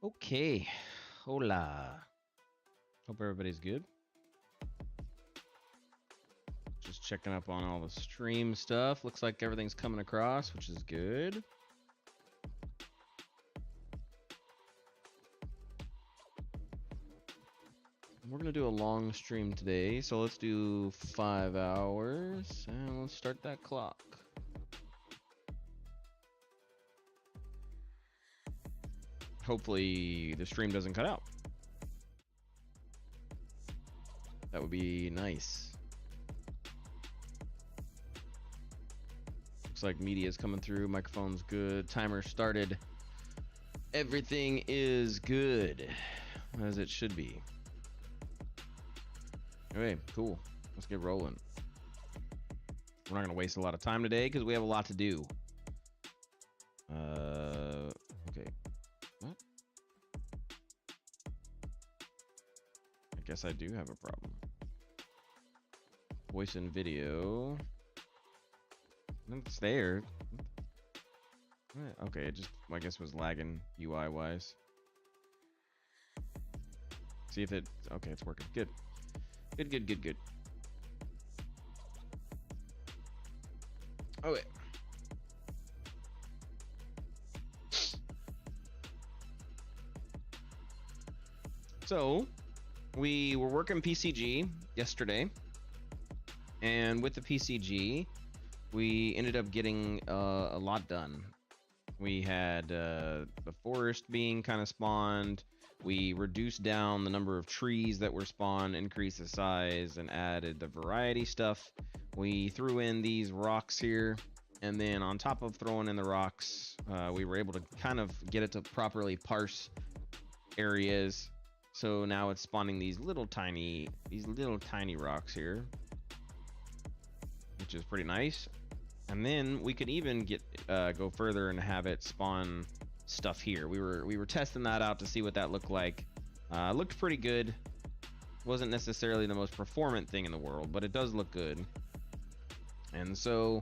Okay, hola. Hope everybody's good. Just checking up on all the stream stuff. Looks like everything's coming across, which is good. We're gonna do a long stream today, so let's do 5 hours, and let's start that clock. Hopefully the stream doesn't cut out. That would be nice. Looks like media is coming through, microphone's good, timer started. Everything is good, as it should be. Okay, cool. Let's get rolling. We're not gonna waste a lot of time today because we have a lot to do. Okay. What? I guess I do have a problem. Voice and video. It's there. Okay, it just, I guess, was lagging UI wise. See if it, okay, it's working. Good. Good. Oh, wait. So, we were working PCG yesterday, and with the PCG, we ended up getting a lot done. We had the forest being kind of spawned. We reduced down the number of trees that were spawned, increased the size, and added the variety stuff. We threw in these rocks here, and then on top of throwing in the rocks, we were able to kind of get it to properly parse areas. So now it's spawning these little tiny rocks here, which is pretty nice. And then we could even go further and have it spawn stuff here. We were testing that out to see what that looked like. Looked pretty good. Wasn't necessarily the most performant thing in the world, but it does look good. And so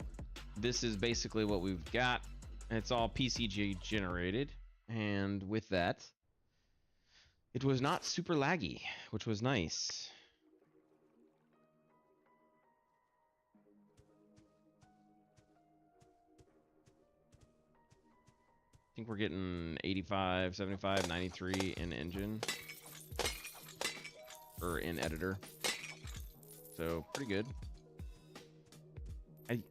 this is basically what we've got. It's all PCG generated, and with that, it was not super laggy, which was nice. I think we're getting 85, 75, 93 in engine. Or in editor. So, pretty good.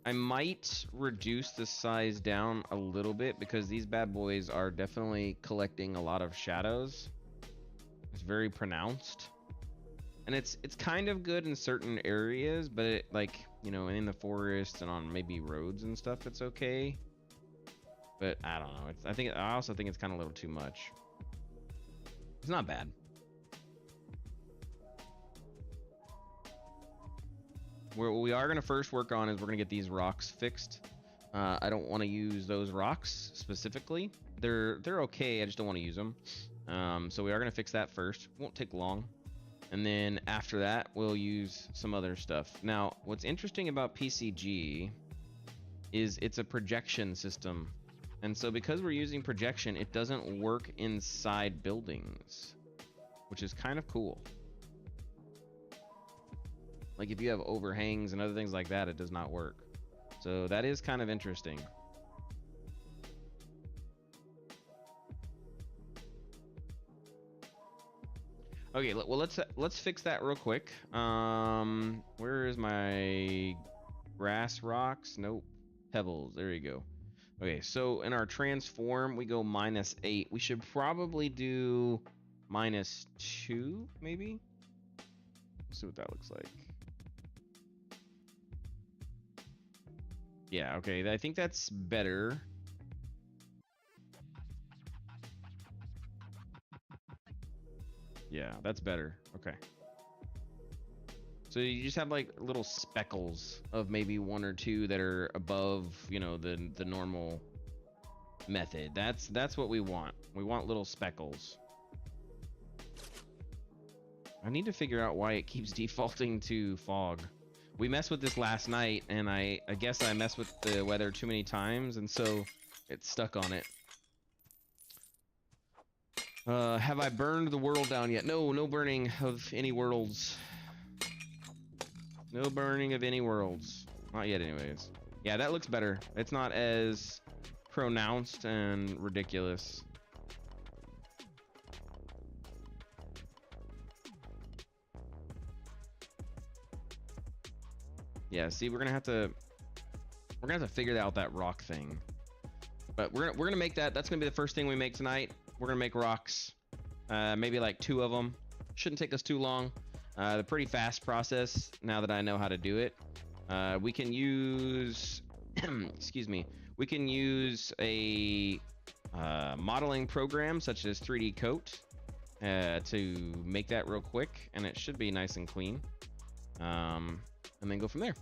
I might reduce the size down a little bit because these bad boys are definitely collecting a lot of shadows. It's very pronounced. And it's kind of good in certain areas, but it, like, you know, in the forest and on maybe roads and stuff, it's okay. But I don't know. I also think it's kind of a little too much. It's not bad. What we are going to first work on is we're going to get these rocks fixed. I don't want to use those rocks specifically. They're okay. I just don't want to use them. So we are going to fix that first. Won't take long. And then after that, we'll use some other stuff. Now, what's interesting about PCG is it's a projection system. And so because we're using projection, it doesn't work inside buildings, which is kind of cool. Like if you have overhangs and other things like that, it does not work. So that is kind of interesting. Okay, well let's fix that real quick. Where is my grass rocks? Nope. Pebbles. There you go. Okay, so in our transform, we go -8. We should probably do -2, maybe? Let's see what that looks like. Yeah, okay, I think that's better. Yeah, that's better. Okay. So you just have like little speckles of maybe 1 or 2 that are above, you know, the normal method. That's what we want. We want little speckles. I need to figure out why it keeps defaulting to fog. We messed with this last night, and I guess I messed with the weather too many times, and so it's stuck on it. Have I burned the world down yet? No, no burning of any worlds. No burning of any worlds. Not yet, anyways. Yeah, that looks better. It's not as pronounced and ridiculous. Yeah, see, we're gonna have to figure out that rock thing. But we're gonna make that. That's gonna be the first thing we make tonight. We're gonna make rocks. Maybe like 2 of them. Shouldn't take us too long. The pretty fast process now that I know how to do it. We can use, excuse me, we can use a modeling program such as 3D Coat to make that real quick, and it should be nice and clean. And then go from there.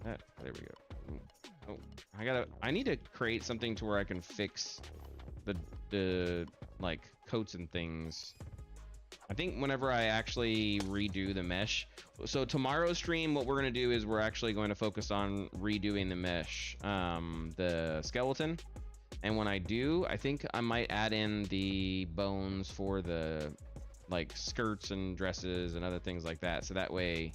There we go. Oh, I need to create something to where I can fix the like coats and things. I think whenever I actually redo the mesh. So tomorrow's stream, what we're gonna do is we're actually going to focus on redoing the mesh, the skeleton. And when I do, I think I might add in the bones for the like skirts and dresses and other things like that. So that way,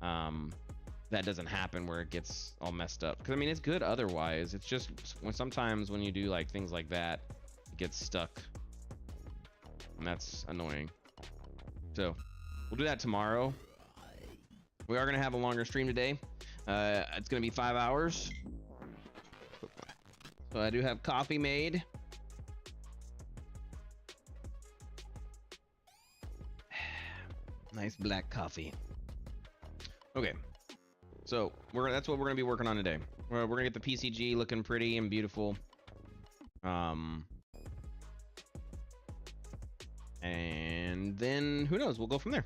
that doesn't happen where it gets all messed up. Because I mean, it's good otherwise. It's just sometimes when you do like things like that, it gets stuck, and that's annoying. So we'll do that tomorrow. We are gonna have a longer stream today. It's gonna be 5 hours. So I do have coffee made. Nice black coffee. Okay. So that's what we're gonna be working on today. We're gonna get the PCG looking pretty and beautiful. And then who knows? We'll go from there.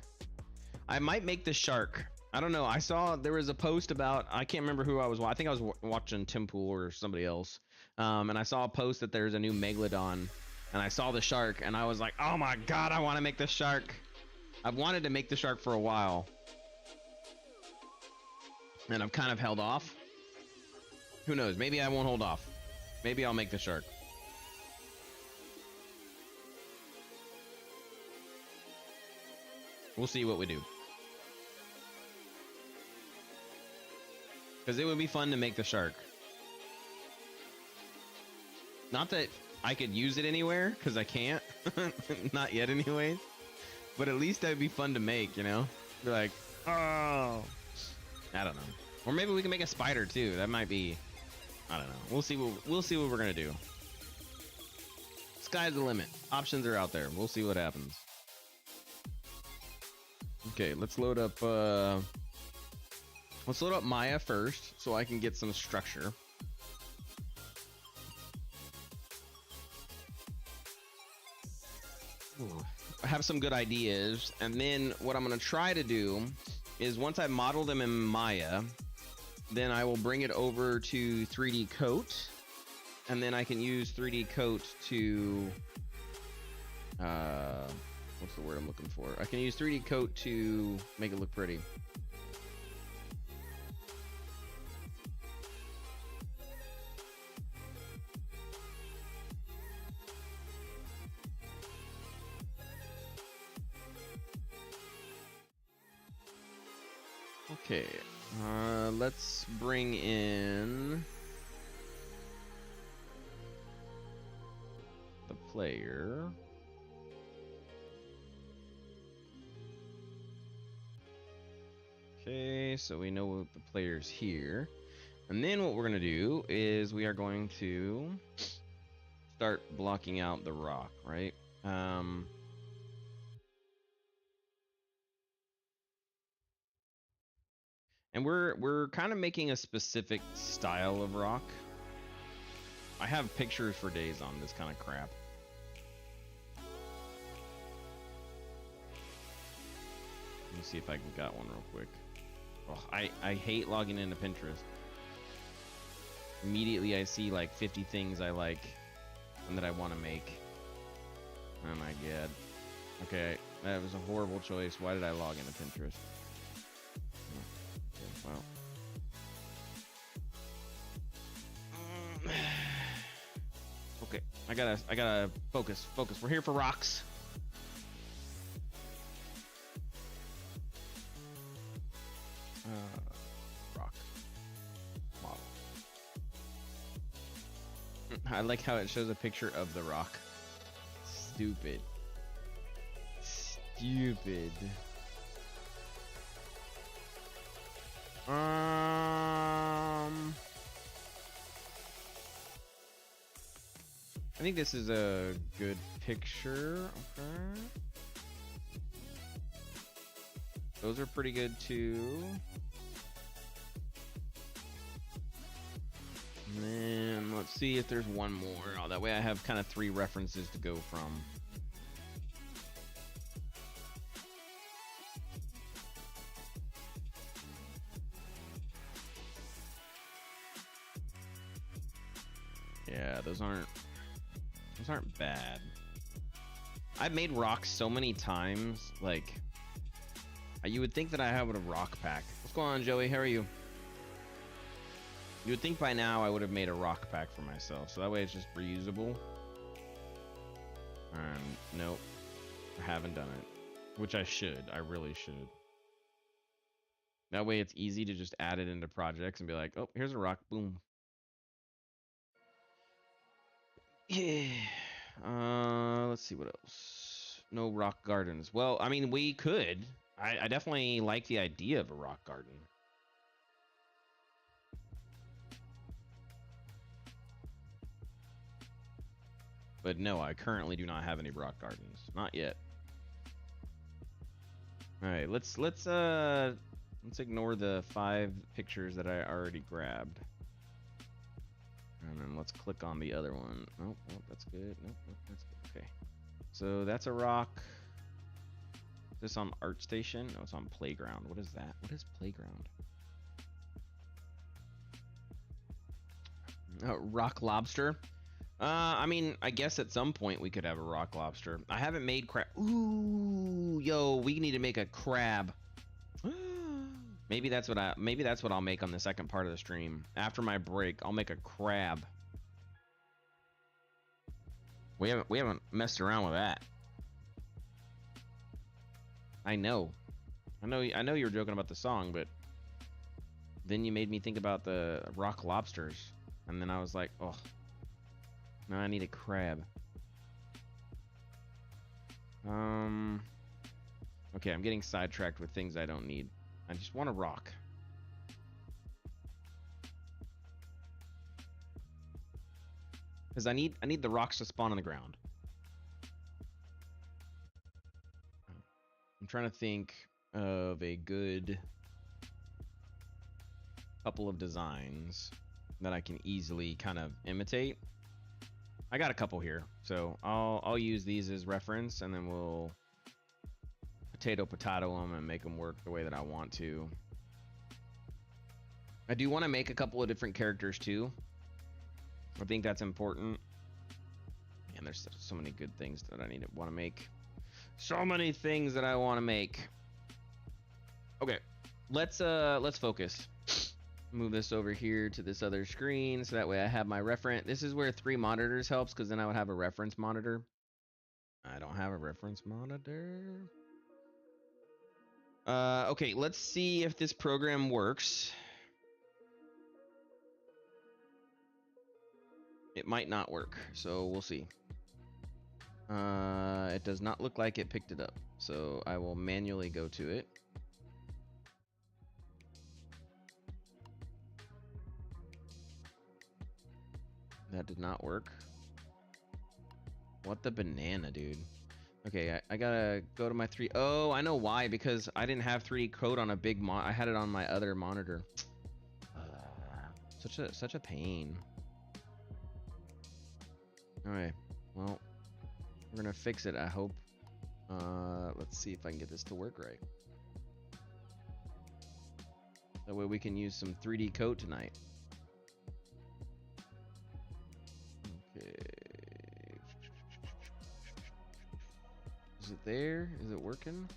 I might make the shark. I don't know. I saw there was a post about, I can't remember who I was. I think I was watching Tim Pool or somebody else. And I saw a post that there's a new Megalodon, and I saw the shark, and I was like, oh my god, I want to make the shark. I've wanted to make the shark for a while, and I've kind of held off. Who knows? Maybe I won't hold off. Maybe I'll make the shark. We'll see what we do. Because it would be fun to make the shark. Not that I could use it anywhere, because I can't. Not yet anyways. But at least that'd be fun to make, you know? Be like, oh. I don't know. Or maybe we can make a spider too. That might be, I don't know. We'll see what we're gonna do. Sky's the limit. Options are out there. We'll see what happens. Okay, let's load up Maya first so I can get some structure. Ooh. I have some good ideas, and then what I'm gonna try to do is once I model them in Maya, then I will bring it over to 3D Coat, and then I can use 3D Coat to what's the word I'm looking for? I can use 3D Coat to make it look pretty. Okay, let's bring in the player. Okay, so we know the player's here. And then what we're going to do is we are going to start blocking out the rock, right? And we're kind of making a specific style of rock. I have pictures for days on this kind of crap. Let me see if I can get one real quick. Oh, I hate logging into Pinterest. Immediately I see like 50 things I like and that I want to make. Oh my god. Okay, that was a horrible choice. Why did I log into Pinterest? Wow. I gotta focus. We're here for rocks. Rock model. I like how it shows a picture of the rock. Stupid. I think this is a good picture. Okay. Those are pretty good too. And then let's see if there's one more. Oh, that way I have kind of 3 references to go from. Yeah, those aren't bad. I've made rocks so many times, like you would think that I have a rock pack. What's going on, Joey? How are you? You would think by now I would have made a rock pack for myself, so that way it's just reusable. And nope, I haven't done it, which I should. I really should. That way it's easy to just add it into projects and be like, oh, here's a rock, boom. Yeah. Let's see what else. No rock gardens. Well, I mean, we could. I definitely like the idea of a rock garden. But no, I currently do not have any rock gardens. Not yet. All right, let's ignore the 5 pictures that I already grabbed. And then let's click on the other one. Nope, that's good. Nope, that's good. Okay. So that's a rock. Is this on Art Station? No, it's on Playground. What is that? What is Playground? Rock Lobster. I mean, I guess at some point we could have a rock lobster. I haven't made crab. Ooh, yo, we need to make a crab. Maybe that's what I'll make on the second part of the stream. After my break, I'll make a crab. We haven't messed around with that. I know you were joking about the song, but then you made me think about the rock lobsters, and then I was like, oh, now I need a crab. Okay, I'm getting sidetracked with things I don't need. I just want a rock. Because I need the rocks to spawn on the ground. I'm trying to think of a good couple of designs that I can easily kind of imitate. I got a couple here, so I'll use these as reference, and then we'll potato them and make them work the way that I want to. I do want to make a couple of different characters too. I think that's important. Man, there's so many good things that I want to make. So many things that I want to make. Okay, let's focus. Move this over here to this other screen so that way I have my reference. This is where 3 monitors helps, because then I would have a reference monitor. I don't have a reference monitor. Okay, let's see if this program works. It might not work, so we'll see. It does not look like it picked it up, so I will manually go to it. That did not work. What the banana, dude? Okay, I gotta go to my 3. Oh, I know why. Because I didn't have 3D code on a big I had it on my other monitor. Such a pain. Alright, well, we're gonna fix it, I hope. Let's see if I can get this to work right. That way we can use some 3D code tonight. Okay. Is it there? Is it working?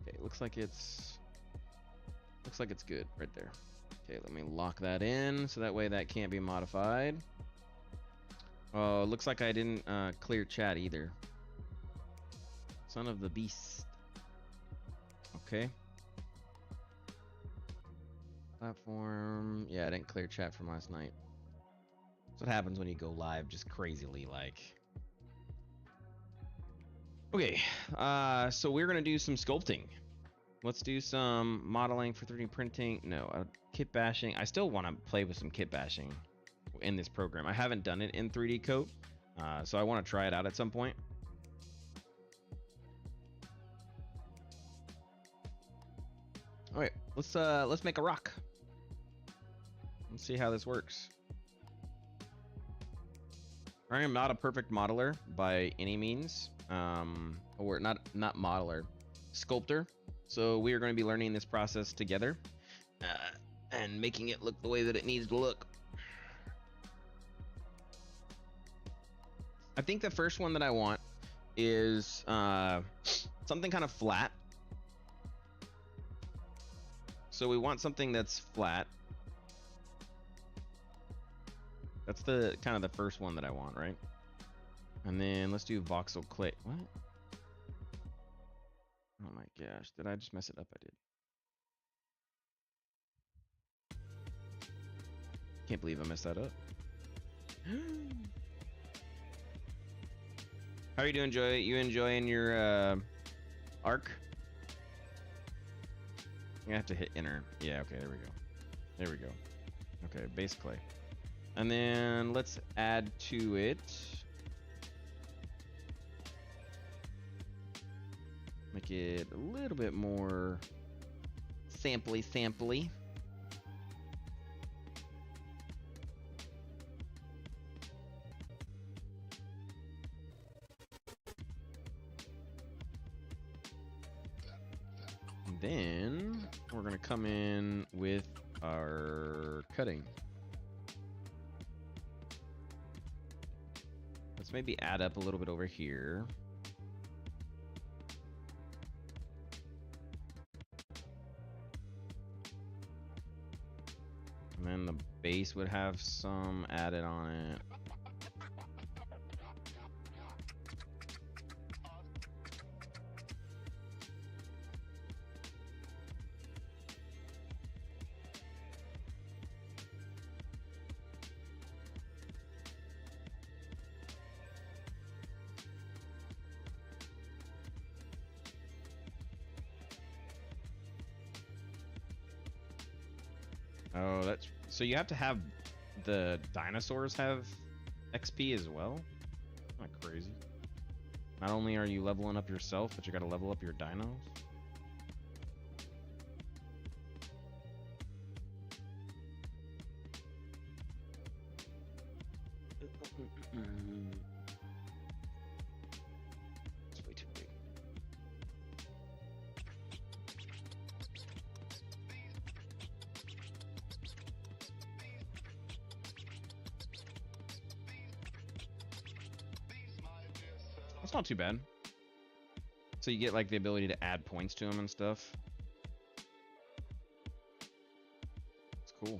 Okay, looks like it's good right there. Okay, let me lock that in so that way that can't be modified. Oh, looks like I didn't clear chat either. Son of the beast. Okay. Platform. Yeah, I didn't clear chat from last night. That's what happens when you go live just crazily like. Okay, so we're gonna do some sculpting. Let's do some modeling for 3D printing. No, kit bashing. I still want to play with some kit bashing in this program. I haven't done it in 3D Coat, so I want to try it out at some point. All right, let's make a rock. Let's see how this works. I am not a perfect modeler by any means, or not modeler, sculptor. So we are going to be learning this process together and making it look the way that it needs to look. I think the first one that I want is something kind of flat. So we want something that's flat. That's the kind of the first one that I want, right? And then let's do voxel clay. What? Oh my gosh, did I just mess it up? I did. Can't believe I messed that up. How are you doing, Joy? You enjoying your arc? I have to hit enter. Yeah, okay, there we go. There we go. Okay, base clay. And then let's add to it. Make it a little bit more samply. And then we're gonna come in with our cutting. Let's maybe add up a little bit over here. And then the base would have some added on it. Oh, that's so you have to have the dinosaurs have XP as well? Not crazy. Not only are you leveling up yourself, but you gotta level up your dinos. It's way too big. That's not too bad. So you get like the ability to add points to them and stuff. It's cool.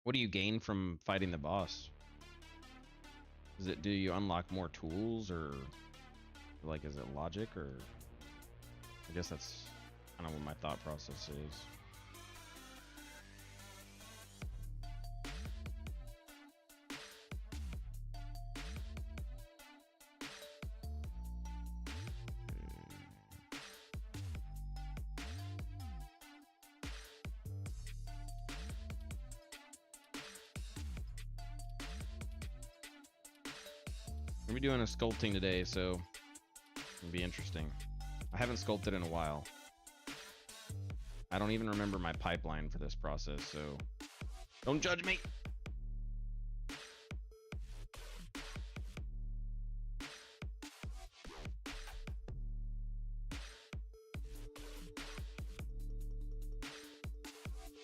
What do you gain from fighting the boss? Is it, do you unlock more tools, or like is it logic, or I guess that's kind of what my thought process is. We're gonna be doing a sculpting today, so it'll be interesting. I haven't sculpted in a while. I don't even remember my pipeline for this process, so don't judge me.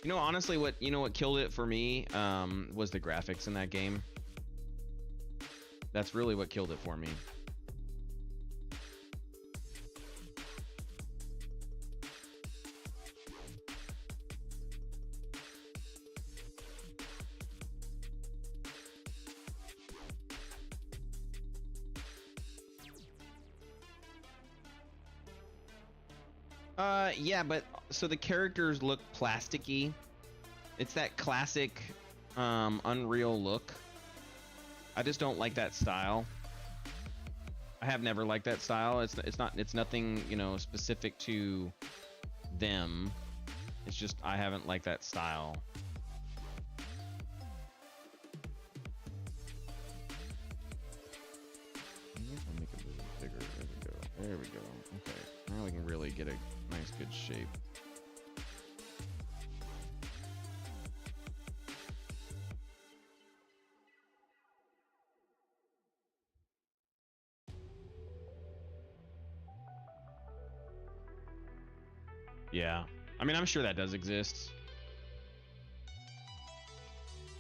You know, honestly, what killed it for me was the graphics in that game. That's really what killed it for me. Yeah, but so the characters look plasticky. It's that classic Unreal look. I just don't like that style. I have never liked that style. It's nothing, you know, specific to them. It's just I haven't liked that style. I'll make it a little bigger. There we go. There we go. Okay. Now we can really get a nice good shape. Yeah. I mean, I'm sure that does exist.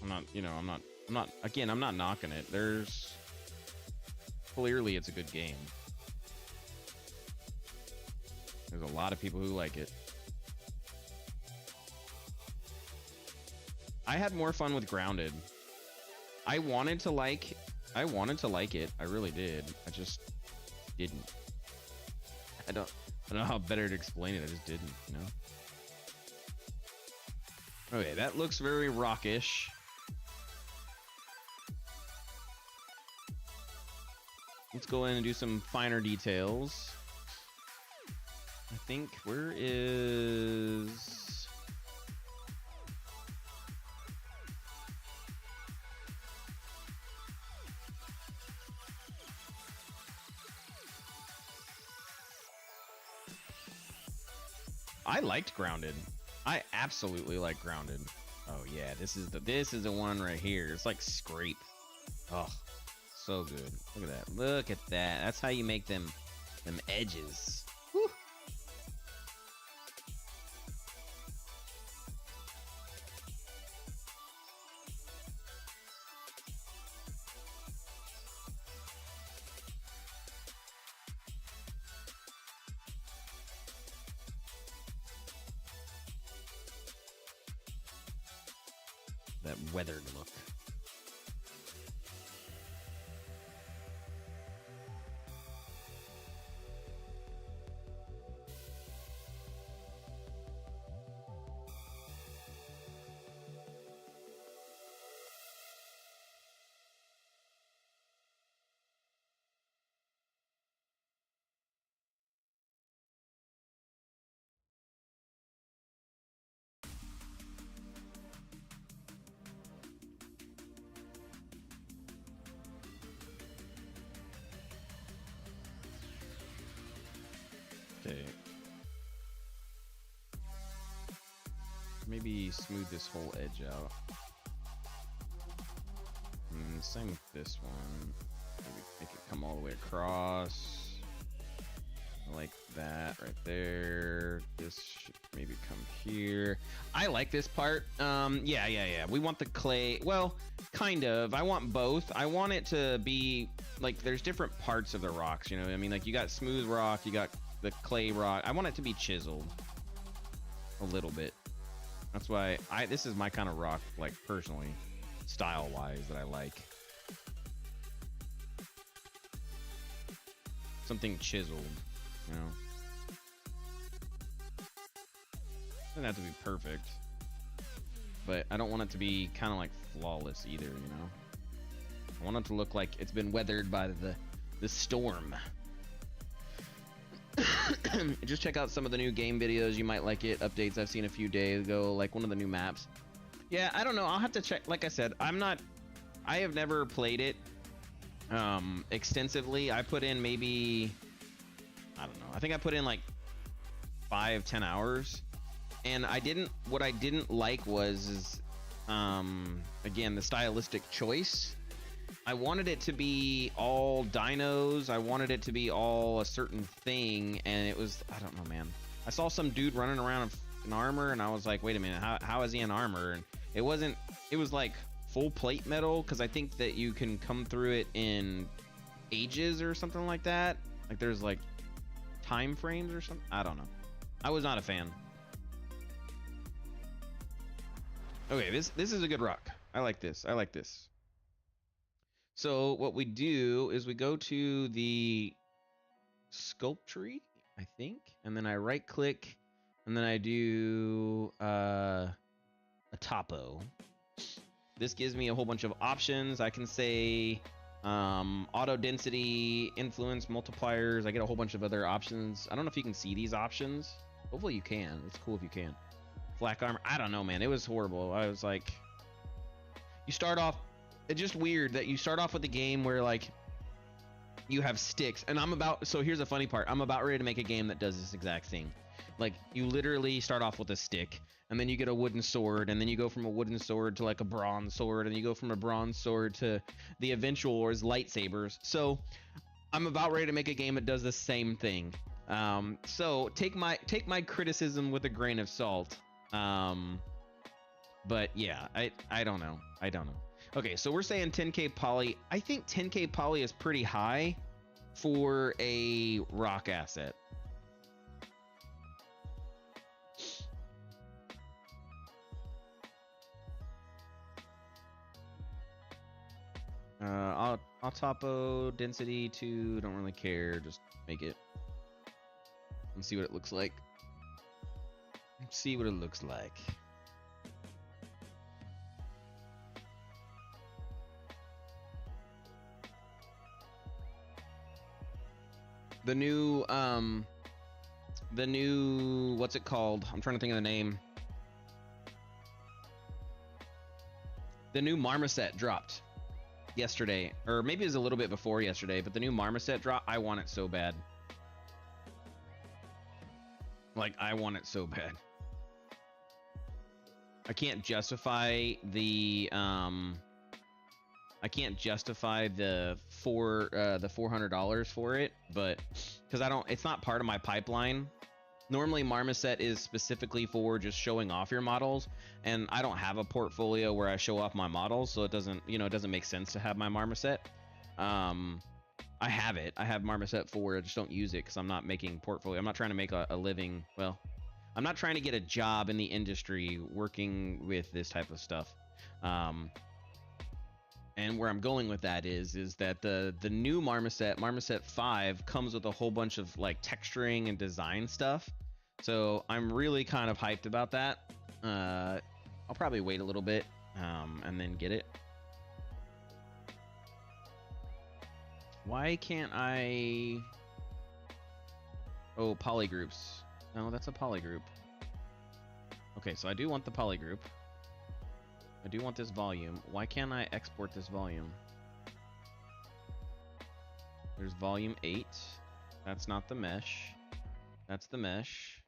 I'm not, you know, I'm not, again, I'm not knocking it. There's, clearly it's a good game. There's a lot of people who like it. I had more fun with Grounded. I wanted to like it. I really did. I just didn't. I don't know how better to explain it. I just didn't, you know? Okay, that looks very rockish. Let's go in and do some finer details. I think, where is... I liked Grounded. I absolutely like Grounded. Oh yeah, this is the one right here. It's like Scrape. Oh, so good. Look at that. Look at that. That's how you make them edges. Whew. That weathered look. Okay. Maybe smooth this whole edge out. And same with this one. Maybe make it come all the way across. I like that right there. This should maybe come here. I like this part. Yeah. We want the clay. Well, kind of. I want both. I want it to be like there's different parts of the rocks. You know what I mean? Like you got smooth rock. You got the clay rock. I want it to be chiseled a little bit. That's why this is my kind of rock, like personally, style wise, that I like. Something chiseled, you know. Doesn't have to be perfect, but I don't want it to be kind of like flawless either, you know. I want it to look like it's been weathered by the storm. Just check out some of the new game videos. You might like it. Updates I've seen a few days ago, like one of the new maps. Yeah, I don't know. I'll have to check. Like I said, I have never played it extensively. I put in maybe, I don't know. I think I put in like 5-10 hours, and what I didn't like was again, the stylistic choice. I wanted it to be all dinos. I wanted it to be all a certain thing, and it was, I don't know, man. I saw some dude running around in armor, and I was like, wait a minute, how is he in armor? And it wasn't. It was like full plate metal, because I think that you can come through it in ages or something like that. Like there's like time frames or something. I don't know. I was not a fan. Okay, this is a good rock. I like this. I like this. So what we do is we go to the sculpt tree, I think, and then I right click, and then I do a topo. This gives me a whole bunch of options. I can say auto density, influence, multipliers. I get a whole bunch of other options. I don't know if you can see these options. Hopefully you can. It's cool if you can. Flak armor. I don't know, man. It was horrible. I was like, you start off, it's just weird that you start off with a game where like you have sticks, and so here's the funny part. I'm about ready to make a game that does this exact thing. Like you literally start off with a stick, and then you get a wooden sword, and then you go from a wooden sword to like a bronze sword, and you go from a bronze sword to the eventual or is lightsabers. So I'm about ready to make a game that does the same thing. So take my criticism with a grain of salt. But yeah, I don't know. I don't know. Okay, so we're saying 10k poly. I think 10k poly is pretty high for a rock asset. I'll topo density 2. Don't really care. Just make it and see what it looks like. See what it looks like. The new what's it called? I'm trying to think of the name. The new Marmoset dropped yesterday, or maybe it was a little bit before yesterday, but the new Marmoset dropped. I want it so bad. Like, I want it so bad. I can't justify the $400 for it, but because it's not part of my pipeline. Normally Marmoset is specifically for just showing off your models, and I don't have a portfolio where I show off my models, so it doesn't make sense to have my Marmoset. I have it. I have Marmoset 4. I just don't use it because I'm not making portfolio. I'm not trying to make a living. Well, I'm not trying to get a job in the industry working with this type of stuff. And where I'm going with that is that the new Marmoset 5 comes with a whole bunch of like texturing and design stuff. So I'm really kind of hyped about that. I'll probably wait a little bit and then get it. Why can't I? Oh, polygroups. No, that's a polygroup. Okay, so I do want the polygroup. I do want this volume. Why can't I export this volume? There's volume 8. That's not the mesh. That's the mesh.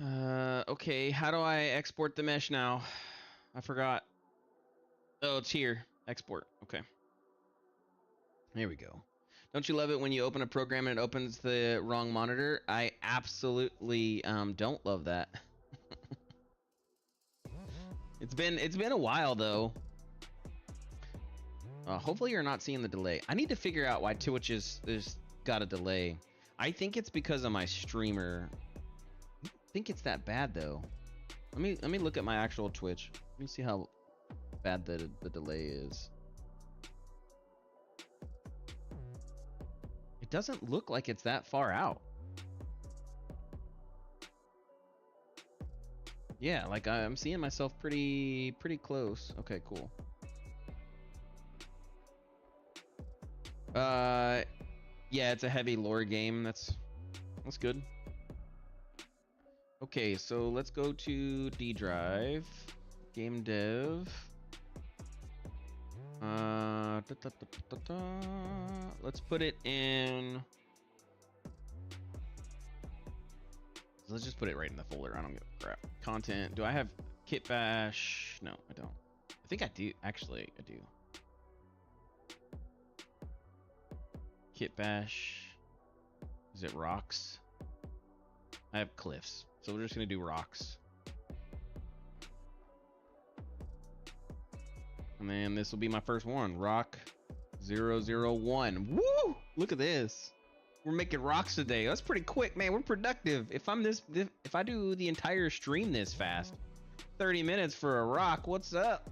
Okay, how do I export the mesh now? I forgot. Oh, it's here. Export. Okay. Here we go. Don't you love it when you open a program and it opens the wrong monitor? I absolutely don't love that. It's been a while though. Hopefully you're not seeing the delay. I need to figure out why Twitch is got a delay. I think it's because of my streamer. I don't think it's that bad though. Let me look at my actual Twitch. Let me see how bad the delay is. It doesn't look like it's that far out. Yeah, like I'm seeing myself pretty close. Okay, cool. Yeah, it's a heavy lore game. That's good. Okay, so let's go to D drive, game dev. Let's put it in. Let's just put it right in the folder. I don't give a crap. Content. Do I have kit bash? No, I don't. I think I do. Actually, I do. Kit bash. Is it rocks? I have cliffs. So we're just gonna do rocks. And then this will be my first one, rock 001. Woo! Look at this. We're making rocks today. That's pretty quick, man. We're productive. If I do the entire stream this fast, 30 minutes for a rock, what's up?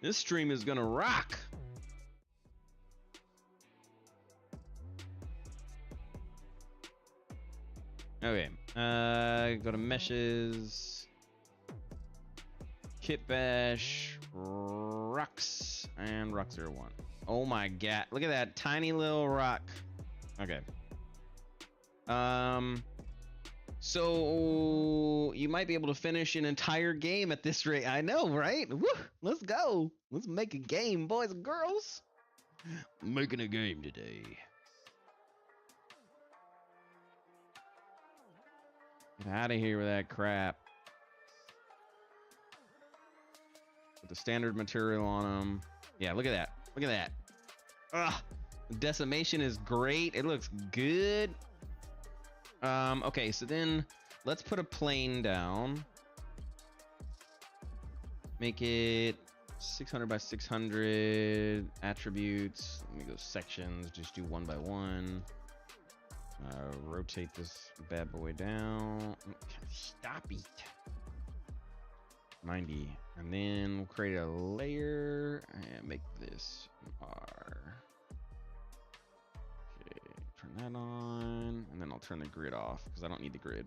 This stream is gonna rock. Okay, go to meshes, kit bash, rocks, and rock 01. Oh my god, look at that tiny little rock. Okay. So you might be able to finish an entire game at this rate. I know, right? Woo, let's go. Let's make a game, boys and girls. Making a game today. Get out of here with that crap. Put the standard material on them. Yeah, look at that. Look at that. Ugh. The decimation is great. It looks good. Okay, so then let's put a plane down. Make it 600 by 600 attributes. Let me go sections. Just do one by one. Rotate this bad boy down. Stop it. 90. And then we'll create a layer and make this an R. Okay, turn that on. And then I'll turn the grid off because I don't need the grid.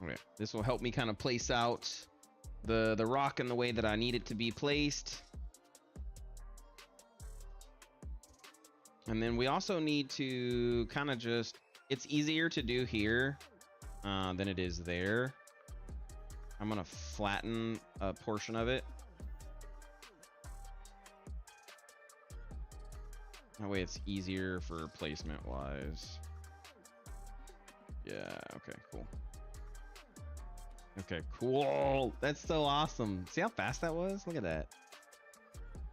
Okay, this will help me kind of place out the rock in the way that I need it to be placed. And then we also need to kind of just, it's easier to do here than it is there. I'm gonna flatten a portion of it. That way it's easier for placement wise. Yeah, okay, cool. Okay, cool. That's so awesome. See how fast that was? Look at that.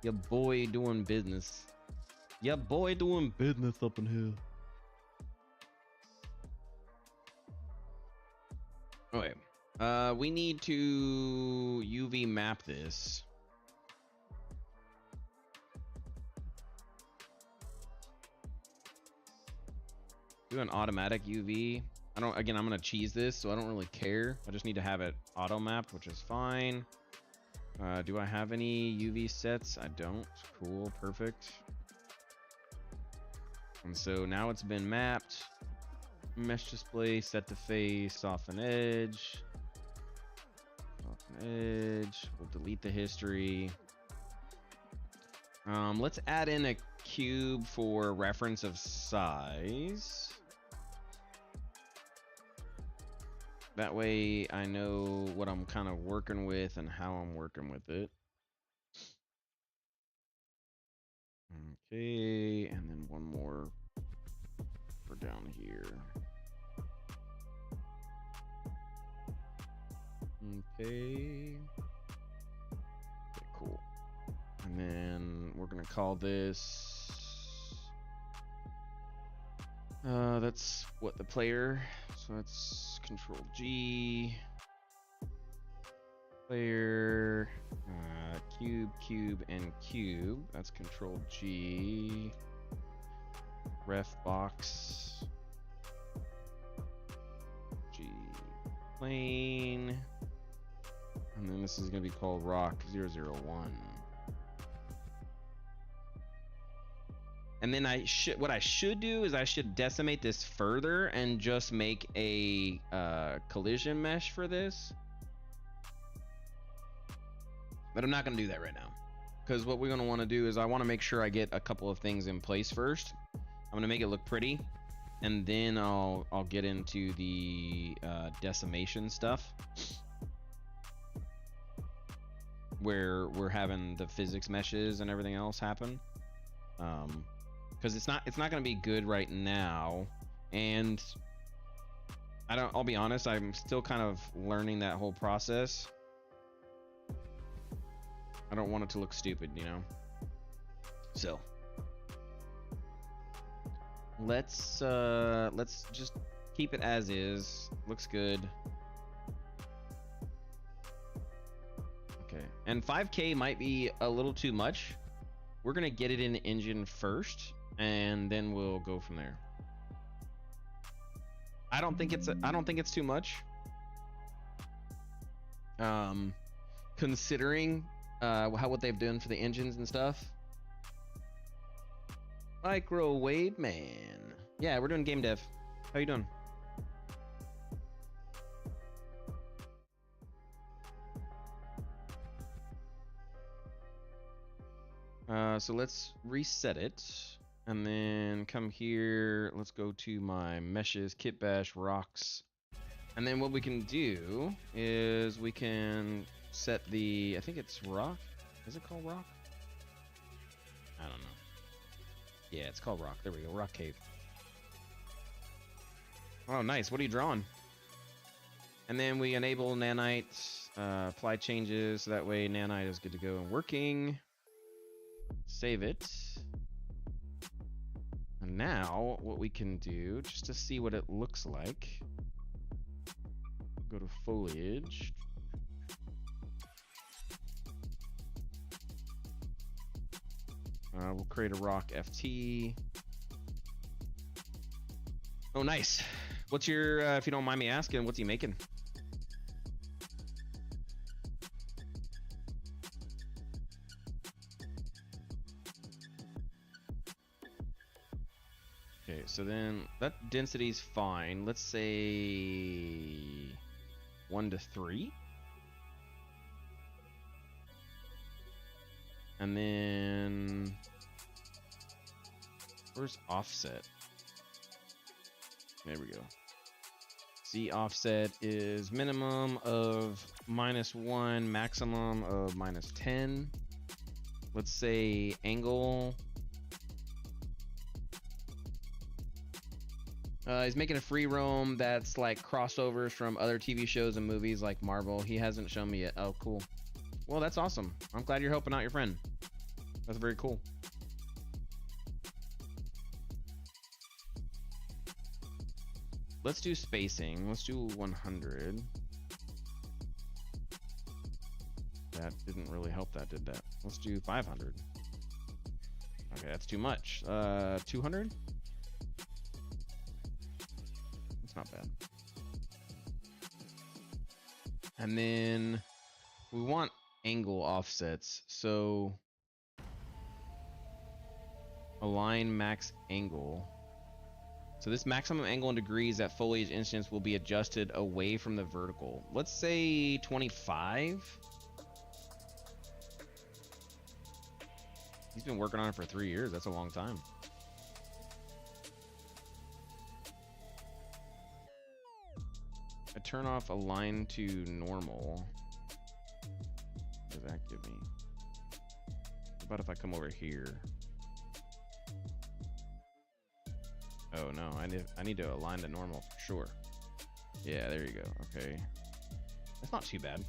Your boy doing business. Yeah, boy doing business up in here. Okay. We need to UV map this. Do an automatic UV. Again, I'm gonna cheese this, so I don't really care. I just need to have it auto mapped, which is fine. Do I have any UV sets? I don't. Cool, perfect. And so now it's been mapped. Mesh display, set to face, soften edge. Soften edge. We'll delete the history. Let's add in a cube for reference of size. That way I know what I'm kind of working with and how I'm working with it. Okay, and then one more for down here. Okay. Okay, cool. And then we're gonna call this that's what the player, so that's Control G, player, cube, and cube. That's Control G. Ref box. G plane. And then this is gonna be called rock 001. And then what I should do is I should decimate this further and just make a collision mesh for this. But I'm not gonna do that right now, because what we're gonna want to do is I want to make sure I get a couple of things in place first. I'm gonna make it look pretty, and then I'll get into the decimation stuff, where we're having the physics meshes and everything else happen. Because it's not gonna be good right now, and I'll be honest, I'm still kind of learning that whole process. I don't want it to look stupid, you know. So let's just Keep it as is. Looks good. Okay, and 5K might be a little too much. We're gonna get it in the engine first, and then we'll go from there. I don't think it's too much. Considering what they've done for the engines and stuff. Microwave man. Yeah, we're doing game dev. How you doing? So let's reset it, and then come here. Let's go to my meshes, kit bash, rocks, and then what we can do is we can set the, I think it's rock. Is it called rock? I don't know. Yeah, it's called rock. There we go. Rock cave. Oh, nice. What are you drawing? And then we enable nanite, apply changes, so that way nanite is good to go and working. Save it. And now what we can do, just to see what it looks like, go to foliage. We'll create a rock FT. Oh, nice. What's your, if you don't mind me asking, what's he making? Okay, so then that density's fine. Let's say 1 to 3. And then where's offset? There we go. Z offset is minimum of -1, maximum of -10. Let's say angle. He's making a free roam that's like crossovers from other TV shows and movies like Marvel. He hasn't shown me yet. Oh, cool. Well, that's awesome. I'm glad you're helping out your friend. That's very cool. Let's do spacing. Let's do 100. That didn't really help that, did that? Let's do 500. Okay, that's too much. 200? That's not bad. And then we want angle offsets, so align max angle. So this maximum angle in degrees at foliage instance will be adjusted away from the vertical. Let's say 25. He's been working on it for 3 years. That's a long time. I turn off align to normal. What does that give me? What about if I come over here? Oh no, I need to align to normal for sure. Yeah, there you go. Okay. That's not too bad.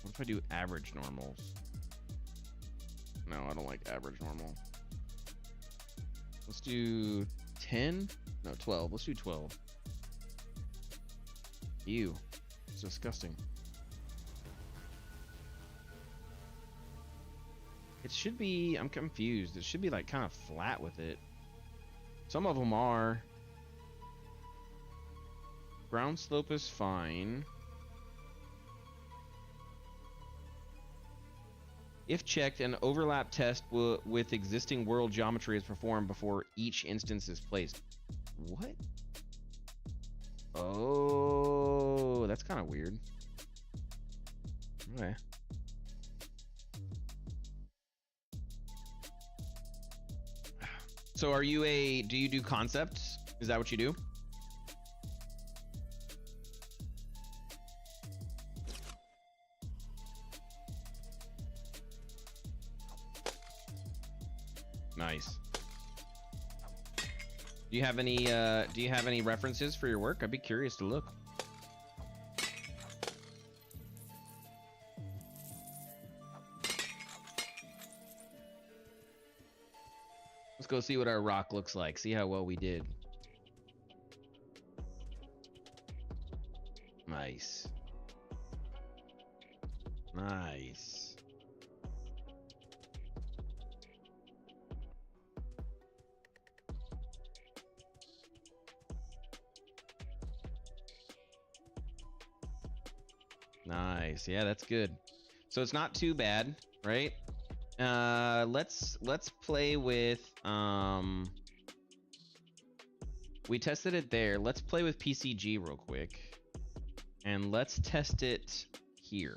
What if I do average normals? No, I don't like average normal. Let's do 10? No, 12. Let's do 12. Ew. It's disgusting. It should be, I'm confused. It should be like kind of flat with it. Some of them are. Ground slope is fine. If checked, an overlap test with existing world geometry is performed before each instance is placed. What? Oh, that's kind of weird. Okay. So are you do you do concepts? Is that what you do? Nice. Do you have any references for your work? I'd be curious to look. Let's go see what our rock looks like. See how well we did. Nice. Nice. Nice. Yeah, that's good. So it's not too bad, right? Let's play with we tested it there. Let's play with PCG real quick. And let's test it here.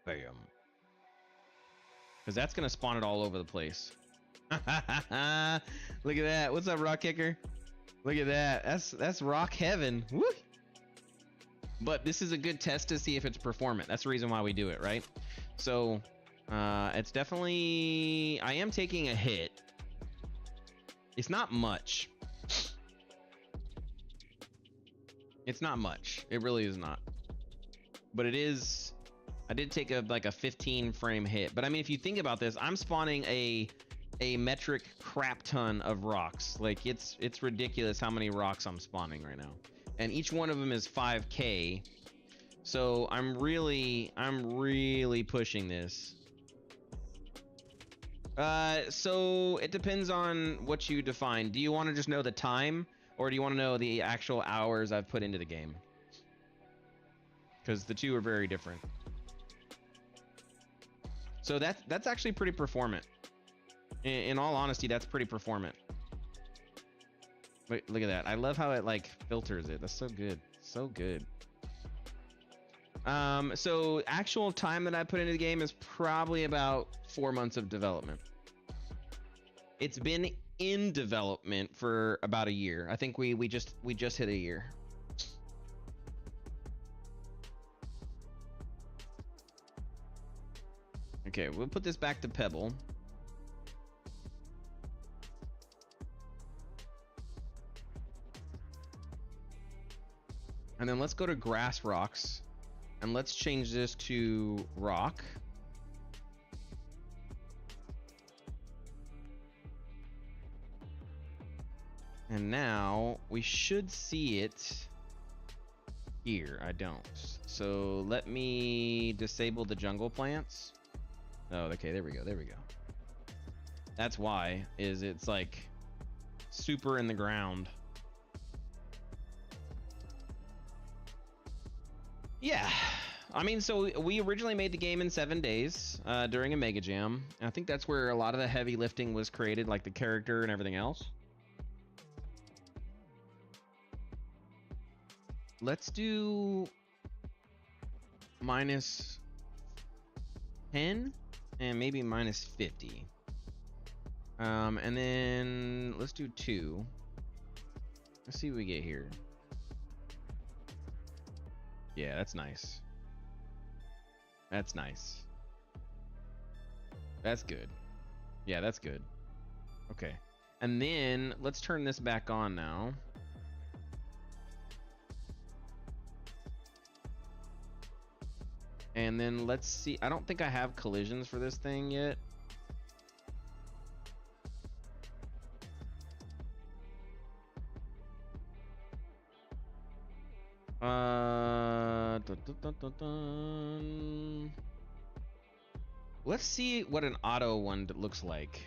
Bam. Because that's going to spawn it all over the place. Look at that. What's up, Rock Kicker? Look at that. That's rock heaven. Woo! But this is a good test to see if it's performant. That's the reason why we do it, right? So it's definitely... I am taking a hit. It's not much. It's not much. It really is not. But it is... I did take like a 15 frame hit. But I mean, if you think about this, I'm spawning a metric crap ton of rocks. Like it's ridiculous how many rocks I'm spawning right now. And each one of them is 5K. So I'm really pushing this. So it depends on what you define. Do you want to just know the time, or do you want to know the actual hours I've put into the game? Because the two are very different. So that's actually pretty performant. In all honesty, that's pretty performant. Wait, look at that. I love how it like filters it. That's so good. So good. So actual time that I put into the game is probably about 4 months of development. It's been in development for about a year. I think we just hit a year. Okay, we'll put this back to Pebble. And then let's go to grass rocks and let's change this to rock. And now we should see it here. I don't. So let me disable the jungle plants. Oh, okay, there we go. There we go. That's why, is it's like super in the ground. Yeah, I mean, so we originally made the game in 7 days during a mega jam. And I think that's where a lot of the heavy lifting was created, like the character and everything else. Let's do -10 and maybe -50. And then let's do 2. Let's see what we get here. Yeah, that's nice. That's nice. That's good. Yeah, that's good. Okay. And then let's turn this back on now. And then let's see. I don't think I have collisions for this thing yet. Let's see what an auto one looks like.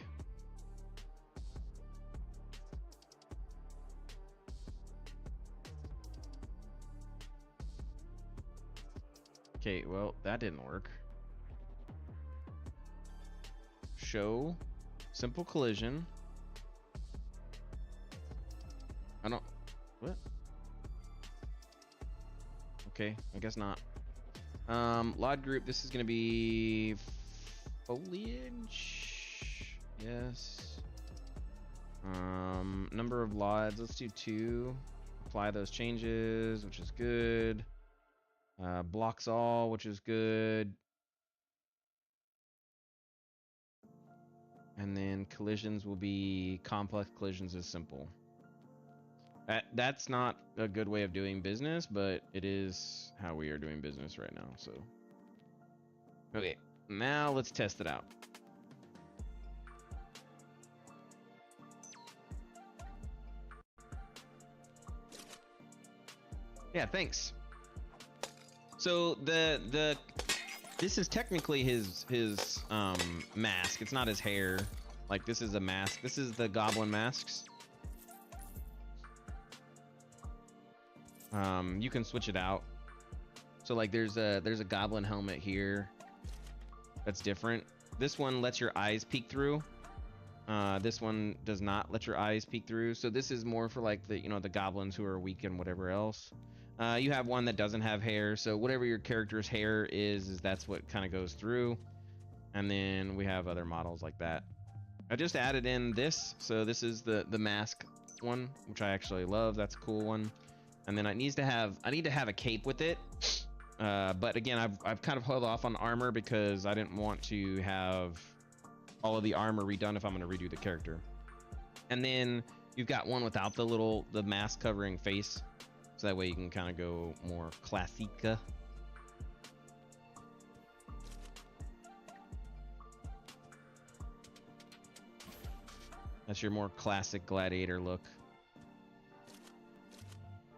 Okay, well, that didn't work. Show simple collision. I don't... What? Okay, I guess not. LOD group, this is gonna be foliage. Yes. Number of LODs, let's do 2. Apply those changes, which is good. Blocks all, which is good. And then collisions will be complex, collisions is simple. That's not a good way of doing business, but it is how we are doing business right now. So, okay, now let's test it out. Yeah, thanks. So this is technically his mask. It's not his hair. Like, this is a mask. This is the goblin masks. You can switch it out. So like there's a goblin helmet here that's different. This one lets your eyes peek through. This one does not let your eyes peek through. So this is more for like the, you know, the goblins who are weak and whatever else. You have one that doesn't have hair, so whatever your character's hair is that's what kind of goes through. And then we have other models like that. I just added in this, so this is the mask one, which I actually love. That's a cool one. And then I need to have a cape with it. But again, I've kind of held off on armor because I didn't want to have all of the armor redone if I'm going to redo the character. And then you've got one without the mask covering face, so that way you can kind of go more classica. That's your more classic gladiator look.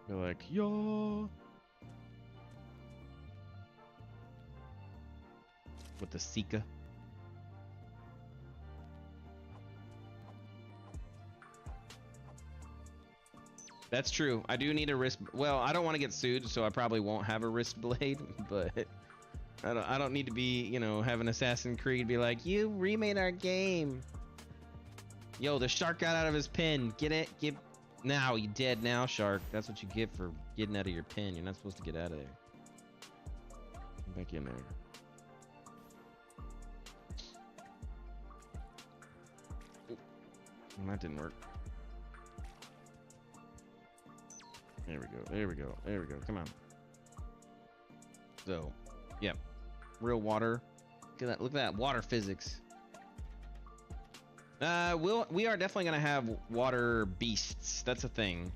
You're like, yo, with the Sika. That's true. I do need a wrist. Well, I don't want to get sued, so I probably won't have a wrist blade. But I don't need to be, you know, have an Assassin's Creed be like, you remade our game. Yo, the shark got out of his pen. Get it? Get now. You dead now, shark. That's what you get for getting out of your pen. You're not supposed to get out of there. Get back in there. That didn't work. There we go. There we go. There we go. Come on. So, yep. Real water. Look at that. Look at that water physics. We are definitely gonna have water beasts. That's a thing.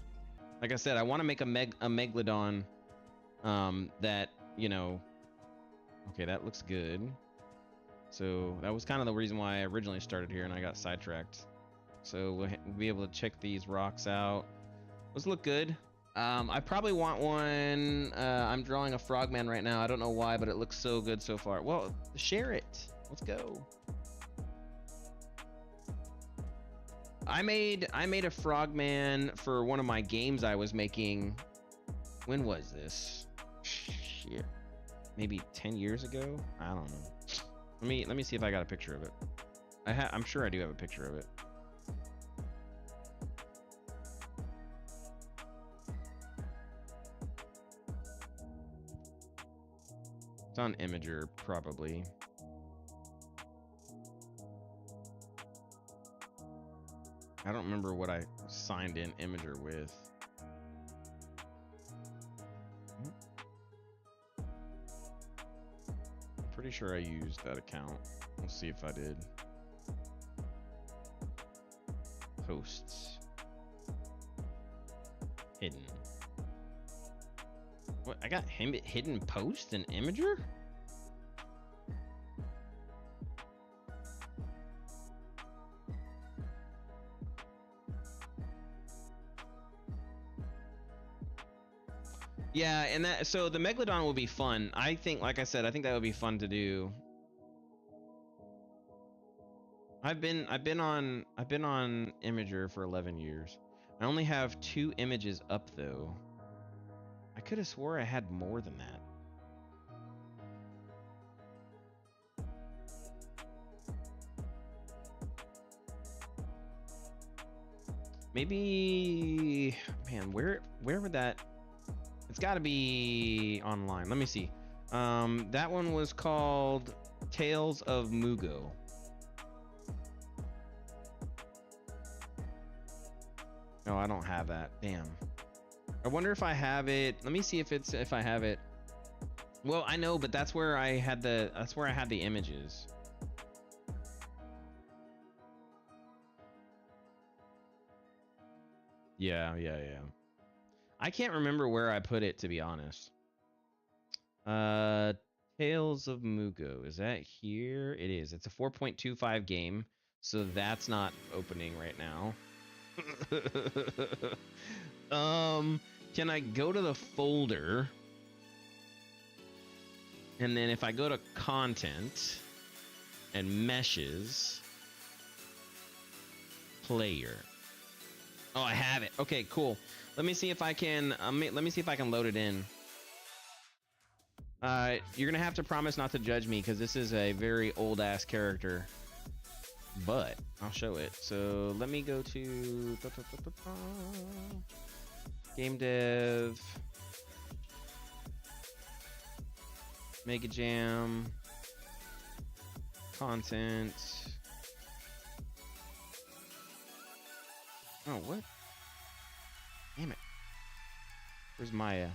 Like I said, I want to make a megalodon. That, you know. Okay, that looks good. So that was kind of the reason why I originally started here, and I got sidetracked. So we'll be able to check these rocks out. Those look good. I probably want one. I'm drawing a frogman right now. I don't know why, but it looks so good so far. Well, share it. Let's go. I made a frogman for one of my games I was making. When was this? Shit. Maybe 10 years ago? I don't know. Let me see if I got a picture of it. I'm sure I do have a picture of it. It's on Imager, probably. I don't remember what I signed in Imager with. I'm pretty sure I used that account. We'll see if I did. Posts. Hidden. What? I got hidden post in Imager? Yeah, and that, so the megalodon will be fun. I think, like I said, I think that would be fun to do. I've been on Imager for 11 years. I only have 2 images up though. I could have swore I had more than that. Maybe, man, where would that? It's got to be online. Let me see. That one was called Tales of Mugo. No, I don't have that. Damn. I wonder if I have it. Let me see if I have it. Well, I know, but that's where I had the images. Yeah. I can't remember where I put it, to be honest. Tales of Mugo. Is that here? It is. It's a 4.25 game, so that's not opening right now. Can I go to the folder? And then if I go to content and meshes, player. Oh, I have it. Okay, cool. Let me see if I can. Let me see if I can load it in. You're gonna have to promise not to judge me because this is a very old ass character. But I'll show it. So let me go to game dev, Mega Jam, content. Oh, what? Damn it. Where's Maya?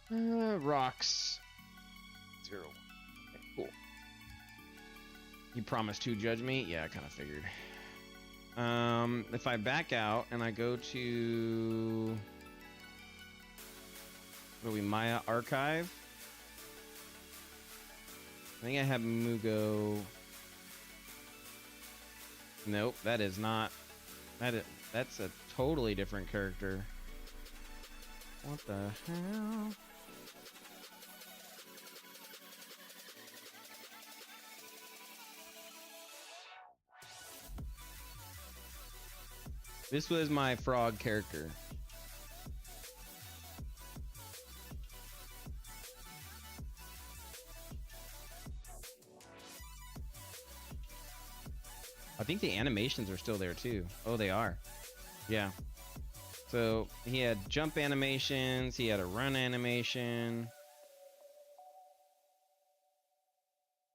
Rocks. 0. Okay, cool. You promised to judge me? Yeah, I kind of figured. If I back out and I go to... What are we, Maya Archive? I think I have Mugo. Nope, that is not. That's a totally different character. What the hell? This was my frog character. I think the animations are still there too. Oh, they are. Yeah. So he had jump animations, he had a run animation.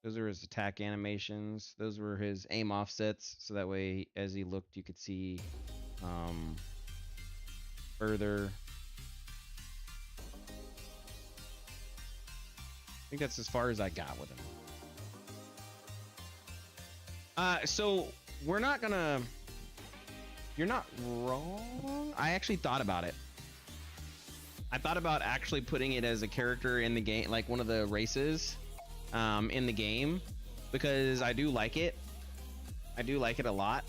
Those are his attack animations. Those were his aim offsets, so that way as he looked you could see further. I think that's as far as I got with him. So we're not gonna... You're not wrong. I actually thought about it. I thought about actually putting it as a character in the game, like one of the races in the game, because I do like it. I do like it a lot.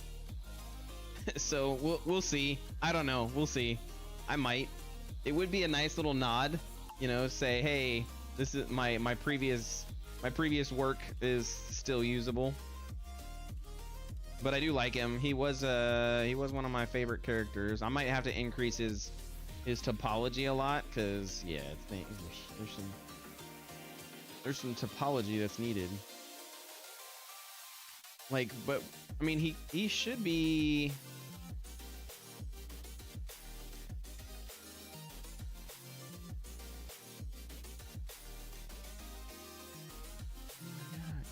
So we'll see. I don't know. We'll see. I might. It would be a nice little nod, you know, say, hey, this is my previous work is still usable. But I do like him. He was one of my favorite characters. I might have to increase his topology a lot, because yeah, there's some topology that's needed. Like, but I mean, he should be.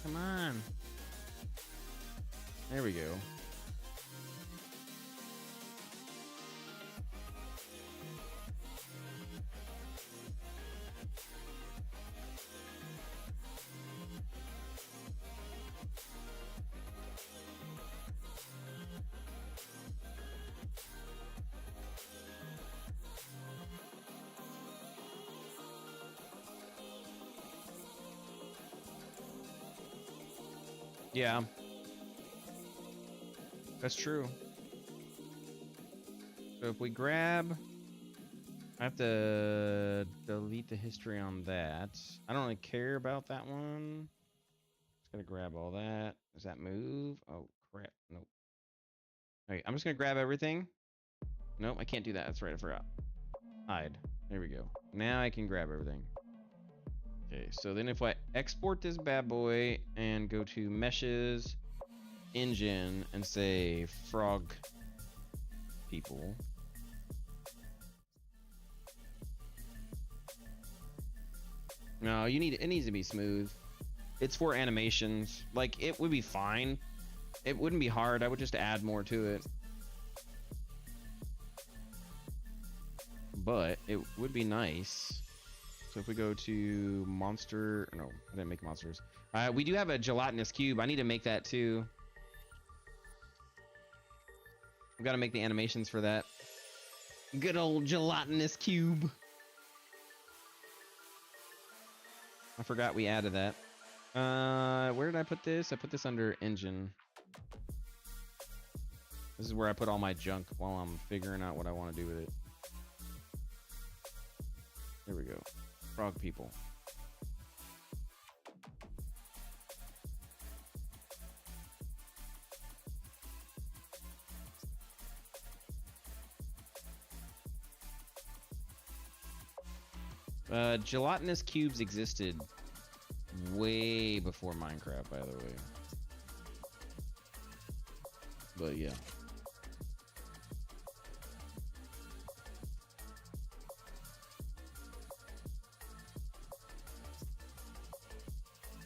Come on. There we go. Yeah. That's true. So if we grab, I have to delete the history on that. I don't really care about that one. Just gonna grab all that. Does that move? Oh crap! Nope. Okay, I'm just gonna grab everything. Nope, I can't do that. That's right, I forgot. Hide. There we go. Now I can grab everything. Okay, so then if I export this bad boy and go to meshes, engine, and say frog people. No, it needs to be smooth. It's for animations. Like, it would be fine. It wouldn't be hard. I would just add more to it. But it would be nice. So if we go to monster, no, I didn't make monsters. We do have a gelatinous cube. I need to make that too. We've got to make the animations for that. Good old gelatinous cube. I forgot we added that. Where did I put this? I put this under engine. This is where I put all my junk while I'm figuring out what I want to do with it. There we go. Frog people. Gelatinous cubes existed way before Minecraft, by the way. But yeah.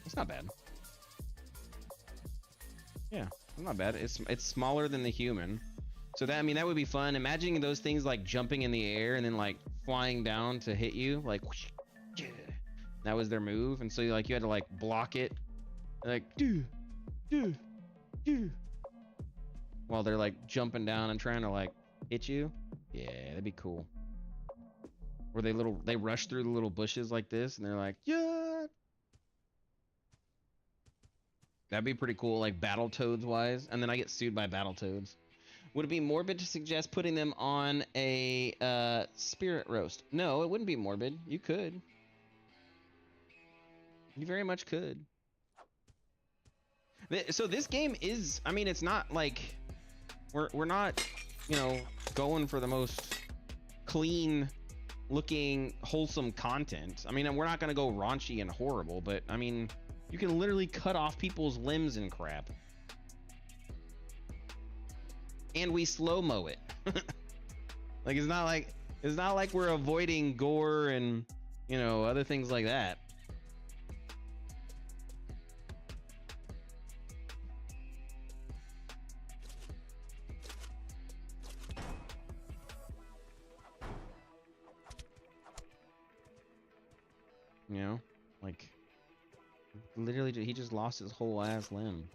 It's not bad. Yeah, it's not bad. It's smaller than the human. So that, I mean, that would be fun. Imagining those things like jumping in the air and then like flying down to hit you, like whoosh, yeah. That was their move, and so like you had to like block it, like do, while they're like jumping down and trying to like hit you. Yeah, that'd be cool. Where they rush through the little bushes like this, and they're like, yeah. That'd be pretty cool, like Battletoads wise, and then I get sued by Battletoads. Would it be morbid to suggest putting them on a spirit roast? No, it wouldn't be morbid. You could. You very much could. So this game is, I mean, it's not like we're not, you know, going for the most clean looking wholesome content. I mean, we're not gonna go raunchy and horrible, but I mean, you can literally cut off people's limbs and crap. And we slow-mo it. Like it's not like we're avoiding gore and, you know, other things like that. You know, like literally he just lost his whole ass limb.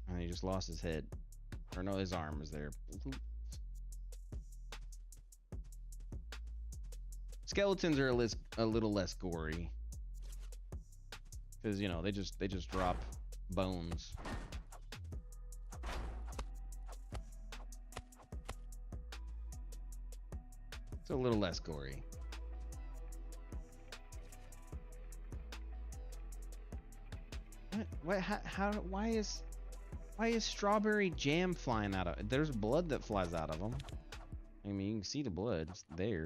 And he just lost his head. Or no, his arm was there. Skeletons are a little less gory. Because, you know, they just drop bones. It's a little less gory. What? How? Why is strawberry jam flying out of? There's blood that flies out of them. I mean, you can see the blood. It's there.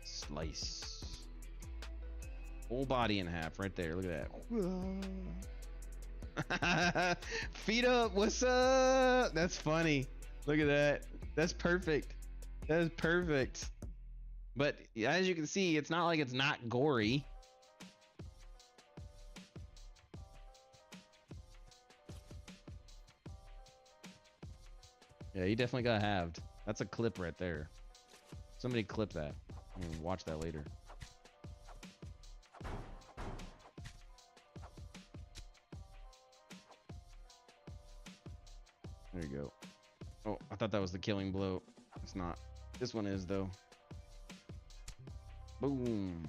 Slice. Whole body in half right there. Look at that. Feet up. What's up? That's funny. Look at that. That's perfect. That is perfect. But as you can see, it's not like it's not gory. Yeah, you definitely got halved. That's a clip right there. Somebody clip that. I mean, watch that later. There you go. Oh, I thought that was the killing blow. It's not. This one is, though. Boom.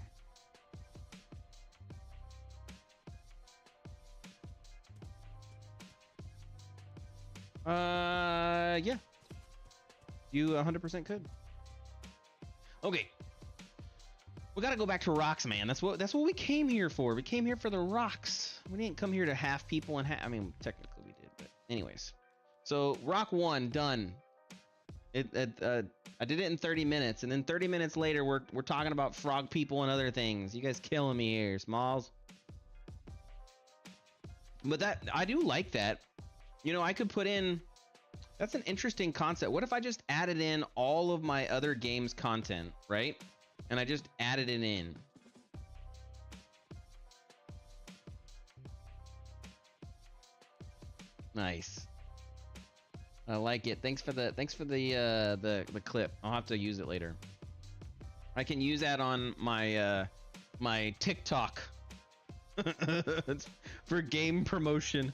Yeah. You 100% could. Okay. We gotta go back to rocks, man. That's what we came here for. We came here for the rocks. We didn't come here to half people and half. I mean, technically we did, but anyways. So rock 1 done. I did it in 30 minutes, and then 30 minutes later, we're talking about frog people and other things. You guys killing me here, Smalls. But I do like that. You know, I could put in. That's an interesting concept. What if I just added in all of my other games content, right? And I just added it in. Nice. I like it. Thanks for the clip. I'll have to use it later. I can use that on my my TikTok. It's for game promotion.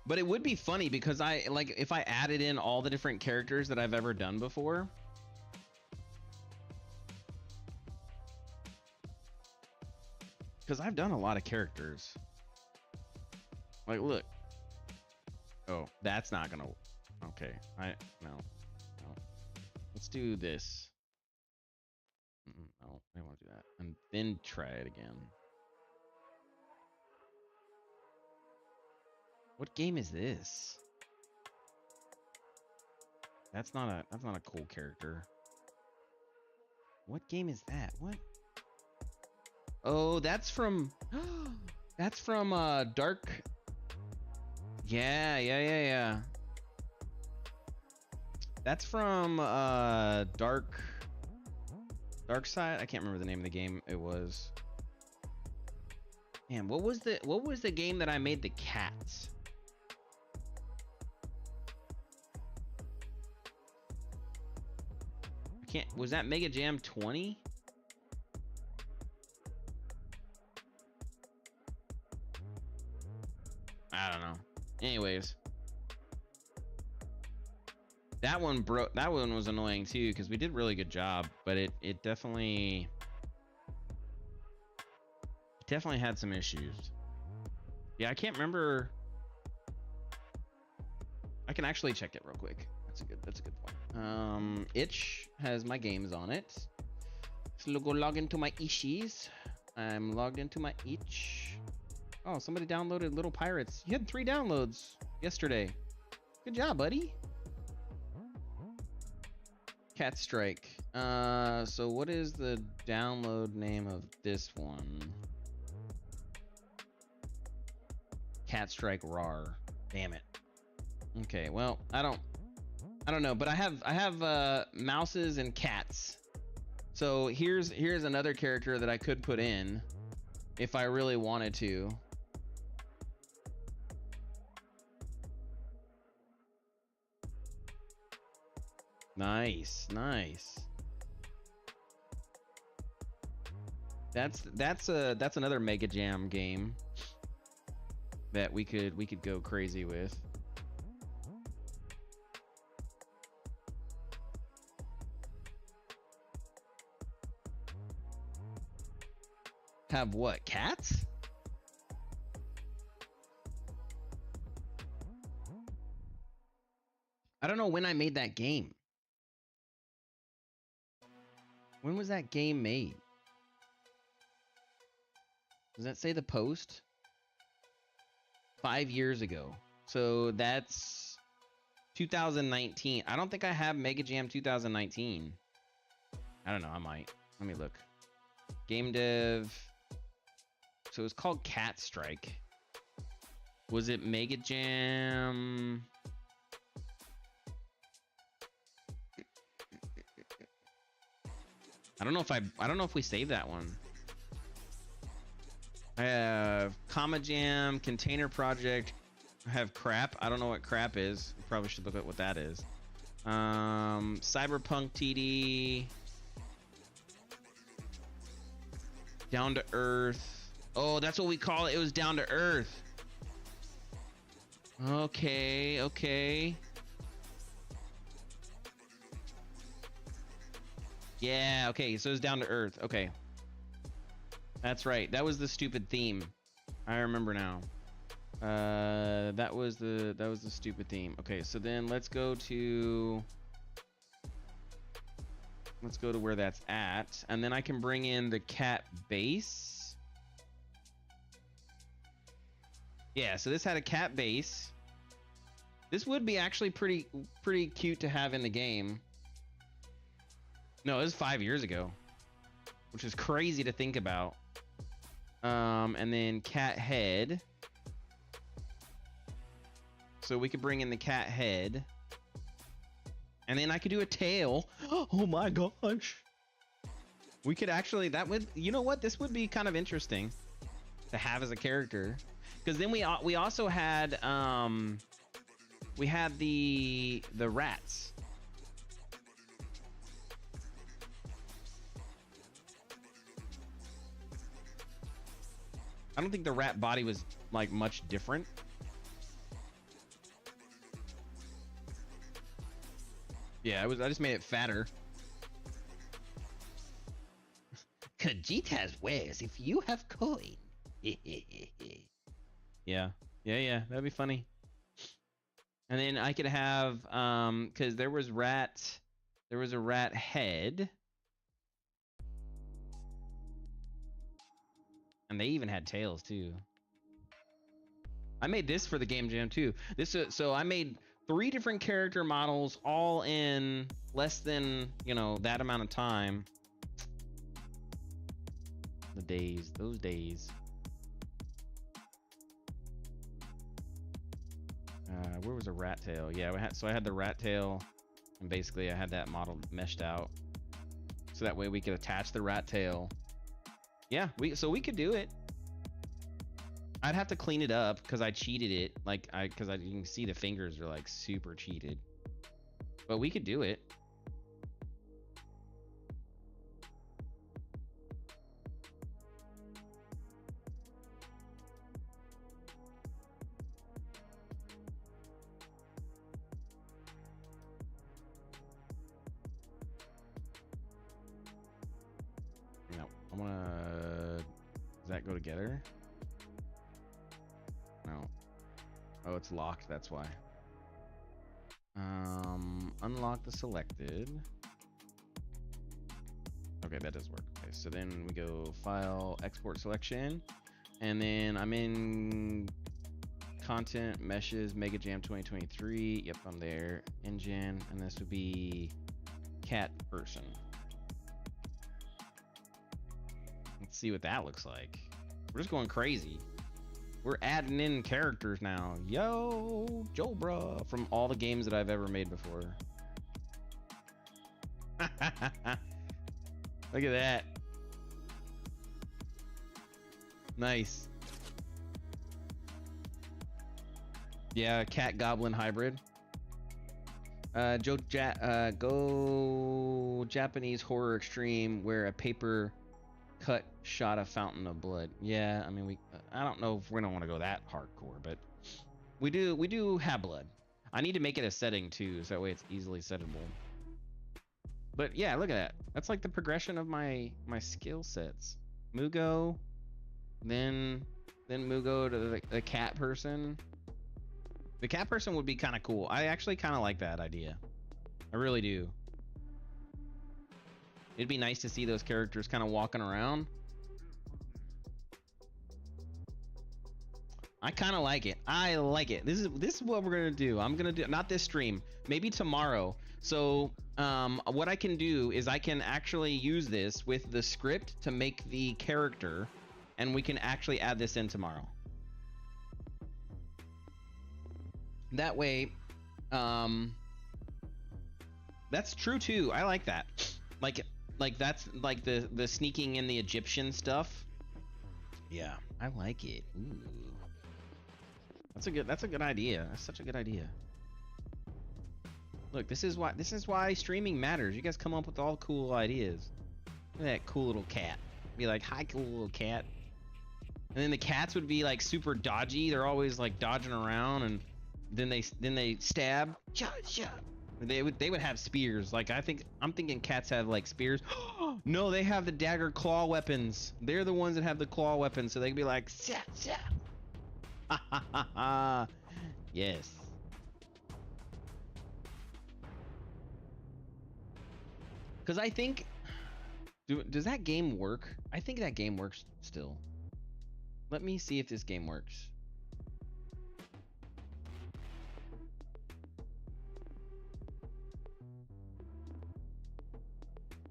But it would be funny because if I added in all the different characters that I've ever done before. Because I've done a lot of characters. Like, look. Oh, that's not gonna. Okay, no. Let's do this. No, I won't do that. And then try it again. What game is this? That's not a cool character. What game is that? What? Oh, that's from Dark. Yeah. That's from Dark Side. I can't remember the name of the game. It was. Man, what was the game that I made the cats? Was that Mega Jam 20? I don't know. Anyways, that one was annoying too because we did a really good job, but it definitely had some issues. Yeah, I can't remember. I can actually check it real quick. That's a good point. Itch has my games on it. So go log into my ishies. I'm logged into my Itch. Oh, somebody downloaded Little Pirates. You had 3 downloads yesterday. Good job, buddy. Cat Strike. So what is the download name of this one? Cat Strike RAR. Damn it. Okay, well, I don't know, but I have mouses and cats. So here's another character that I could put in if I really wanted to. Nice. That's another Mega Jam game that we could go crazy with. Have what? Cats? I don't know when I made that game. When was that game made? Does that say the post? 5 years ago. So that's 2019. I don't think I have Mega Jam 2019. I don't know. I might. Let me look. Game dev. So it was called Cat Strike. Was it Mega Jam? I don't know if we saved that one. I have Comma Jam, Container Project. I have Crap. I don't know what Crap is. We probably should look at what that is. Cyberpunk TD. Down to Earth. Oh, that's what we call it. It was Down to Earth. Okay. Yeah, okay, so it's Down to Earth. Okay. That's right. That was the stupid theme. I remember now. That was the stupid theme. Okay, so then let's go to where that's at, and then I can bring in the cat base. Yeah, so this had a cat base. This would be actually pretty cute to have in the game. No, it was 5 years ago, which is crazy to think about. And then cat head. So we could bring in the cat head. And then I could do a tail. Oh my gosh. We could actually, that would, you know what? This would be kind of interesting to have as a character. Because then we also had, we had the rats. I don't think the rat body was like much different. Yeah, I just made it fatter. Khajiit wares if you have coin. Yeah, that'd be funny. And then I could have because there was a rat head. And they even had tails too. I made this for the game jam too. So I made 3 different character models all in less than, you know, that amount of time. Those days. Where was a rat tail? Yeah, I had the rat tail, and basically I had that model meshed out, so that way we could attach the rat tail. Yeah, we could do it. I'd have to clean it up because I cheated it, because you can see the fingers are like super cheated. But we could do it. No, I wanna. Does that go together? No. Oh, it's locked. That's why. Unlock the selected. Okay, that does work. Okay, so then we go File, Export Selection, and then I'm in Content, Meshes, Mega Jam 2023. Yep, I'm there. Engine, and this would be cat person. Let's see what that looks like. We're just going crazy. We're adding in characters now. Yo, Jobra from all the games that I've ever made before. Look at that. Nice. Yeah, cat goblin hybrid. Go Japanese horror extreme where a paper cut shot a fountain of blood. Yeah, I mean I don't know if we don't want to go that hardcore, but we do have blood. I need to make it a setting too, so that way it's easily settable. But yeah, look at that. That's like the progression of my skill sets. Mugo, then Mugo to the cat person. The cat person would be kind of cool. I actually kind of like that idea. I really do. It'd be nice to see those characters kind of walking around. I kind of like it. I like it. This is what we're gonna do. I'm gonna do, not this stream, maybe tomorrow. So what I can do is I can actually use this with the script to make the character, and we can actually add this in tomorrow. That way, that's true too. I like that. Like that's like the sneaking in the Egyptian stuff. Yeah, I like it. Ooh. That's a good idea. That's such a good idea. Look, this is why streaming matters. You guys come up with all cool ideas. Look at that cool little cat. Be like, hi, cool little cat. And then the cats would be like super dodgy. They're always like dodging around, and then they stab. They would have spears. Like I'm thinking cats have like spears. No, they have the dagger claw weapons. They're the ones that have the claw weapons, so they can be like, ha ha ha ha. Yes. Because I think, does that game work? I think that game works still. Let me see if this game works.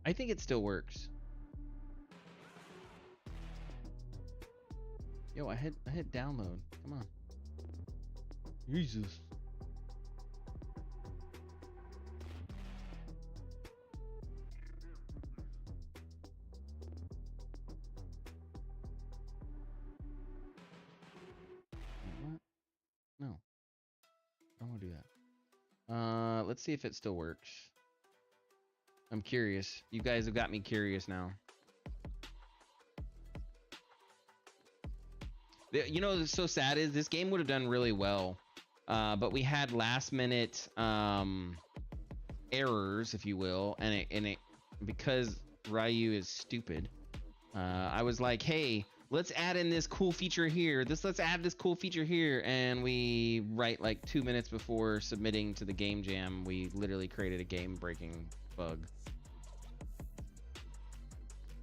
I think it still works. Yo, I hit download. Come on. Jesus. let's see if it still works. I'm curious. You guys have got me curious now. You know what's so sad is this game would have done really well, but we had last minute errors, if you will, and it because Ryu is stupid. I was like, hey, let's add in this cool feature here. Let's add this cool feature here, and we right like 2 minutes before submitting to the game jam, we literally created a game-breaking bug.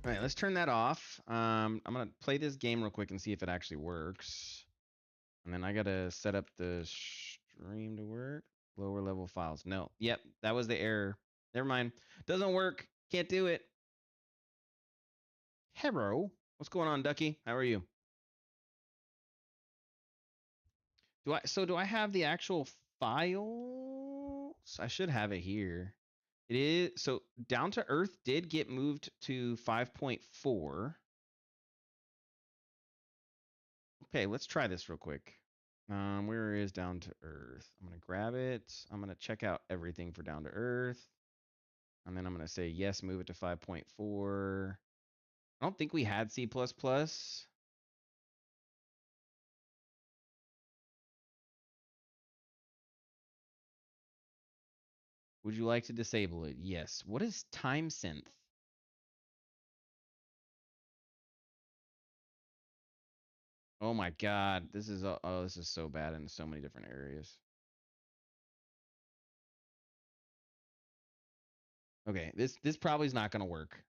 All right, let's turn that off. I'm gonna play this game real quick and see if it actually works. And then I gotta set up the stream to work. Lower level files. No, yep, that was the error. Never mind. Doesn't work. Can't do it. Hello. What's going on, Ducky? How are you? Do I have the actual files? I should have it here. It is so Down to Earth did get moved to 5.4. Okay, let's try this real quick. Where is Down to Earth? I'm gonna grab it. I'm gonna check out everything for Down to Earth. And then I'm gonna say yes, move it to 5.4. I don't think we had C++. Would you like to disable it? Yes. What is time synth? Oh my god, this is this is so bad in so many different areas. Okay, this probably is not going to work.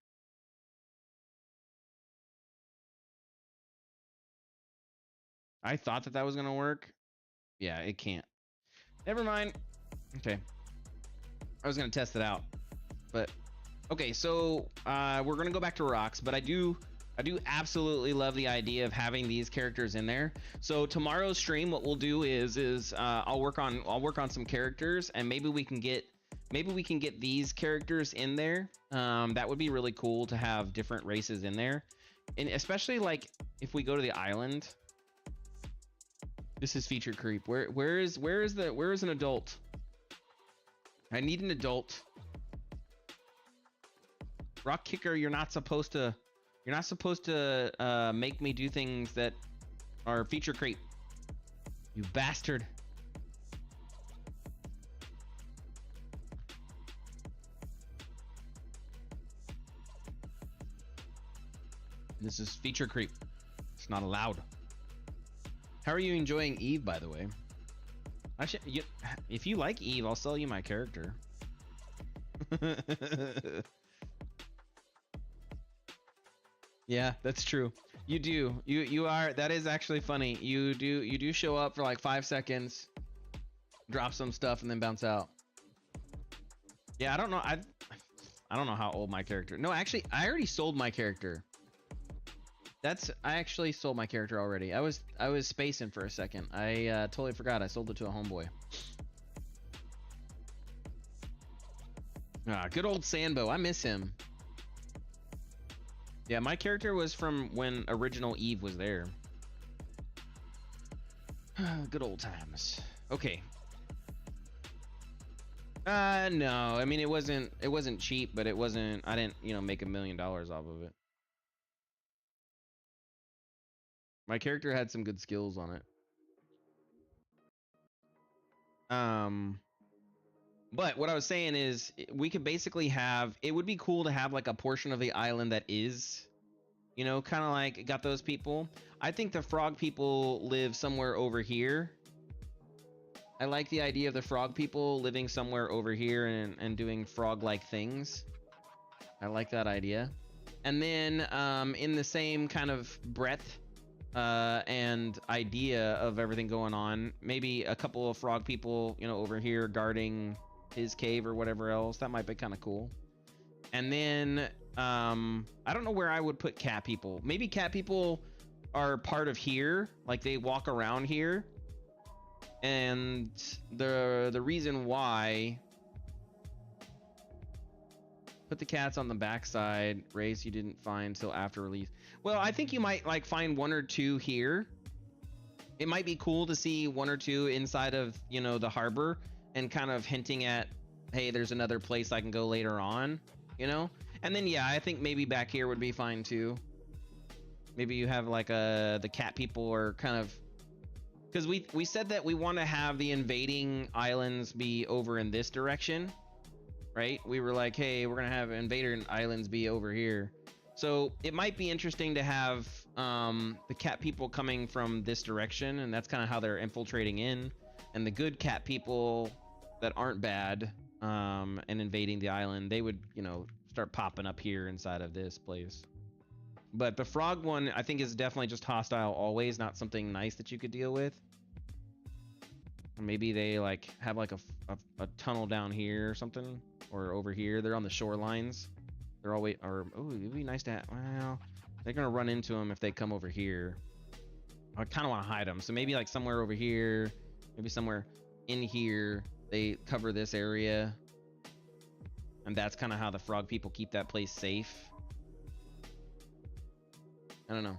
I thought that was going to work. Yeah, it can't. Never mind. Okay. I was going to test it out. But okay, so we're going to go back to rocks, but I do absolutely love the idea of having these characters in there. So tomorrow's stream, what we'll do is I'll work on some characters, and maybe we can get these characters in there. That would be really cool to have different races in there, and especially like if we go to the island. This is feature creep. Where is an adult? I need an adult. Rock Kicker, you're not supposed to make me do things that are feature creep. You bastard. This is feature creep. It's not allowed. How are you enjoying Eve, by the way? If you like Eve, I'll sell you my character. Yeah, that's true. You do. You are. That is actually funny. You do show up for like 5 seconds, drop some stuff, and then bounce out. Yeah, I don't know. I don't know how old my character. No, actually, I already sold my character. I actually sold my character already. I was spacing for a second. I totally forgot. I sold it to a homeboy. Ah, good old Sambo. I miss him. Yeah, my character was from when original Eve was there. Good old times. Okay. No. I mean, it wasn't cheap, but it wasn't. I didn't, make $1 million off of it. My character had some good skills on it. But what I was saying is we could basically have, it would be cool to have like a portion of the island that is, kind of like got those people. I think the frog people live somewhere over here. I like the idea of the frog people living somewhere over here and doing frog-like things. I like that idea. And then in the same kind of breadth and idea of everything going on, maybe a couple of frog people, over here guarding his cave or whatever else. That might be kind of cool. And then I don't know where I would put cat people. Maybe cat people are part of here, like they walk around here. And the reason why, put the cats on the backside, race you didn't find till after release. Well, I think you might like find 1 or 2 here. It might be cool to see 1 or 2 inside of, the harbor and kind of hinting at hey, there's another place I can go later on, you know? And then yeah, I think maybe back here would be fine too. Maybe you have like the cat people are kind of, because we said that we want to have the invading islands be over in this direction, right? We were like, hey, we're gonna have invader islands be over here. So it might be interesting to have the cat people coming from this direction, and that's kind of how they're infiltrating in, and the good cat people that aren't bad and invading the island, they would, you know, start popping up here inside of this place. But the frog one, I think, is definitely just hostile always, not something nice that you could deal with. Maybe they like have like a tunnel down here or something, or over here. They're on the shorelines. They're always, or oh, it'd be nice to have. Well, they're gonna run into them if they come over here. I kind of want to hide them, so maybe like somewhere over here, maybe somewhere in here. They cover this area, and that's kind of how the frog people keep that place safe. I don't know.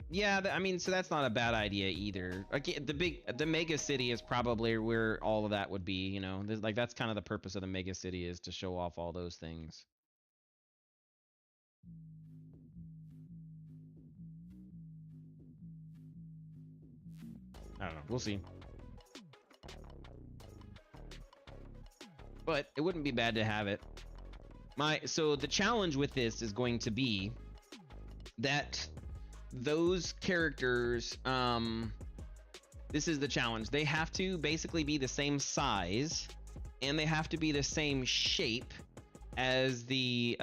Yeah, I mean, so that's not a bad idea either. Again, the mega city is probably where all of that would be, you know. Like that's kind of the purpose of the mega city, is to show off all those things. I don't know. We'll see. But it wouldn't be bad to have it. So the challenge with this is going to be that those characters, this is the challenge. They have to basically be the same size, and they have to be the same shape as the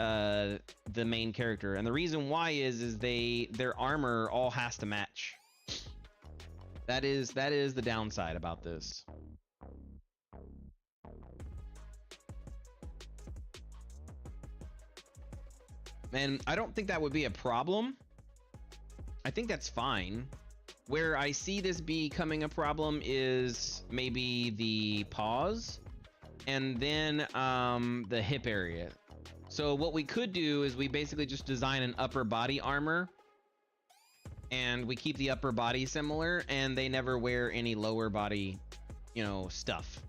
main character. And the reason why is their armor all has to match. That is the downside about this. And I don't think that would be a problem. I think that's fine. Where I see this becoming a problem is maybe the paws and then the hip area. So what we could do is we basically just design an upper body armor, and we keep the upper body similar, and they never wear any lower body, you know, stuff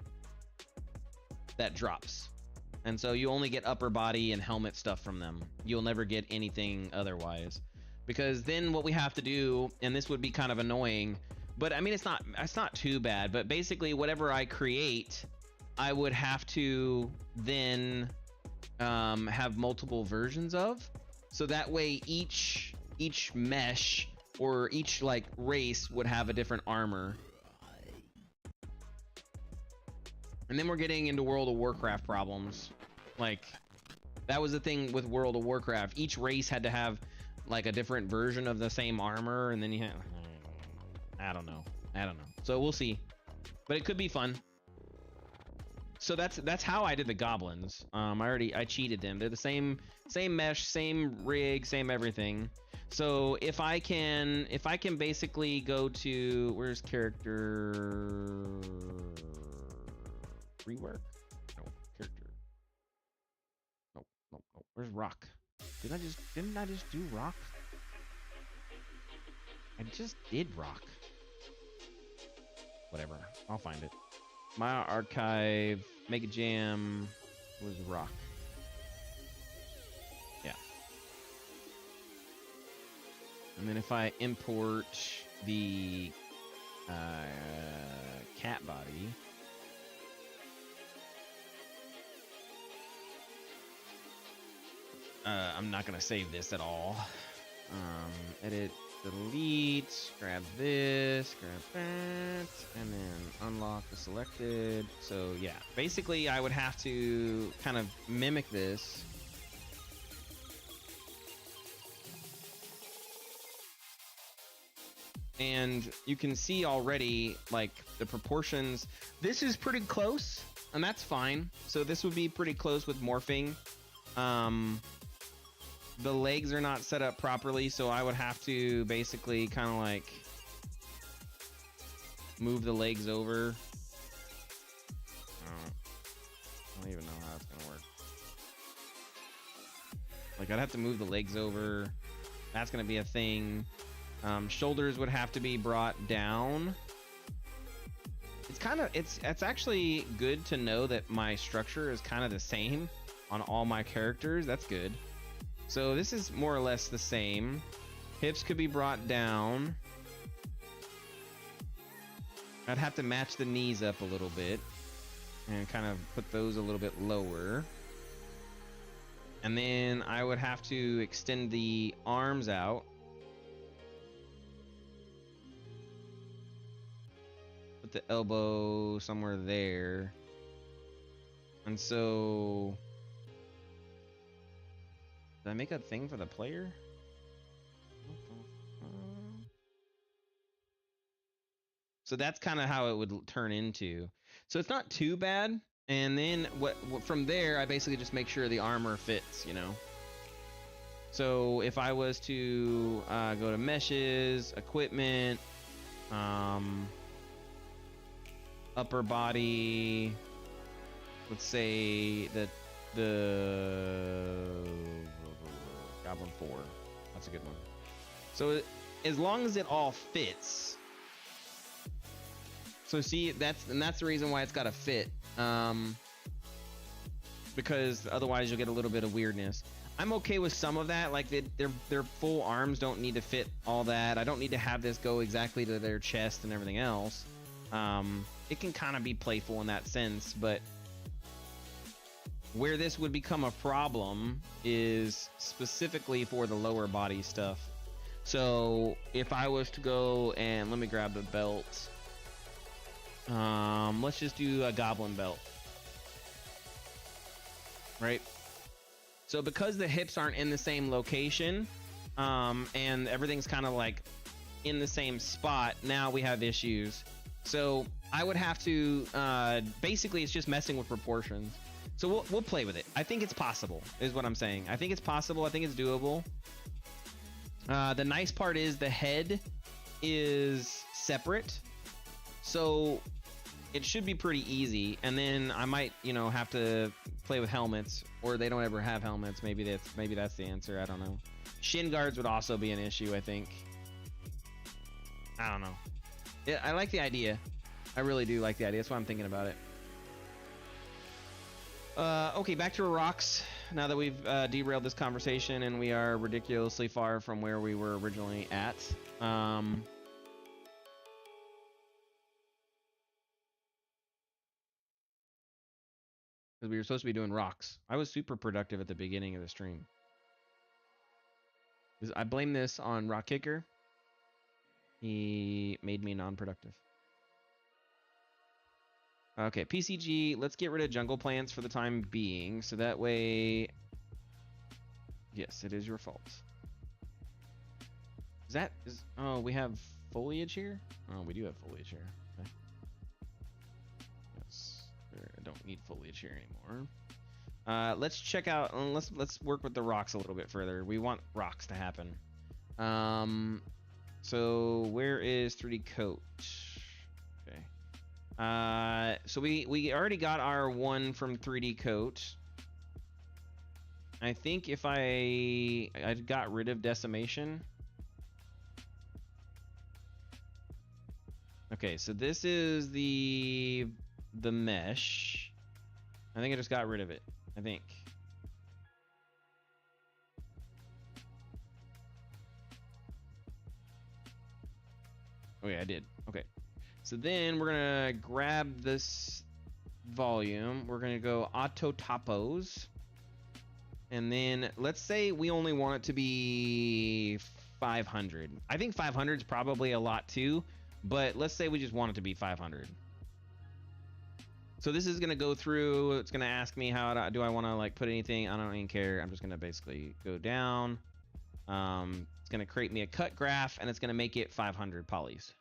that drops. And so you only get upper body and helmet stuff from them. You'll never get anything otherwise. Because then what we have to do, and this would be kind of annoying, but I mean, it's not too bad, but basically whatever I create, I would have to then have multiple versions of. So that way each mesh or each like race would have a different armor. And then we're getting into World of Warcraft problems. Like, that was the thing with World of Warcraft. Each race had to have like a different version of the same armor, and then you had, I don't know. So we'll see, but it could be fun. So that's how I did the goblins. I cheated them. They're the same mesh, same rig, same everything. So if I can basically go to, where's character rework? No, character. No. Where's rock? Didn't I just do rock? I just did rock. Whatever, I'll find it. My archive, Mega Jam was rock. Yeah. And then if I import the cat body, I'm not gonna save this at all. Edit, delete, grab this, grab that, and then unlock the selected. So yeah, basically I would have to kind of mimic this. And you can see already like the proportions. This is pretty close, and that's fine. So this would be pretty close with morphing. The legs are not set up properly, so I would have to basically kind of like move the legs over. I don't even know how it's gonna work. Like, I'd have to move the legs over. That's gonna be a thing. Shoulders would have to be brought down. it's actually good to know that my structure is kind of the same on all my characters. That's good. So this is more or less the same. Hips could be brought down. I'd have to match the knees up a little bit and kind of put those a little bit lower. And then I would have to extend the arms out. Put the elbow somewhere there. And so... Did I make a thing for the player? So that's kind of how it would turn into. So it's not too bad. And then what from there, I basically just make sure the armor fits, you know. So if I was to go to meshes, equipment, upper body, let's say that the Goblin 4, that's a good one. So as long as it all fits. So see, that's the reason why it's got to fit. Because otherwise you'll get a little bit of weirdness. I'm okay with some of that, like their full arms don't need to fit all that. I don't need to have this go exactly to their chest and everything else. It can kind of be playful in that sense, but where this would become a problem is specifically for the lower body stuff. So if I was to go and let me grab the belt. Let's just do a goblin belt. Right? So because the hips aren't in the same location, and everything's kind of like in the same spot, now we have issues. So I would have to, basically it's just messing with proportions. So we'll play with it. I think it's possible, is what I'm saying. I think it's possible. I think it's doable. The nice part is the head is separate. So it should be pretty easy. And then I might, you know, have to play with helmets, or they don't ever have helmets. Maybe that's the answer. I don't know. Shin guards would also be an issue, I think. I don't know. Yeah, I like the idea. I really do like the idea. That's why I'm thinking about it. Okay, back to rocks. Now that we've derailed this conversation and we are ridiculously far from where we were originally at. Because we were supposed to be doing rocks. I was super productive at the beginning of the stream. I blame this on Rock Kicker. He made me non-productive. Okay, PCG, let's get rid of jungle plants for the time being, so that way... Yes, it is your fault. Oh, we have foliage here? Oh, we do have foliage here. Okay. Yes, I don't need foliage here anymore. Let's check out, let's work with the rocks a little bit further. We want rocks to happen. So where is 3D coat? Okay. So we already got our one from 3D coat. I think if I got rid of decimation. Okay, so this is the mesh. I think I just got rid of it. I think. Oh yeah, I did. Okay. So then we're gonna grab this volume. We're gonna go auto topos. And then let's say we only want it to be 500. I think 500 is probably a lot too, but let's say we just want it to be 500. So this is gonna go through, it's gonna ask me how do I wanna like put anything, I don't even care. I'm just gonna basically go down. It's gonna create me a cut graph and it's gonna make it 500 polys.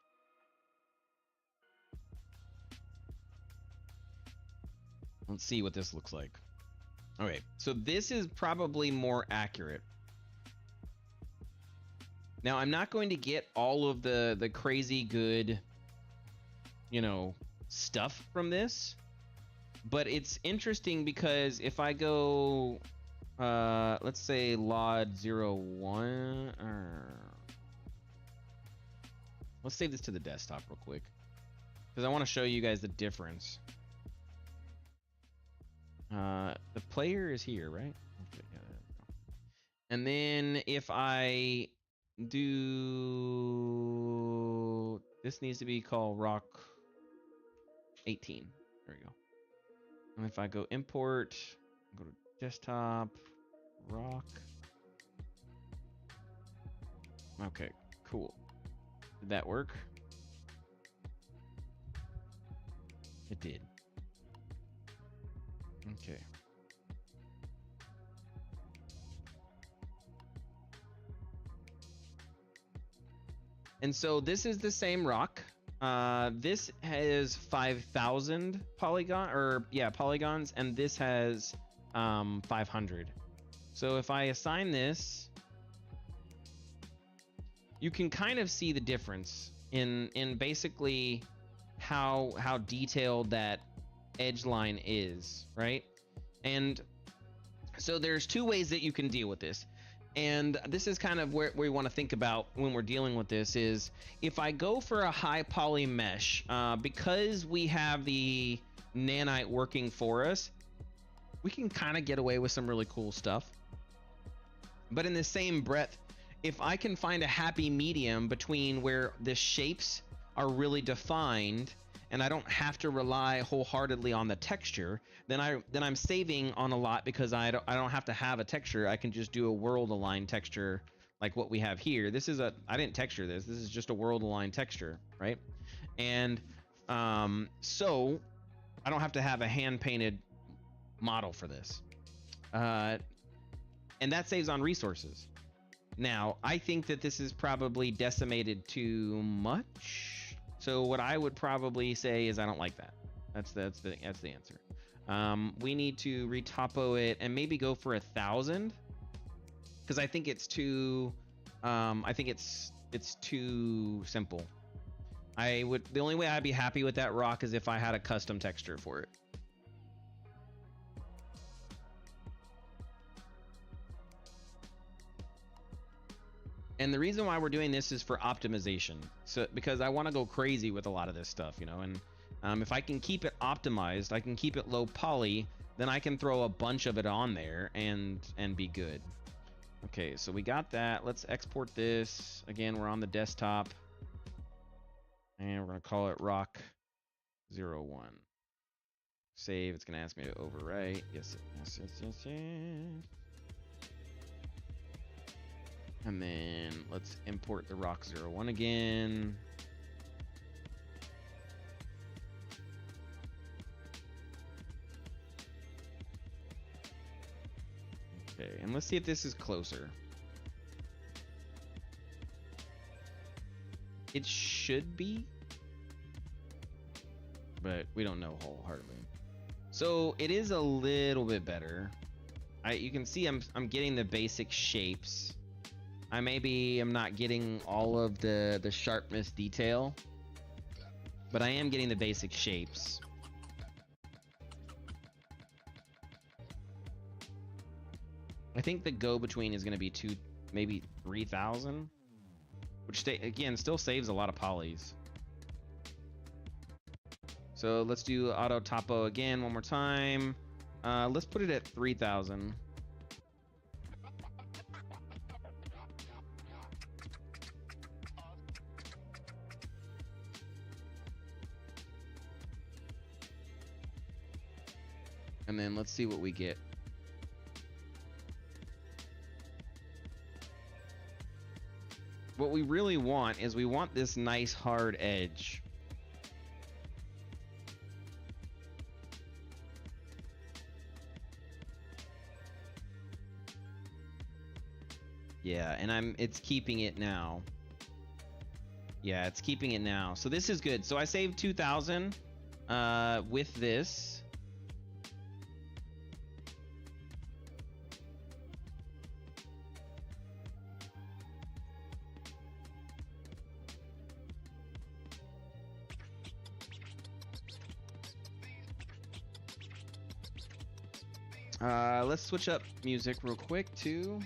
Let's see what this looks like. Okay, so this is probably more accurate. Now, I'm not going to get all of the crazy good, you know, stuff from this, but it's interesting because if I go, let's say LOD 01, let's save this to the desktop real quick. because I want to show you guys the difference. The player is here, right? Okay, yeah, there we go. And then if I do, this needs to be called Rock 18. There we go. And if I go import, go to desktop, Rock. Okay, cool. Did that work? It did. Okay. And so this is the same rock. This has 5,000 polygons, and this has 500. So if I assign this, you can kind of see the difference in basically how detailed that edge line is, right? And so there's two ways that you can deal with this. And this is kind of where we want to think about when we're dealing with this is if I go for a high poly mesh, because we have the nanite working for us, we can kind of get away with some really cool stuff. But in the same breath, if I can find a happy medium between where the shapes are really defined and I don't have to rely wholeheartedly on the texture, then I'm saving on a lot because I don't have to have a texture. I can just do a world aligned texture like what we have here. This is I didn't texture this. This is just a world aligned texture, right? And so I don't have to have a hand painted model for this. And that saves on resources. Now, I think that this is probably decimated too much. So what I would probably say is I don't like that. That's the answer. We need to retopo it and maybe go for 1,000 because I think it's too. I think it's too simple. The only way I'd be happy with that rock is if I had a custom texture for it. And the reason why we're doing this is for optimization. So because I want to go crazy with a lot of this stuff, you know, and if I can keep it optimized, I can keep it low poly, then I can throw a bunch of it on there and be good. Okay, so we got that. Let's export this. Again, we're on the desktop. And we're going to call it Rock 01. Save. It's going to ask me to overwrite. Yes. And then let's import the Rock 01 again. Okay, and let's see if this is closer. It should be, but we don't know wholeheartedly. So it is a little bit better. You can see I'm getting the basic shapes. I am not getting all of the sharpness detail, but I am getting the basic shapes. I think the go-between is going to be maybe 3,000, which again still saves a lot of polys. So let's do auto topo again one more time. Let's put it at 3,000. And then let's see what we get. What we really want is we want this nice hard edge. Yeah, and it's keeping it now. Yeah, it's keeping it now. So this is good. So I saved 2,000 with this. Let's switch up music real quick too,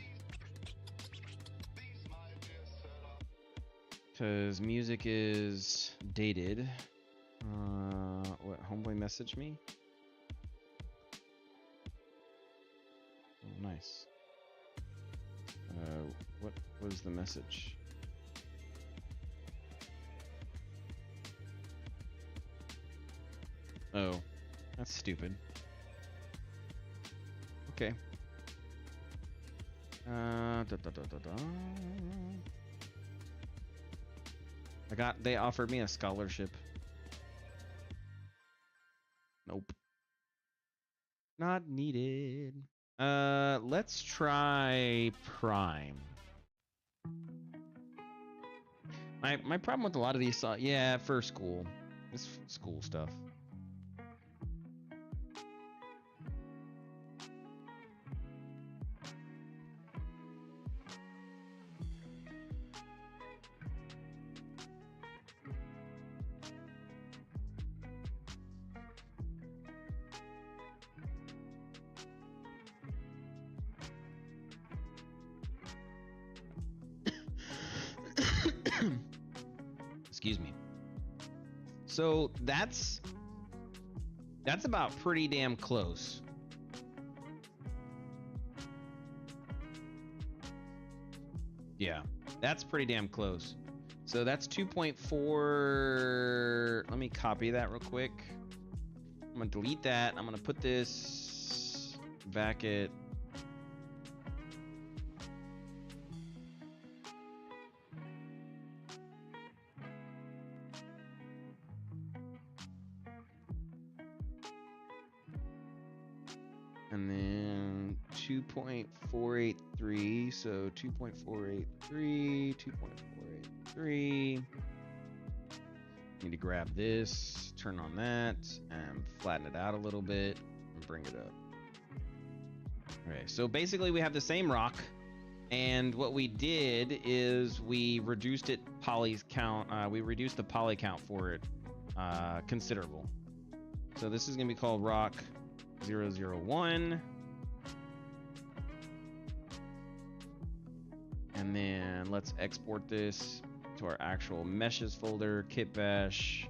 because music is dated. What, homeboy messaged me? Oh, nice. What was the message? Oh, that's stupid. Okay. They offered me a scholarship. Nope. Not needed. Let's try Prime. My problem with a lot of these yeah, for school. This school stuff. Excuse me. So that's about pretty damn close. Yeah, that's pretty damn close. So that's 2.4. Let me copy that real quick. I'm gonna delete that. I'm gonna put this back at and then 2.483, so 2.483, 2.483. Need to grab this, turn on that, and flatten it out a little bit, and bring it up. Okay, so basically we have the same rock, and what we did is we reduced it polys count. We reduced the poly count for it considerable. So this is gonna be called rock 001, and then let's export this to our actual meshes folder, kitbash,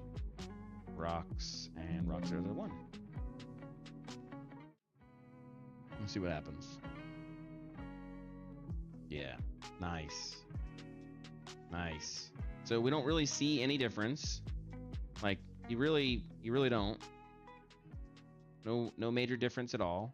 rocks, and rock 001. Let's see what happens. Yeah, nice. Nice. So we don't really see any difference. Like, you really don't. No major difference at all.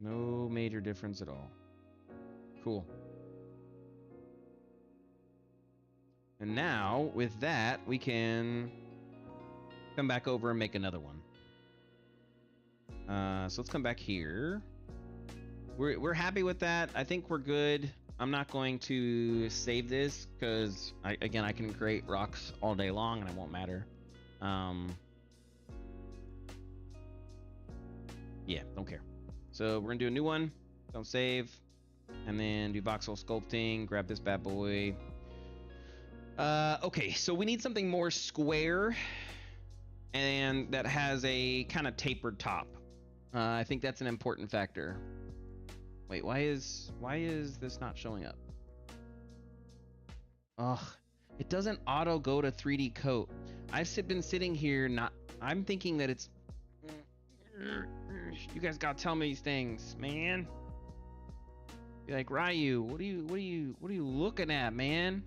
No major difference at all. Cool. And now, with that, we can come back over and make another one. So let's come back here. We're happy with that. I think we're good. I'm not going to save this because, again, I can create rocks all day long and it won't matter. Yeah, don't care. So we're gonna do a new one. Don't save. And then do voxel sculpting. Grab this bad boy. Okay, so we need something more square and that has a kind of tapered top. I think that's an important factor. Wait, why is this not showing up? Ugh, it doesn't auto go to 3D coat. I've been sitting here I'm thinking that it's. You guys gotta tell me these things, man. Be like, Ryu, what are you looking at, man?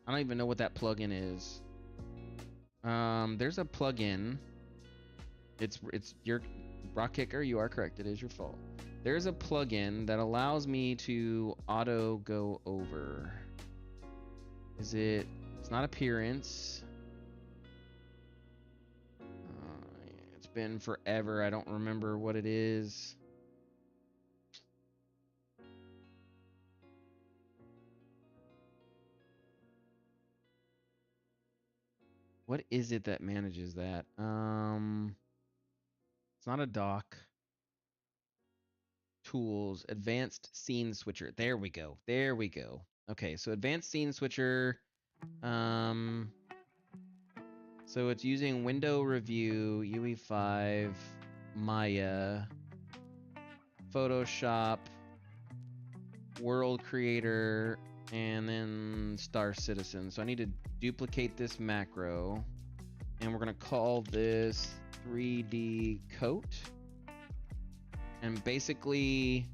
I don't even know what that plugin is. There's a plugin. It's your rock kicker. You are correct. It is your fault. There's a plugin that allows me to auto go over. Is it? It's not appearance. It's been forever. I don't remember what it is. What is it that manages that? It's not a dock. Tools, advanced scene switcher. There we go. There we go. Okay, so advanced scene switcher. So it's using window review, UE5, Maya, Photoshop, world creator, and then Star Citizen. So I need to duplicate this macro, and we're gonna call this 3D coat. And basically,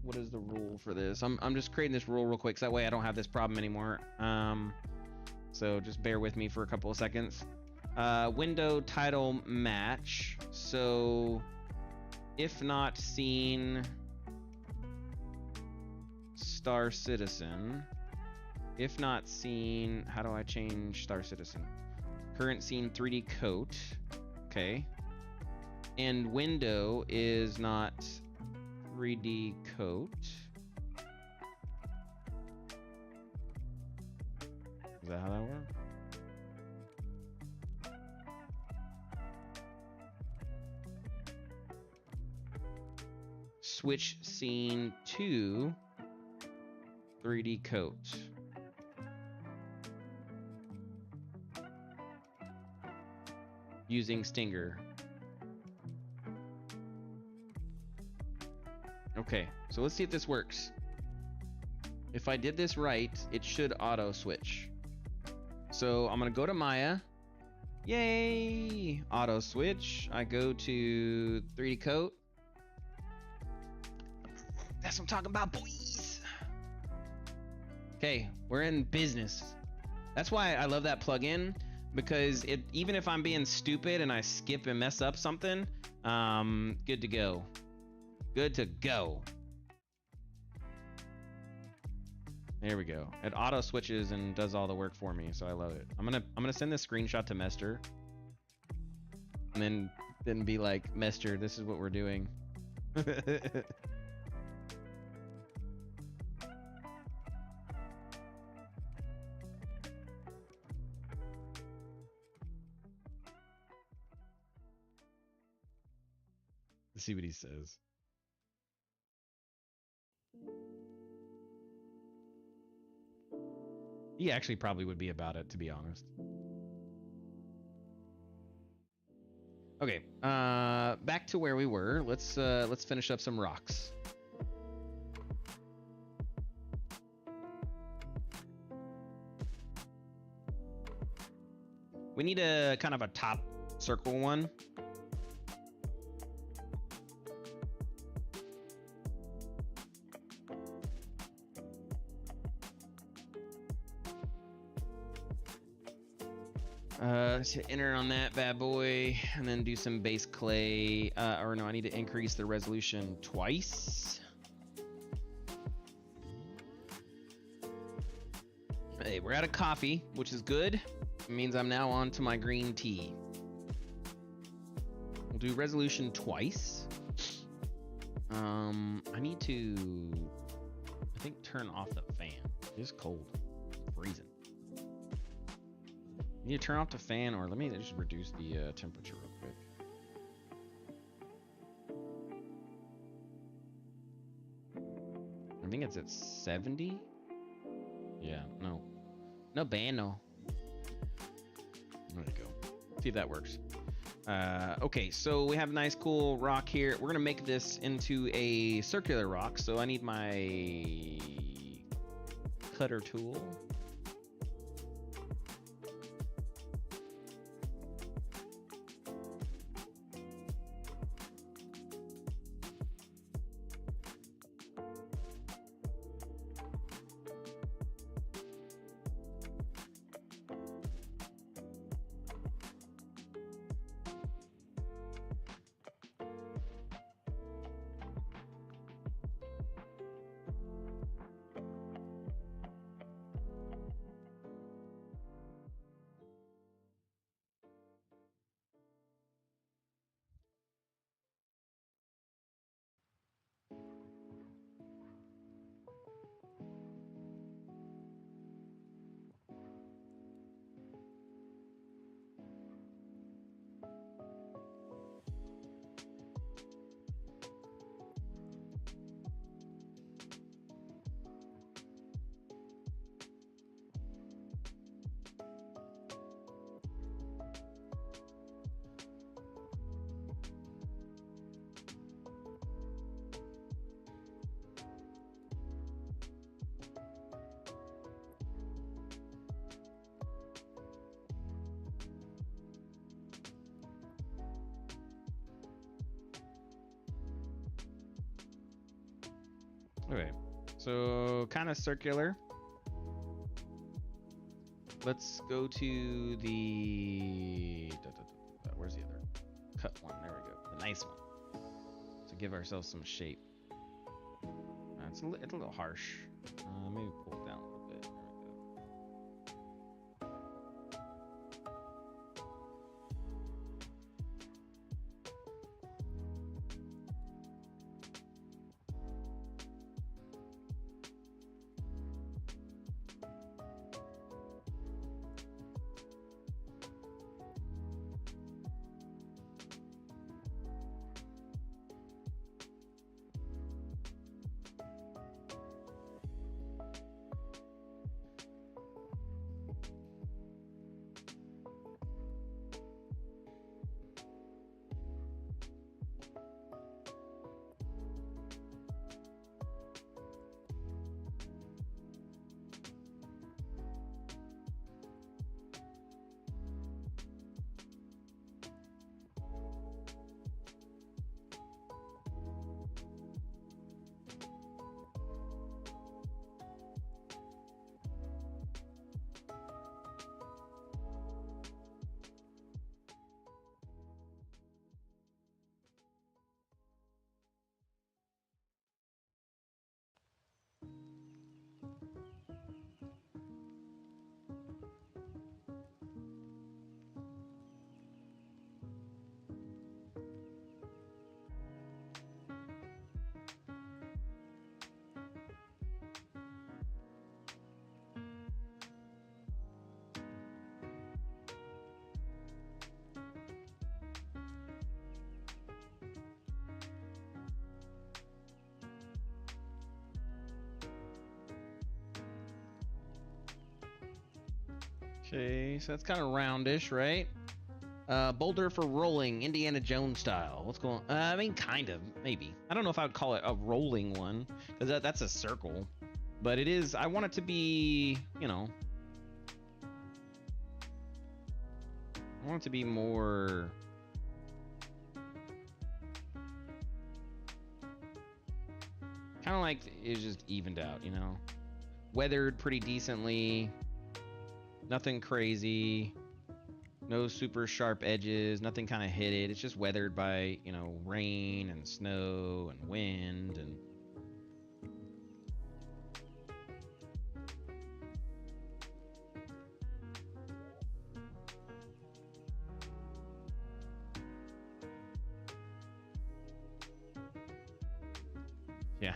what is the rule for this? I'm just creating this rule real quick, so that way I don't have this problem anymore. So just bear with me for a couple of seconds. Window title match. So if not seen, Star Citizen. If not seen, how do I change Star Citizen? Current scene 3D coat. Okay. And window is not 3D coat. Is that how that works? Switch scene to 3D coat. Using Stinger. Okay, so let's see if this works. If I did this right, it should auto switch. So I'm gonna go to Maya. Yay! Auto switch. I go to 3D coat. That's what I'm talking about, boys. Okay, we're in business. That's why I love that plugin, because it, even if I'm being stupid and I skip and mess up something, good to go. Good to go. There we go. It auto switches and does all the work for me, so I love it. I'm gonna send this screenshot to Mester, and then be like, Mester, this is what we're doing. The see what he says. He actually probably would be about it, to be honest. Okay, back to where we were. Let's finish up some rocks. We need a kind of a top circle one. Let's hit enter on that bad boy, and then do some base clay. Or no, I need to increase the resolution twice. Hey, we're out of coffee, which is good. It means I'm now on to my green tea. We'll do resolution twice. I need to, I think, turn off the fan. It's cold. I'm freezing. You need to turn off the fan, or let me just reduce the temperature real quick. I think it's at 70. Yeah, no. No bano. There you go. See if that works. Okay, so we have a nice cool rock here. We're gonna make this into a circular rock, so I need my cutter tool. Okay, so kind of circular. Let's go to the... Where's the other cut one? There we go. The nice one. To give ourselves some shape. It's a little harsh. Maybe pull it down a little bit. There we go. Okay, so that's kind of roundish, right? Boulder for rolling, Indiana Jones style. What's going on? I mean, kind of, maybe. I don't know if I would call it a rolling one, because that's a circle. But it is, I want it to be, you know... I want it to be more... kind of like it's just evened out, you know? Weathered pretty decently. Nothing crazy. No super sharp edges. Nothing kind of hit it. It's just weathered by, you know, rain and snow and wind and... yeah.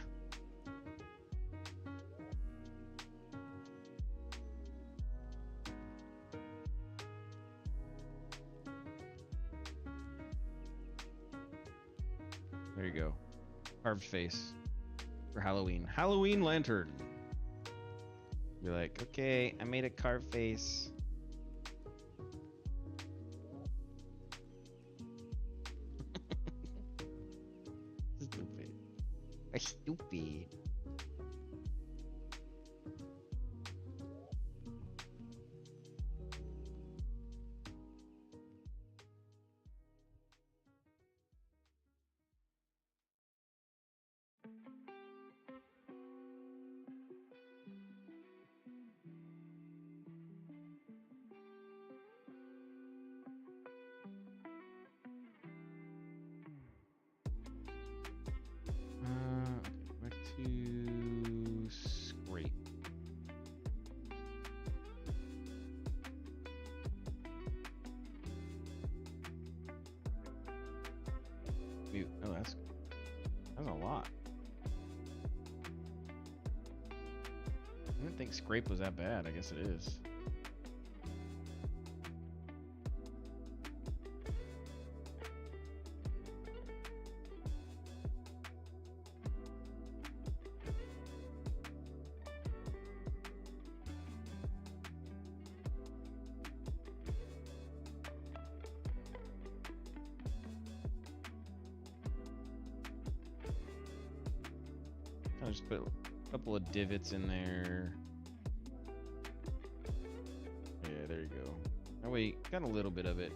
There you go. Carved face for Halloween. Halloween lantern. You're like, okay, I made a carved face. Stupid. Stupid. Where to scrape? Mute. Oh, that's a lot. I didn't think scrape was that bad. I guess it is. I'll just put a couple of divots in there. Yeah, there you go. Oh wait, got a little bit of it.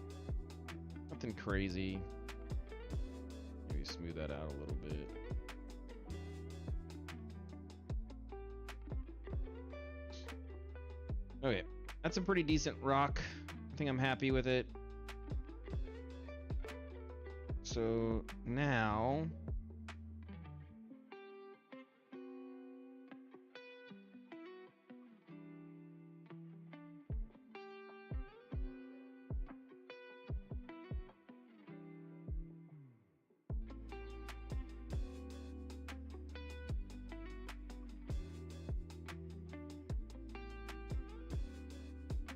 Nothing crazy. Maybe smooth that out a little bit. Okay, that's a pretty decent rock. I think I'm happy with it. So now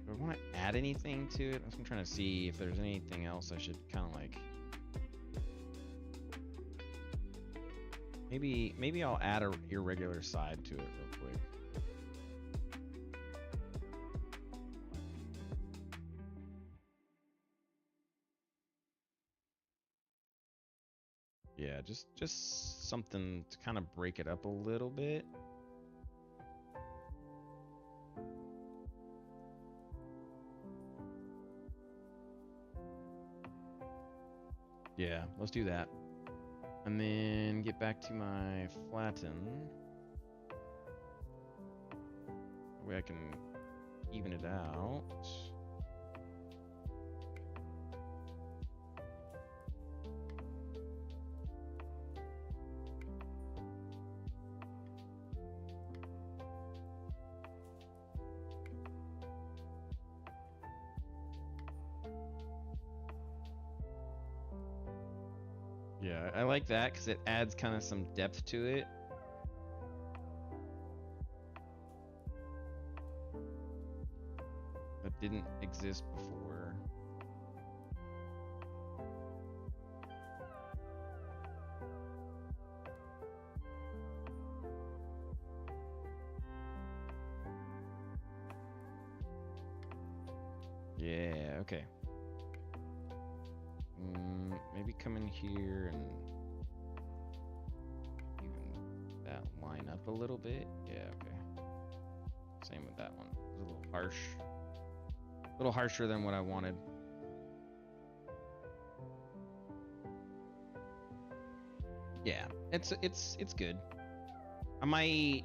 do I want to add anything to it? I'm trying to see if there's anything else I should kind of like. Maybe I'll add a irregular side to it real quick. Yeah, just something to kind of break it up a little bit. Yeah, let's do that. And then get back to my flatten. That way I can even it out. Yeah, I like that because it adds kind of some depth to it. That didn't exist before. Yeah, okay. Maybe come in here and even that line up a little bit. Yeah, okay. Same with that one. It was a little harsh. A little harsher than what I wanted. Yeah, it's good. I might.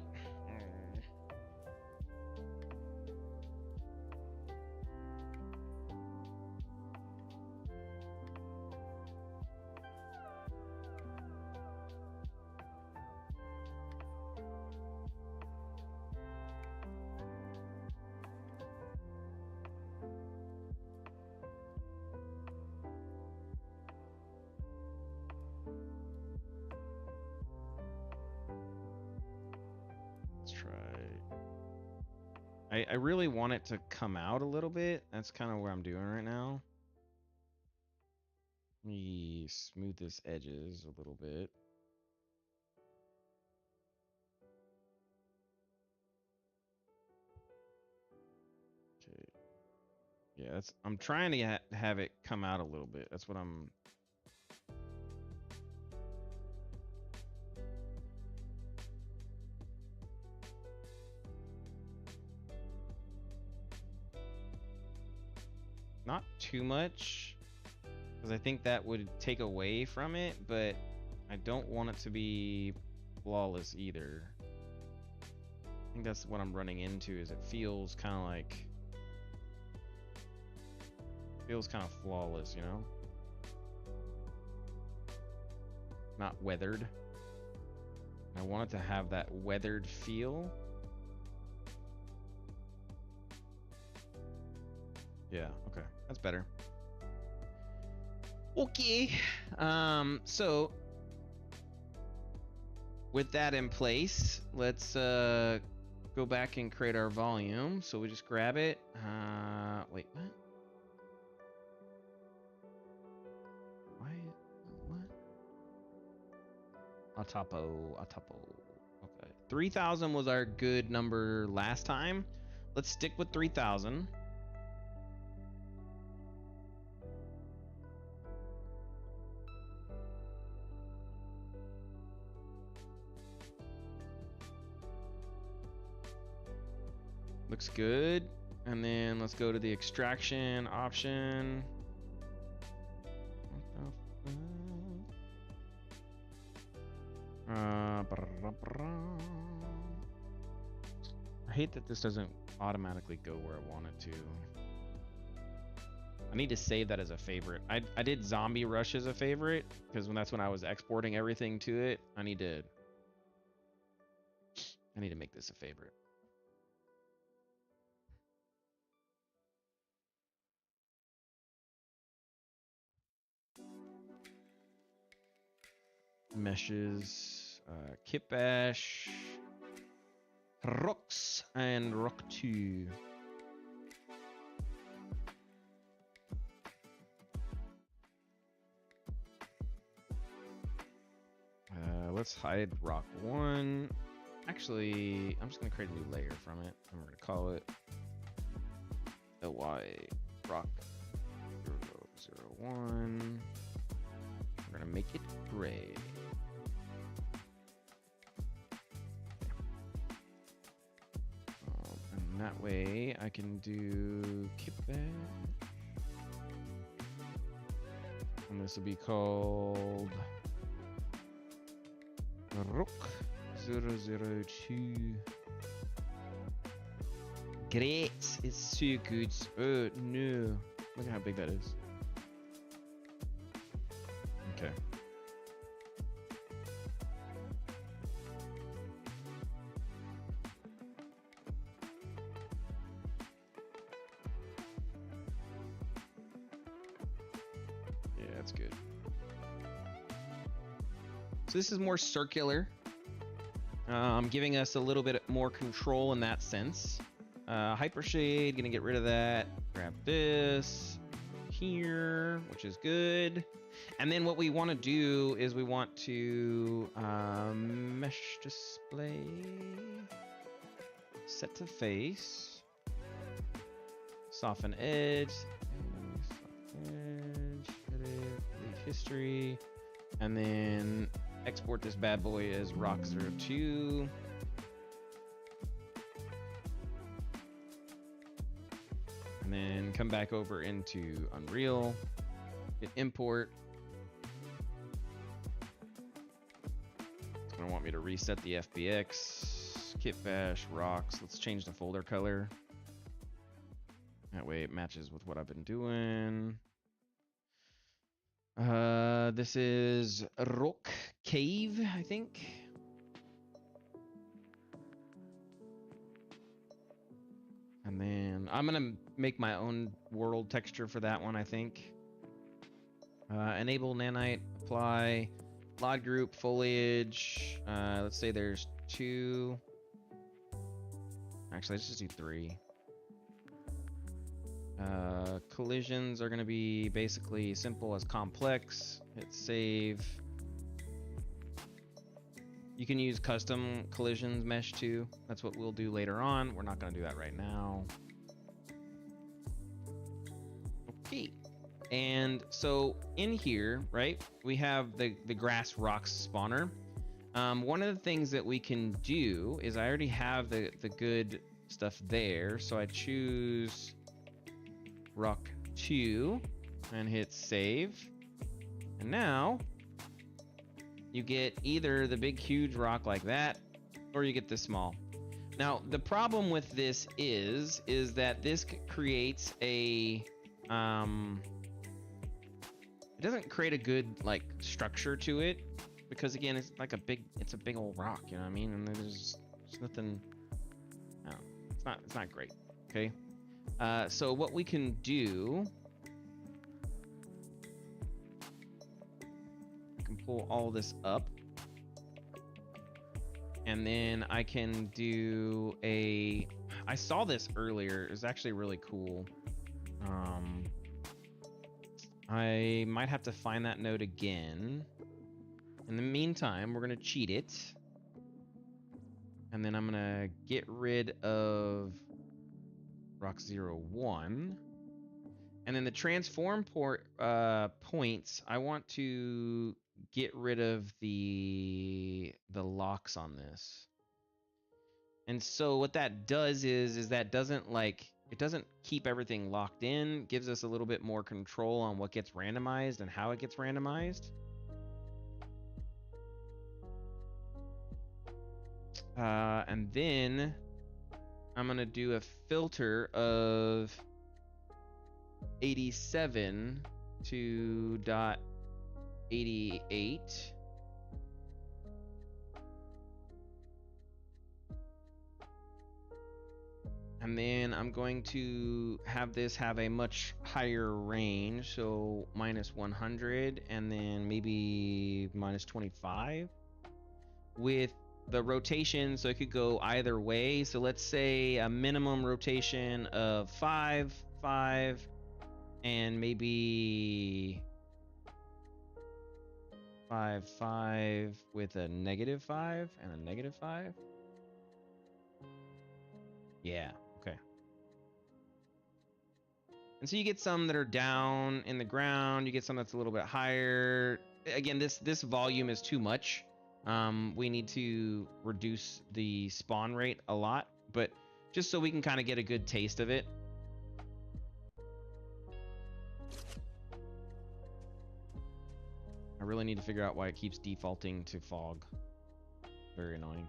I really want it to come out a little bit. That's kind of what I'm doing right now. Let me smooth this edges a little bit. Okay. Yeah, that's. I'm trying to have it come out a little bit. That's what I'm. Not too much, because I think that would take away from it, but I don't want it to be flawless either. I think that's what I'm running into, is it feels kind of like, flawless, you know? Not weathered. I want it to have that weathered feel. Yeah, okay. That's better. Okay. So with that in place, let's go back and create our volume. So we just grab it. Wait, what? What? Atapo. Okay. 3,000 was our good number last time. Let's stick with 3,000. Looks good. And then let's go to the extraction option. I hate that this doesn't automatically go where I want it to. I need to save that as a favorite. I did Zombie Rush as a favorite because that's when I was exporting everything to it. I need to make this a favorite. Meshes, Kit Bash, Rocks, and Rock 2. Let's hide Rock 1. Actually, I'm just going to create a new layer from it. I'm going to call it LY Rock 001. We're going to make it gray. And that way I can do kickback. And this will be called Rook 002. Great! It's so good. Oh no. Look at how big that is. Okay. Yeah, that's good. So this is more circular, giving us a little bit more control in that sense. Hypershade, gonna get rid of that. Grab this here, which is good. And then what we want to do is we want to mesh display, set to face, soften edge, edit, leave history, and then export this bad boy as Rock 02. And then come back over into Unreal, hit import. It's gonna want me to reset the FBX, kit bash, rocks. Let's change the folder color. That way it matches with what I've been doing. This is Rock Cave, I think. And then I'm gonna make my own world texture for that one, I think. Enable nanite, apply, lot group, foliage. Let's say there's 2. Actually, let's just do 3. Collisions are going to be basically simple as complex. Hit save. You can use custom collisions mesh too. That's what we'll do later on. We're not going to do that right now. Okay. And so in here, right, we have the grass rocks spawner. One of the things that we can do is I already have the good stuff there. So I choose Rock 2 and hit save. And now you get either the big huge rock like that, or you get this small. Now the problem with this is that this creates a it doesn't create a good like structure to it, because again it's like it's a big old rock, you know what I mean? And there's nothing, no, it's not great. Okay. So what we can do, I can pull all this up, and then I can do I saw this earlier. It was actually really cool. I might have to find that node again. In the meantime, we're gonna cheat it, and then I'm gonna get rid of Rock 01, and then the transform points, I want to get rid of the locks on this. And so what that does is that it doesn't keep everything locked in, gives us a little bit more control on what gets randomized and how it gets randomized. And then I'm gonna do a filter of 87 to dot 88. And then I'm going to have this have a much higher range, so minus 100 and then maybe minus 25 with the rotation, so it could go either way. So let's say a minimum rotation of 5, 5, and maybe 5, 5 with a negative 5 and a negative 5. Yeah, okay. And so you get some that are down in the ground, you get some that's a little bit higher. Again, this volume is too much. We need to reduce the spawn rate a lot, but just so we can kind of get a good taste of it. I really need to figure out why it keeps defaulting to fog. Very annoying.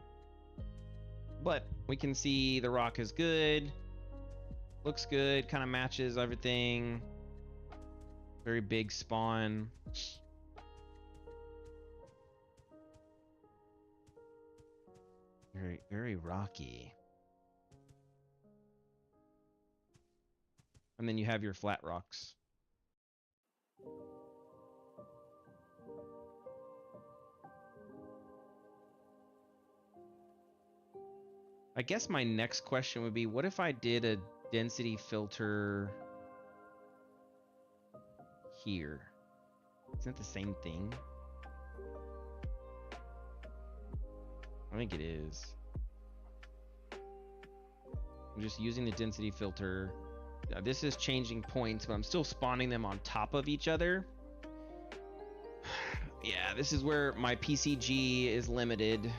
But we can see the rock is good. Looks good, kind of matches everything. Very big spawn. Very, very rocky. And then you have your flat rocks. I guess my next question would be, what if I did a density filter here? Isn't it the same thing? I think it is. I'm just using the density filter. This is changing points, but I'm still spawning them on top of each other. Yeah, this is where my PCG is limited.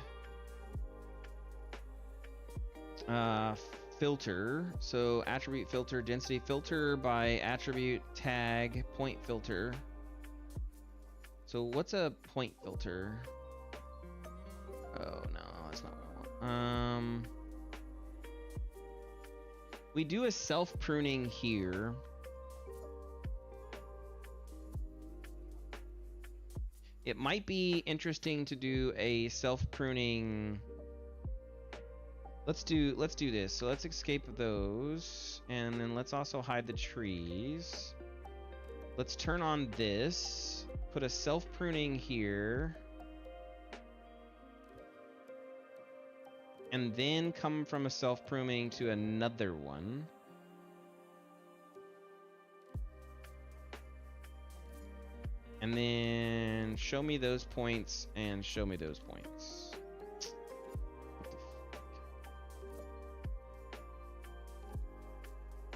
Filter. So attribute filter, density filter by attribute tag point filter. So what's a point filter? Oh no, that's not what I want. We do a self pruning here. It might be interesting to do a self pruning. Let's do this. So let's escape those, and then let's also hide the trees. Let's turn on this. Put a self pruning here. And then come from a self pruning to another one. And then show me those points and show me those points.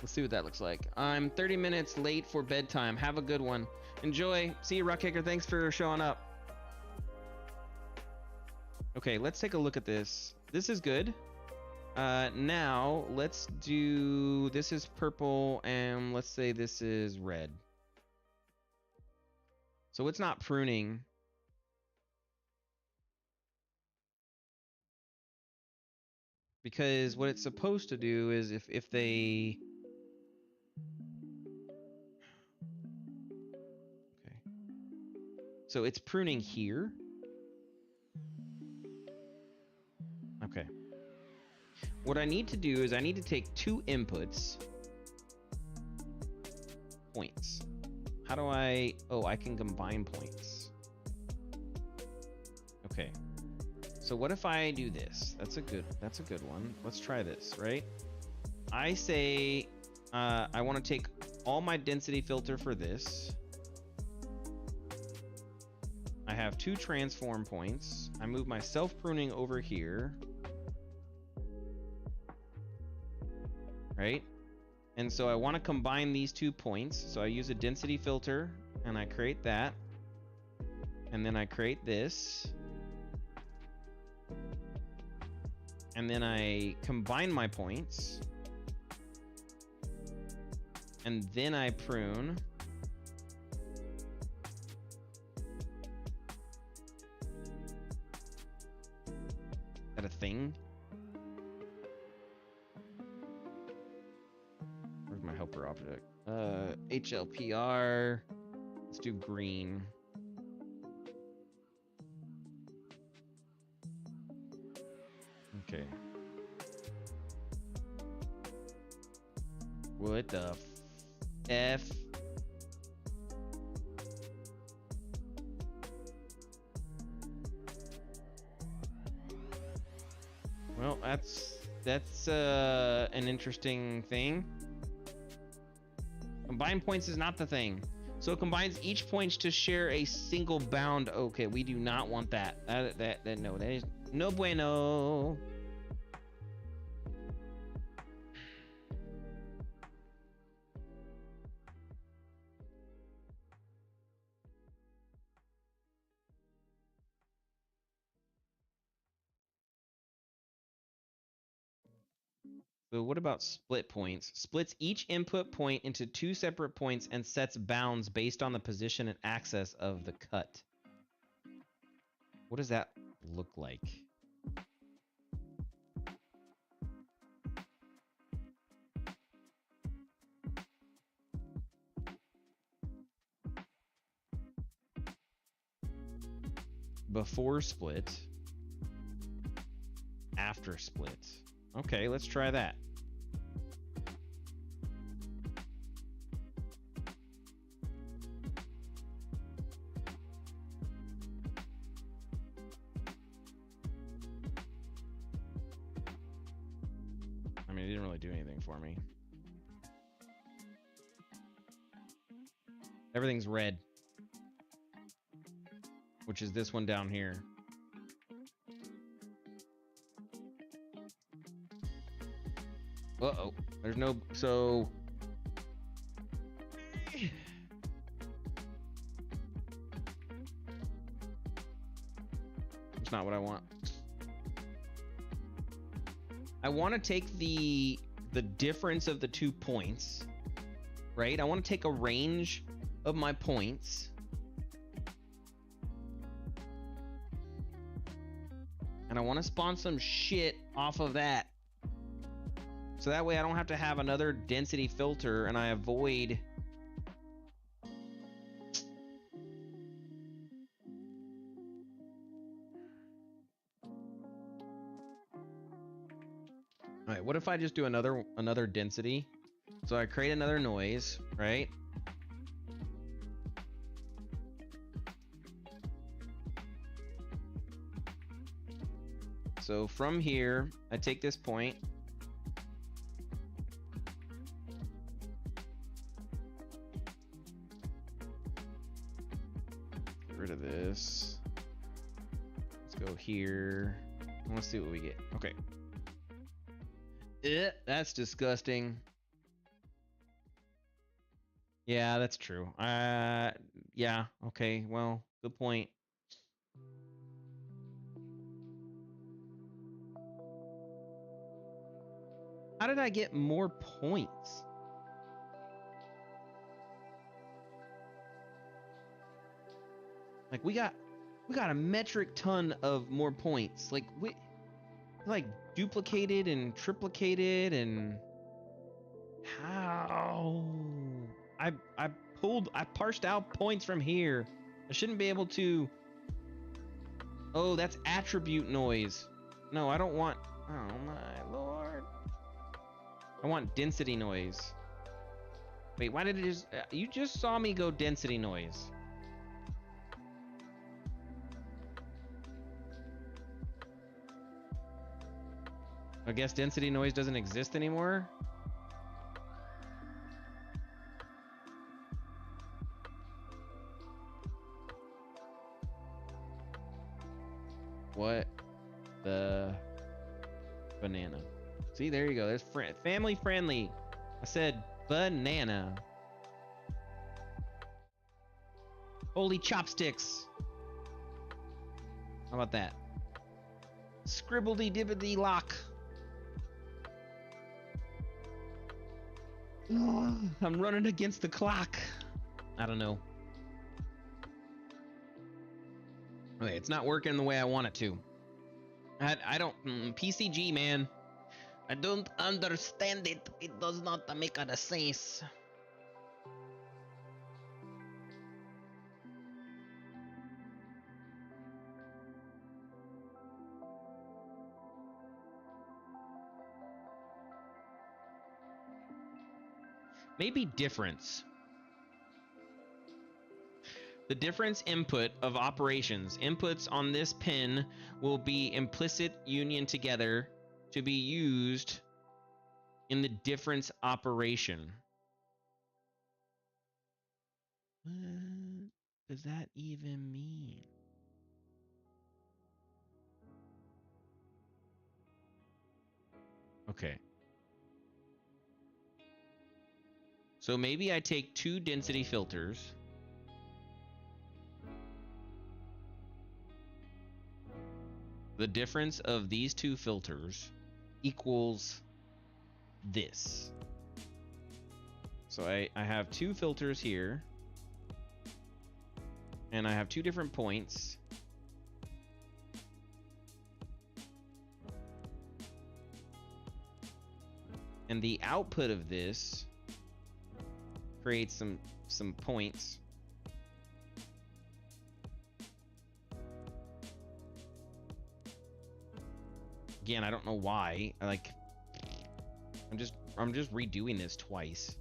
Let's see what that looks like. I'm 30 minutes late for bedtime. Have a good one. Enjoy. See you, Rock Kicker. Thanks for showing up. Okay, let's take a look at this. This is good. Now let's do, this is purple, and let's say this is red. So it's not pruning. Because what it's supposed to do is if they... Okay. So it's pruning here. Okay. What I need to do is I need to take two inputs. Points. How do I... Oh, I can combine points. Okay. So what if I do this? That's a good one. Let's try this, right? I say I want to take all my density filter for this. I have two transform points. I move my self pruning over here. Right? And so I want to combine these 2 points. So I use a density filter and I create that. And then I create this. And then I combine my points. And then I prune. Is that a thing? object. HLPR. Let's do green. Okay. What the F? Well, that's an interesting thing. Combine points is not the thing. So it combines each points to share a single bound. Okay, we do not want that. No, that is no bueno. So what about split points? Splits each input point into two separate points and sets bounds based on the position and access of the cut. What does that look like? Before split. After split. Okay, let's try that. I mean, it didn't really do anything for me. Everything's red, which is this one down here. Uh-oh, there's no, so. It's not what I want. I want to take the difference of the 2 points, right? I want to take a range of my points. And I want to spawn some shit off of that. So that way I don't have to have another density filter and I avoid... All right, what if I just do another density? So I create another noise, right? So from here, I take this point. Get rid of this. Let's go here. Let's see what we get. Okay. That's disgusting. Yeah, that's true. Yeah, okay, well, good point. How did I get more points? Like we got a metric ton of more points. Like we duplicated and triplicated and how? I parsed out points from here. I shouldn't be able to. Oh, that's attribute noise. No, I don't want. Oh my lord. I want density noise. Wait, why did it just... You just saw me go density noise. I guess density noise doesn't exist anymore? What the banana? See, there you go. There's family friendly. I said banana. Holy chopsticks. How about that? Scribbledy dibbity lock. I'm running against the clock. I don't know. Okay, it's not working the way I want it to. I don't... PCG, man. I don't understand it. It does not make any sense. Maybe difference. The difference input of operations. Inputs on this pin will be implicit union together to be used in the difference operation. What does that even mean? Okay. So maybe I take 2 density filters. The difference of these 2 filters equals this. So I have 2 filters here. And I have 2 different points. And the output of this creates some points. Again, I don't know why. Like, I'm just redoing this twice.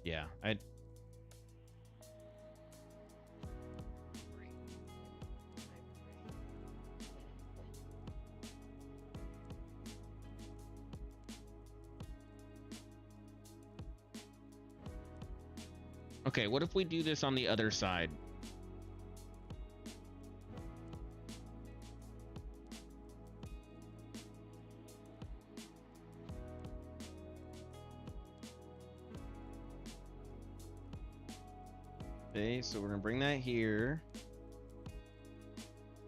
Yeah, okay, what if we do this on the other side? Okay, so we're gonna bring that here.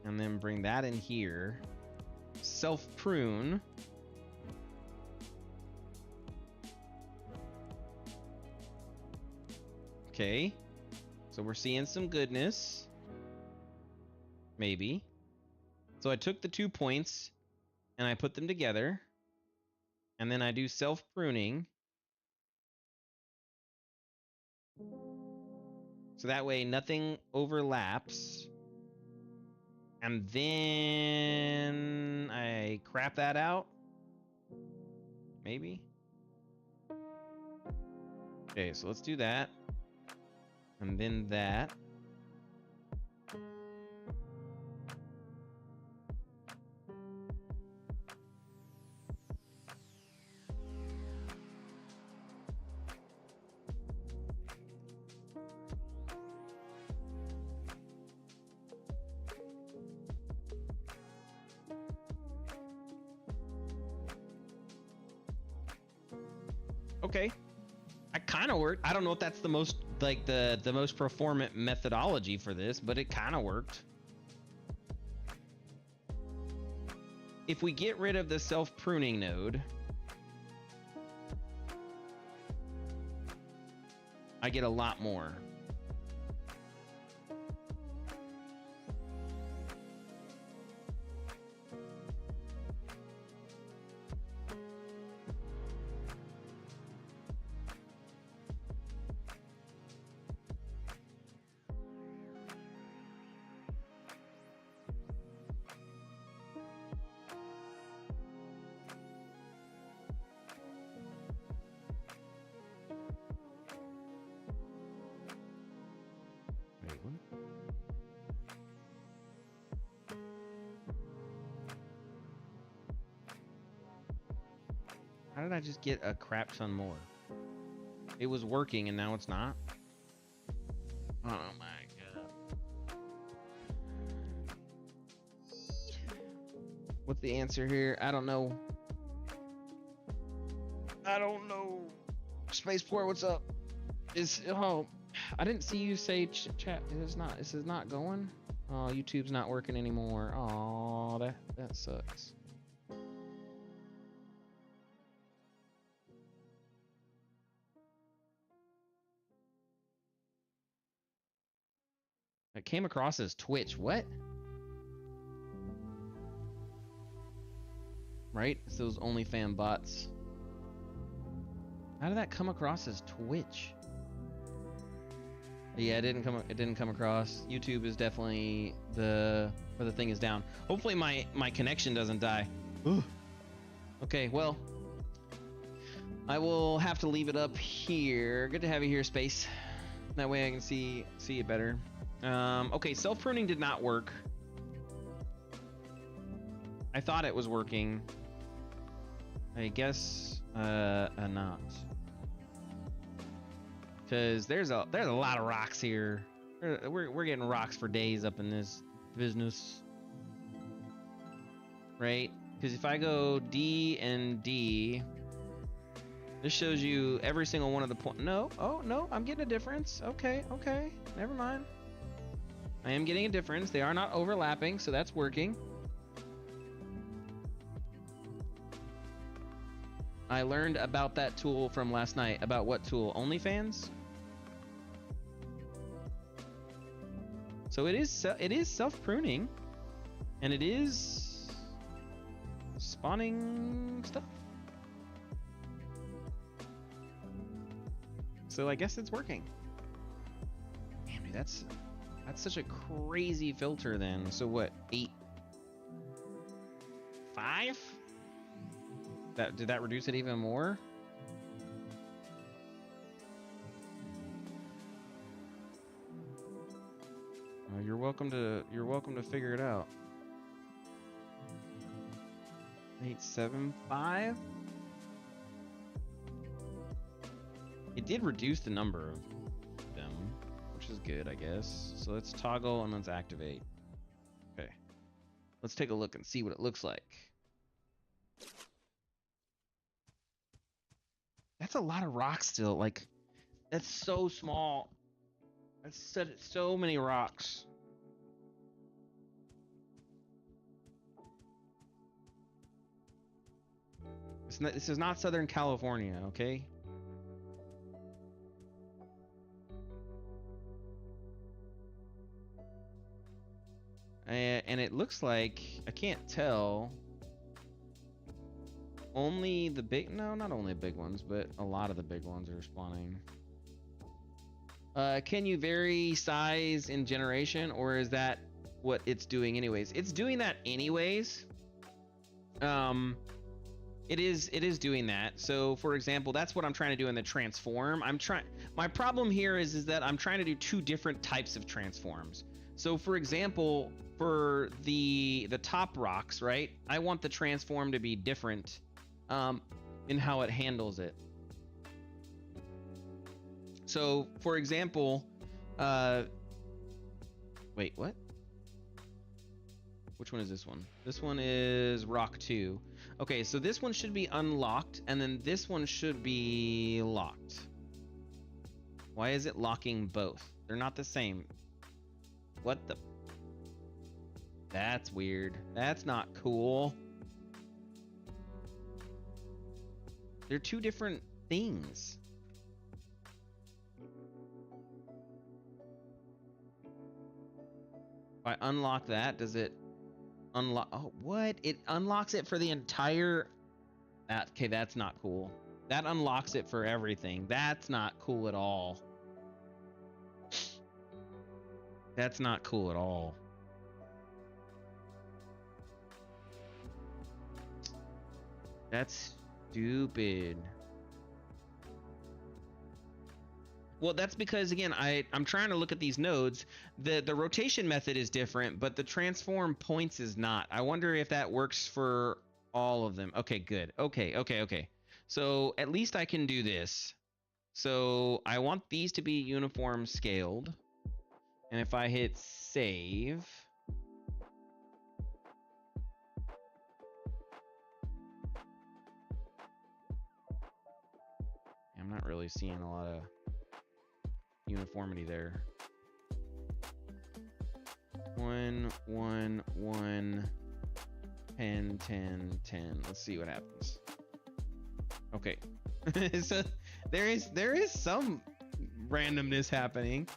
And then bring that in here. Self-prune. Okay. So we're seeing some goodness. Maybe. So I took the 2 points and I put them together. And then I do self-pruning. So that way nothing overlaps. And then I crap that out. Maybe. Okay, so let's do that. And then that. Okay. That kind of worked. I don't know if that's the most, like, the most performant methodology for this, but it kind of worked. If we get rid of the self-pruning node, I get a lot more. How did I just get a crap ton more? It was working and now it's not? Oh my god. What's the answer here? I don't know. I don't know. Spaceport, what's up? Oh, I didn't see you say chat. This is not going. Oh, YouTube's not working anymore. Oh, that sucks. It came across as Twitch. What? Right? It's those OnlyFans bots. How did that come across as Twitch? Yeah, it didn't come across. YouTube is definitely the thing is down. Hopefully my connection doesn't die. Ugh. Okay, well, I will have to leave it up here. Good to have you here, Space. That way I can see it better. Okay, self-pruning did not work. I thought it was working. I guess not. Cause there's a lot of rocks here. We're getting rocks for days up in this business, right? Because if I go D and D, this shows you every single one of the point. No, oh no, I'm getting a difference. Okay, never mind. I am getting a difference. They are not overlapping, so that's working. I learned about that tool from last night. About what tool? OnlyFans? So it is self-pruning, and it is spawning stuff. So I guess it's working. Damn, dude, that's such a crazy filter then. So what? 8, 5? Did that reduce it even more? You're welcome to figure it out. 875. It did reduce the number of them, which is good, I guess. So let's toggle and let's activate. Okay. Let's take a look and see what it looks like. That's a lot of rocks still. Like, that's so small. That's so many rocks. This is not Southern California, okay? And it looks like, I can't tell, only the big, no, not only big ones, but a lot of the big ones are spawning. Can you vary size in generation, or is that what it's doing anyways? It's doing that anyways. It is doing that. So for example, that's what I'm trying to do in the transform. My problem here is that I'm trying to do 2 different types of transforms. So for example, for the top rocks, right? I want the transform to be different in how it handles it. So for example, wait, what? Which one is this one? This one is rock 2. Okay, so this one should be unlocked, and then this one should be locked. Why is it locking both? They're not the same. What the? That's weird. That's not cool. They're 2 different things. If I unlock that, does it unlock? Oh, what? It unlocks it for the entire. Okay, that's not cool. That unlocks it for everything. That's not cool at all. That's not cool at all. That's stupid. Well, that's because, again, I'm trying to look at these nodes. The rotation method is different, but the transform points is not. I wonder if that works for all of them. Okay, good. Okay. So at least I can do this. So I want these to be uniform scaled. And if I hit save, I'm not really seeing a lot of uniformity there. 1, 1, 1, 10, 10, 10. Let's see what happens. Okay. So there is some randomness happening.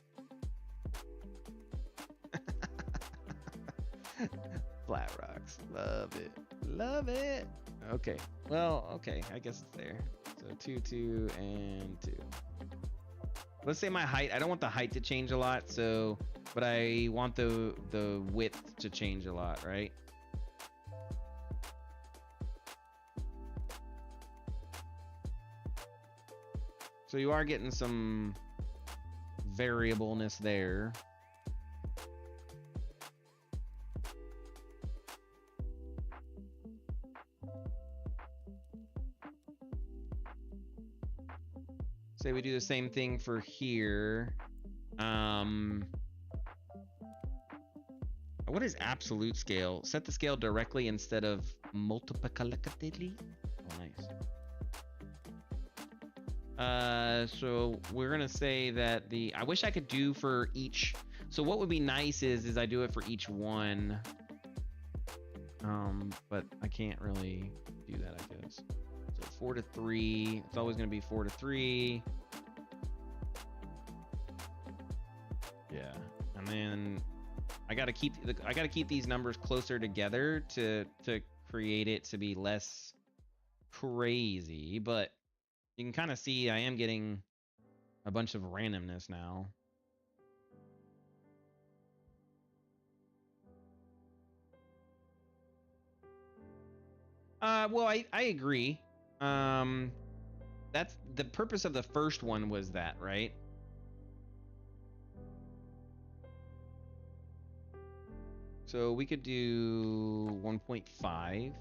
Flat rocks. Love it. Okay. Well, okay. I guess it's there. So 2, 2, and 2. let's say my height, I don't want the height to change a lot, so, but I want the width to change a lot, right? So you are getting some variableness there. Say we do the same thing for here. What is absolute scale? Set the scale directly instead of multiplicatively. Oh, nice. So we're gonna say that I wish I could do for each. So what would be nice is I do it for each one. But I can't really do that, I guess. So 4 to 3. It's always gonna be 4 to 3. Yeah, and then I gotta keep these numbers closer together to create it to be less crazy. But you can kind of see I am getting a bunch of randomness now. Well, I agree. That's the purpose of the first one, was that, right? So we could do 1.5.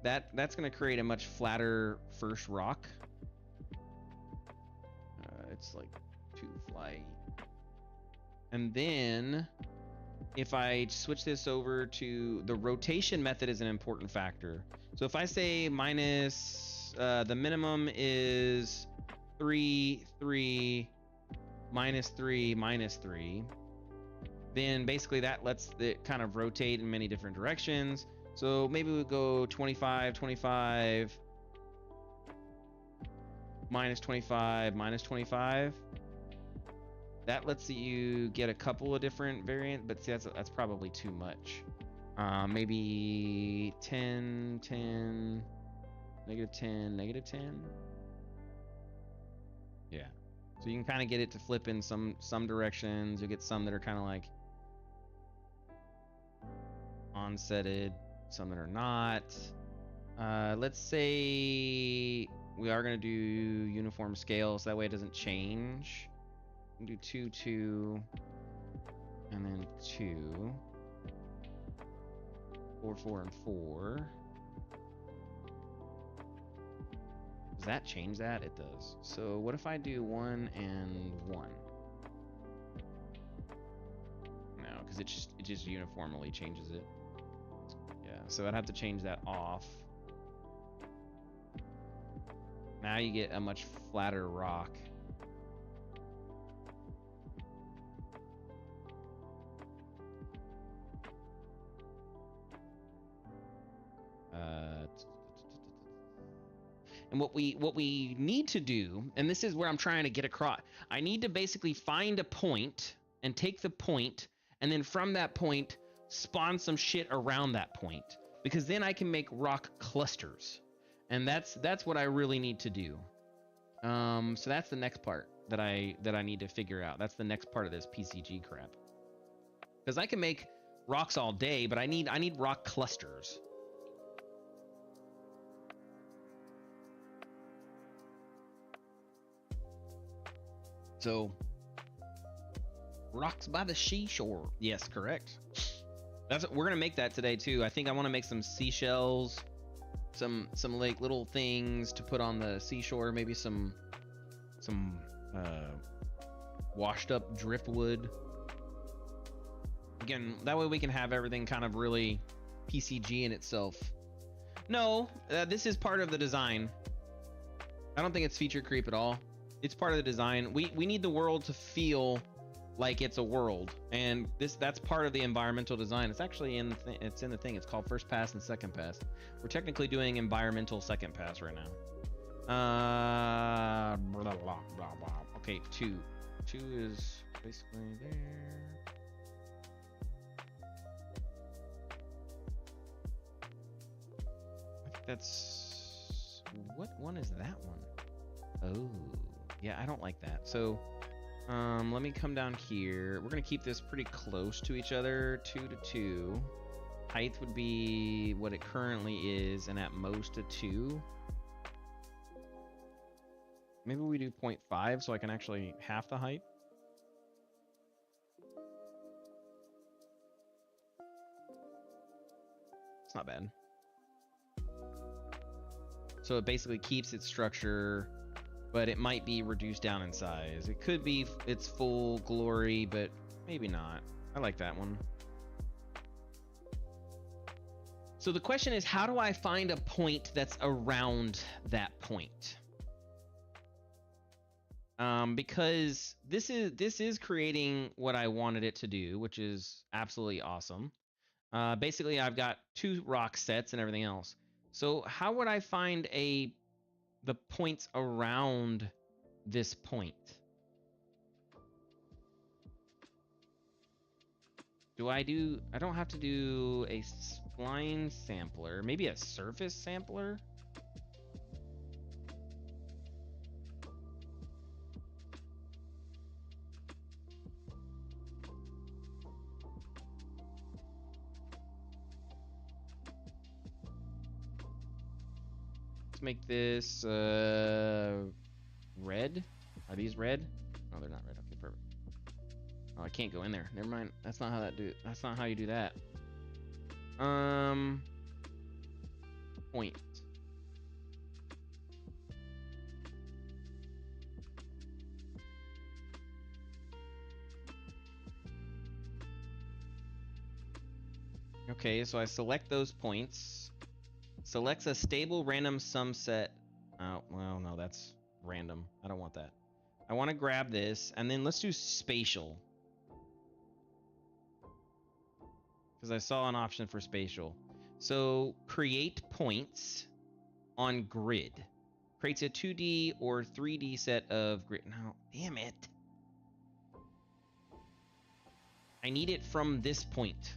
That's going to create a much flatter first rock. It's like 2 fly. And then if I switch this over to the rotation method, is an important factor. So if I say minus, the minimum is 3, 3, minus 3, minus 3. Then basically that lets it kind of rotate in many different directions. So maybe we'll go 25, 25, minus 25, minus 25. That lets you get a couple of different variants, but see, that's probably too much. Maybe 10, 10, negative 10, negative 10. Yeah. So you can kind of get it to flip in some directions. You'll get some that are kind of like onsetted, some that are not. Let's say we are going to do uniform scale, so that way it doesn't change. We can do 2, 2, and then 2, 4, 4, and 4. Does that change that? It does. So what if I do 1 and 1? No, because it just uniformly changes it. Yeah, so I'd have to change that off. Now you get a much flatter rock. And what we need to do, and this is where I'm trying to get across, I need to basically find a point and take the point, and then from that point spawn some shit around that point, because then I can make rock clusters, and that's what I really need to do. So that's the next part that I need to figure out. That's the next part of this PCG crap, because I can make rocks all day, but I need rock clusters. So, rocks by the seashore. Yes, correct. We're gonna make that today too. I think I want to make some seashells, some like little things to put on the seashore. Maybe some washed up driftwood. Again, that way we can have everything kind of really PCG in itself. No, this is part of the design. I don't think it's feature creep at all. It's part of the design. We need the world to feel like it's a world, and that's part of the environmental design. It's actually in the thing. It's called first pass and second pass. We're technically doing environmental second pass right now. Blah, blah, blah, blah. Okay, 2 is basically there. I think that's, what one is that one? Oh Yeah, I don't like that. So let me come down here. We're gonna keep this pretty close to each other, 2 to 2. Height would be what it currently is, and at most a 2. Maybe we do 0.5 so I can actually half the height. It's not bad. So it basically keeps its structure, but it might be reduced down in size. It could be its full glory, but maybe not. I like that one. So the question is, how do I find a point that's around that point? Because this is creating what I wanted it to do, which is absolutely awesome. Basically, I've got 2 rock sets and everything else. So how would I find the points around this point? I don't have to do a spline sampler, maybe a surface sampler? Let's make this red. Are these red? No, they're not red. Okay, perfect. Oh, I can't go in there. Never mind. That's not how that's not how you do that. Point. Okay, so I select those points. Selects a stable random sum set. Oh, well, no, that's random. I don't want that. I want to grab this, and then let's do spatial. Because I saw an option for spatial. So create points on grid. Creates a 2D or 3D set of grid. No, damn it. I need it from this point.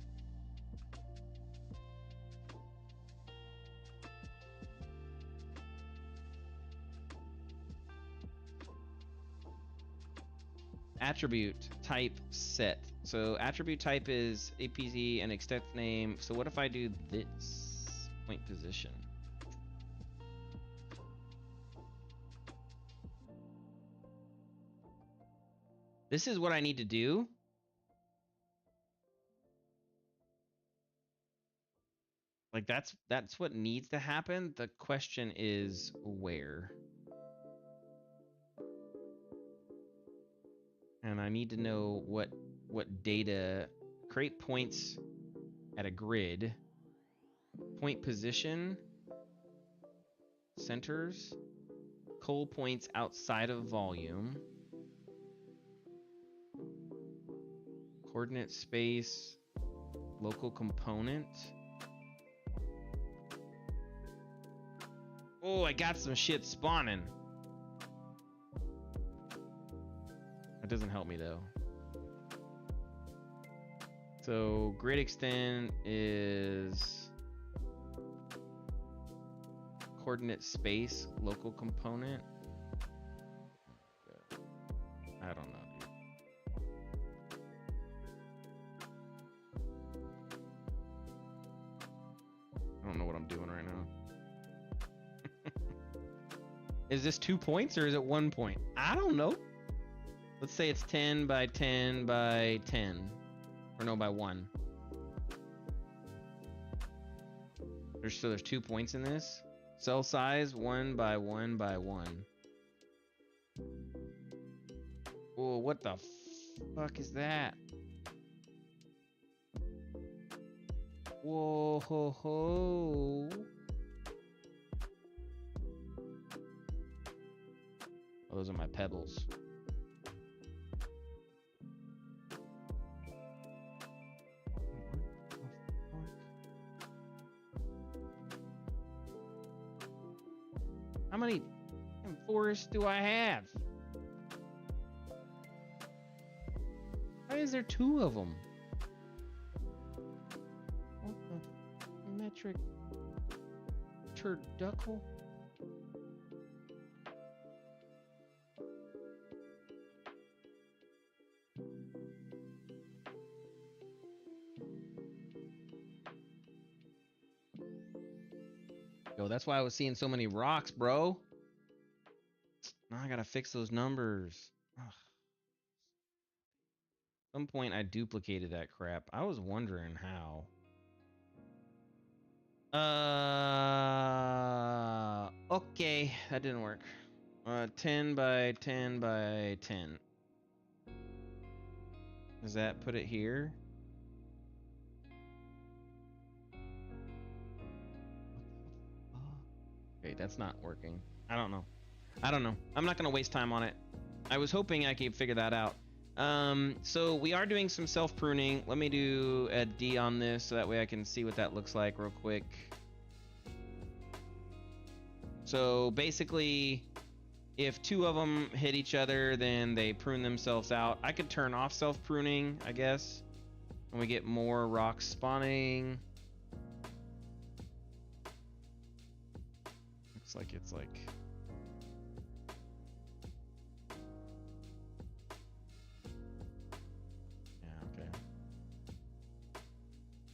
Attribute type set. So attribute type is APZ and extent name. So what if I do this? Point position. This is what I need to do. Like that's what needs to happen. The question is where? And I need to know what data. Create points at a grid. Point position. Centers. Coal points outside of volume. Coordinate space. Local component. Oh, I got some shit spawning. That doesn't help me though. So grid extend is coordinate space, local component. I don't know, dude. I don't know what I'm doing right now. Is this 2 points or is it 1 point? I don't know. Let's say it's 10 by 10 by 10. Or no, by 1. There's 2 points in this. Cell size 1 by 1 by 1. Oh, what the fuck is that? Whoa ho ho. Oh, those are my pebbles. How many forests do I have? Why is there 2 of them? What the metric turduckle? Yo, that's why I was seeing so many rocks, bro. Now I gotta fix those numbers. Ugh. At some point I duplicated that crap. I was wondering how. Okay, that didn't work. 10 by 10 by 10. Does that put it here? Okay, that's not working. I don't know. I'm not gonna waste time on it. I was hoping I could figure that out. So we are doing some self pruning. Let me do a D on this so that way I can see what that looks like real quick. So basically, if two of them hit each other, then they prune themselves out. I could turn off self pruning, I guess, and we get more rocks spawning. Looks like it's like.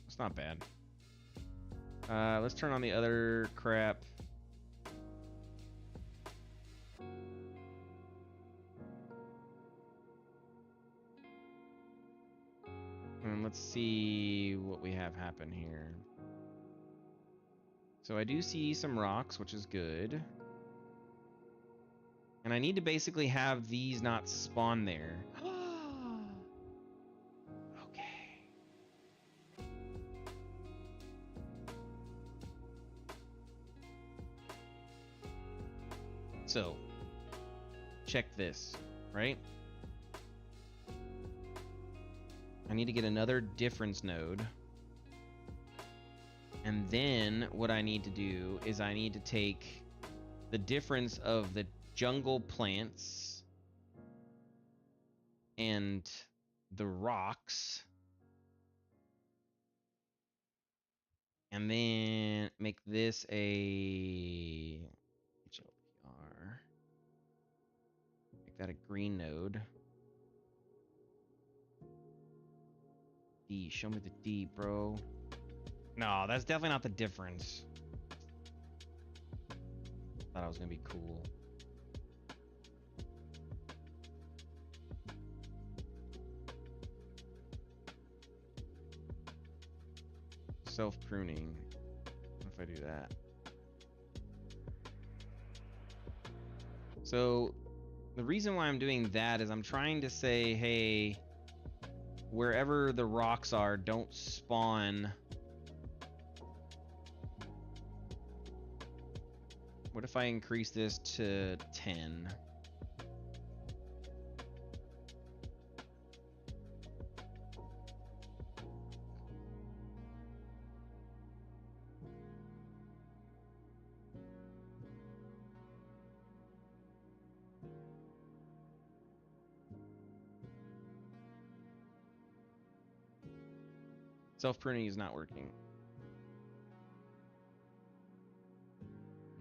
It's not bad. Let's turn on the other crap. And let's see what we have happen here. So I do see some rocks, which is good. And I need to basically have these not spawn there. So, check this, right? I need to get another difference node. And then what I need to do is I need to take the difference of the jungle plants and the rocks, and then make this a HLPR. Make that a green node. D, show me the D, bro. No, that's definitely not the difference. Thought it was gonna be cool. Self-pruning. What if I do that? So the reason why I'm doing that is I'm trying to say, hey, wherever the rocks are, don't spawn. What if I increase this to 10? Self-pruning is not working.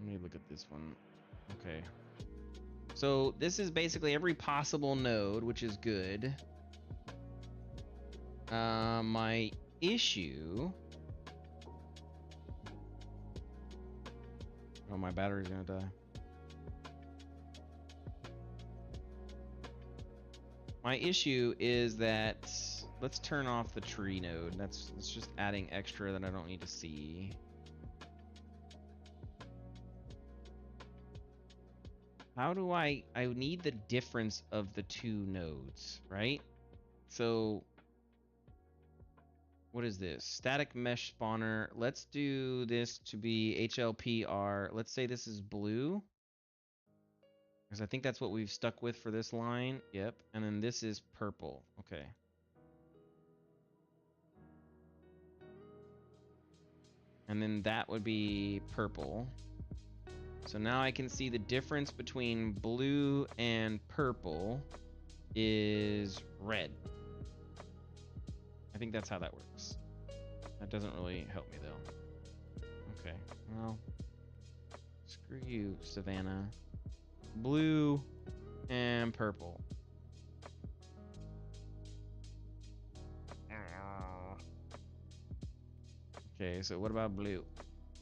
Let me look at this one. Okay. So this is basically every possible node, which is good. My issue... Oh, my battery's gonna die. My issue is that... Let's turn off the tree node. That's just adding extra that I don't need to see. How do I need the difference of the two nodes, right? So what is this? Static mesh spawner. Let's do this to be HLPR. Let's say this is blue, because I think that's what we've stuck with for this line. Yep. And then this is purple. Okay. And then that would be purple. So now I can see the difference between blue and purple is red. I think that's how that works. That doesn't really help me though. Okay, well, screw you, Savannah. Blue and purple. Okay, so what about blue?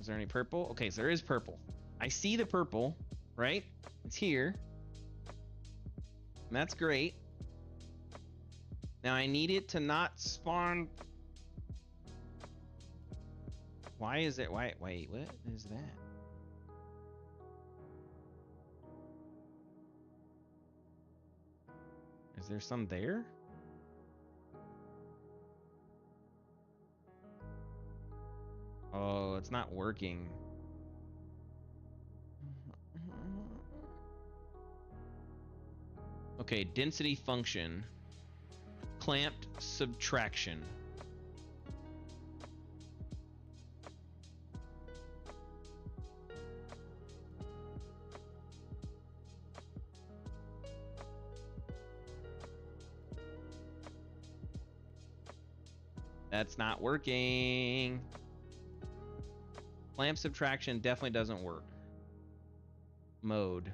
Is there any purple? Okay, so there is purple. I see the purple, right? It's here. And that's great. Now I need it to not spawn. Why is it? Wait, what is that? Is there some there? Oh, it's not working. Okay, density function. Clamped subtraction. That's not working. Clamp subtraction definitely doesn't work. Mode.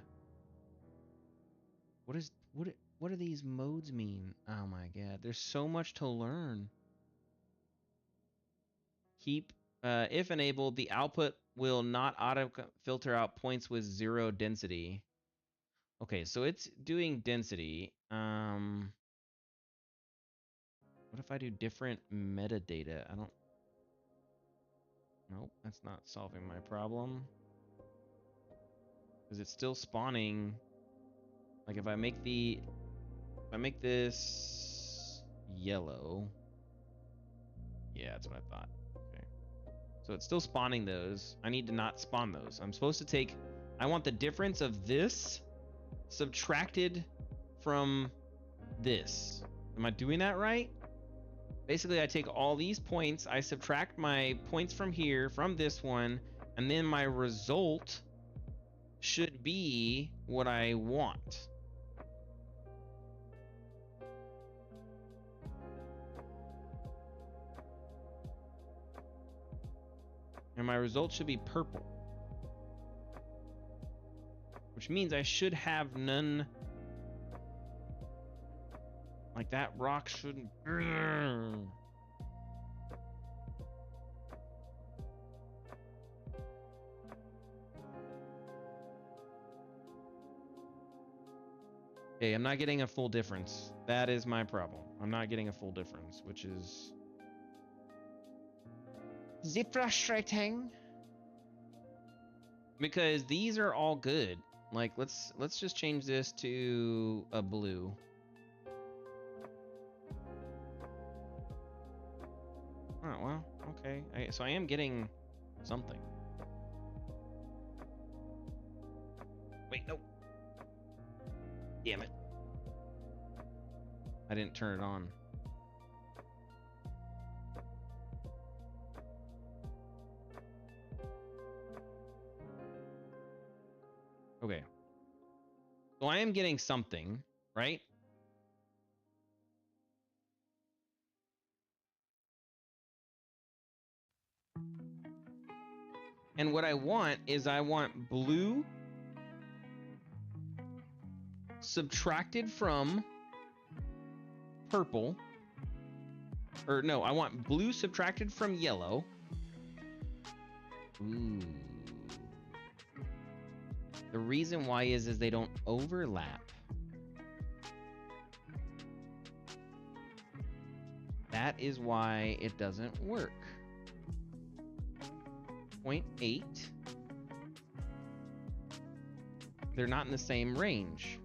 What do these modes mean? Oh my god, there's so much to learn. Keep if enabled, the output will not auto filter out points with 0 density. Okay, so it's doing density. What if I do different metadata? I don't. Nope, that's not solving my problem. Because it's still spawning. Like if I make this yellow. Yeah, that's what I thought. Okay. So it's still spawning those. I need to not spawn those. I'm supposed to take, I want the difference of this subtracted from this. Am I doing that right? Basically, I take all these points, I subtract my points from here, from this one, and then my result should be what I want. And my result should be purple. Which means I should have none. Like that rock shouldn't. Okay, I'm not getting a full difference. That is my problem. I'm not getting a full difference, which is frustrating. Because these are all good. Like let's just change this to a blue. Oh, well, okay. So I am getting something. Wait, no. Damn it. I didn't turn it on. Okay. So I am getting something, right? And what I want is I want blue subtracted from purple. Or no, I want blue subtracted from yellow. Ooh. The reason why is they don't overlap. That is why it doesn't work. 0.8. They're not in the same range.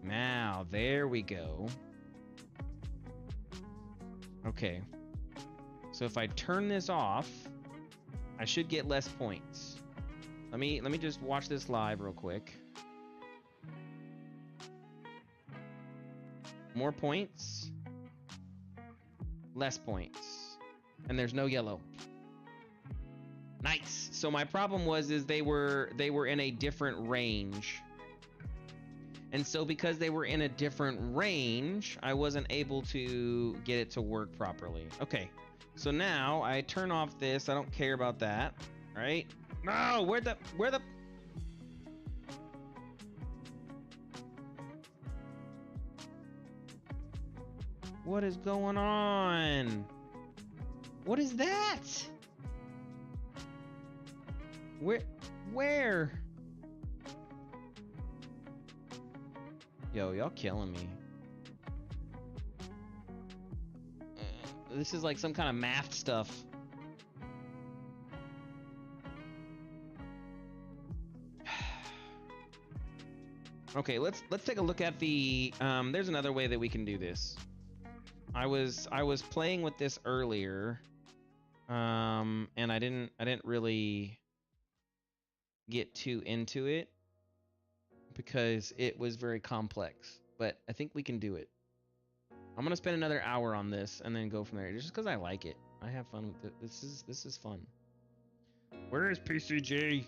Now, there we go. Okay. So if I turn this off, I should get less points. Let me just watch this live real quick. More points. Less points. And there's no yellow. Nice. So my problem was they were in a different range. And so because they were in a different range, I wasn't able to get it to work properly. Okay. So now I turn off this. I don't care about that. All right? No, where the What is going on? What is that? Where? Yo, y'all killing me. This is like some kind of math stuff. Okay, let's take a look at the there's another way that we can do this. I was playing with this earlier, and I didn't really get too into it because it was very complex, but I think we can do it. I'm gonna spend another hour on this and then go from there, just because I like it. I have fun with it. This is fun. Where is PCG?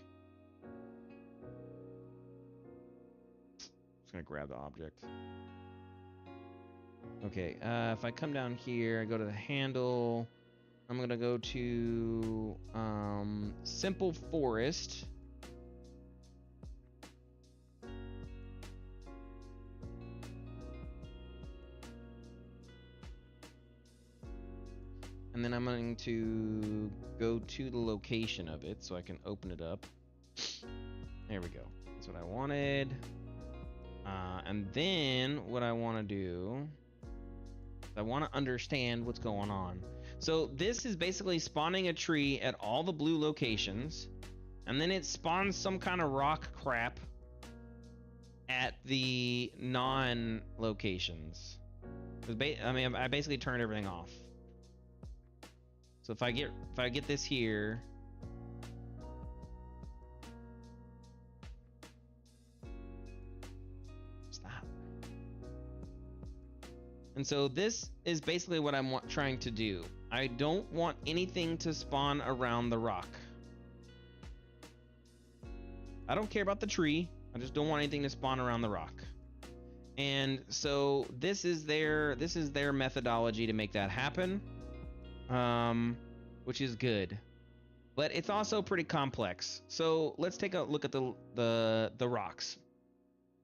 Just gonna grab the object. Okay, if I come down here, I go to the handle. I'm gonna go to simple forest. And then I'm going to go to the location of it so I can open it up. There we go. That's what I wanted. And then what I want to do, I want to understand what's going on. So this is basically spawning a tree at all the blue locations, and then it spawns some kind of rock crap at the non-locations. I mean, I basically turned everything off. So if I get this here, stop. And so this is basically what I'm trying to do. I don't want anything to spawn around the rock. I don't care about the tree. I just don't want anything to spawn around the rock. And so this is their methodology to make that happen. Which is good, but it's also pretty complex. So let's take a look at the rocks.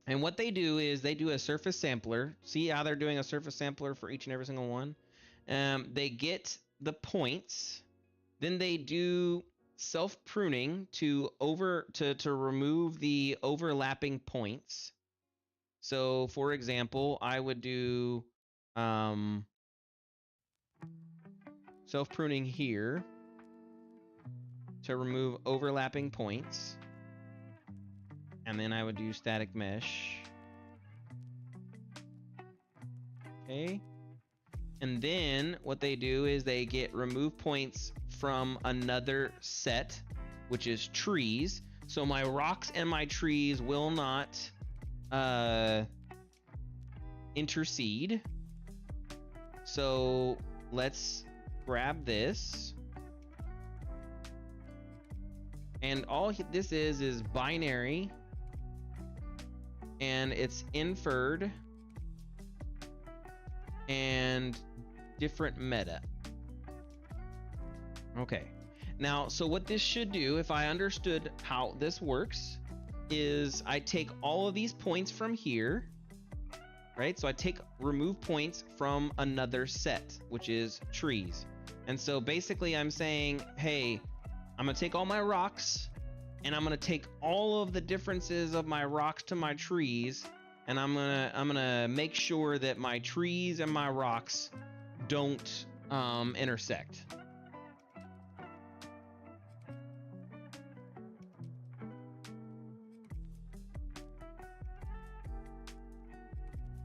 And what they do is they do a surface sampler. See how they're doing a surface sampler for each and every single one? They get the points, then they do self pruning to remove the overlapping points. So for example, I would do self pruning here to remove overlapping points, and then I would do static mesh. Okay, and then what they do is they get remove points from another set, which is trees. So my rocks and my trees will not intercede. So let's grab this, and all this is binary, and it's inferred and different meta. Okay, now so what this should do, if I understood how this works, is I take all of these points from here, right? So I remove points from another set, which is trees. And so basically I'm saying, hey, I'm gonna take all my rocks, and I'm gonna take all of the differences of my rocks to my trees, and I'm gonna make sure that my trees and my rocks don't intersect.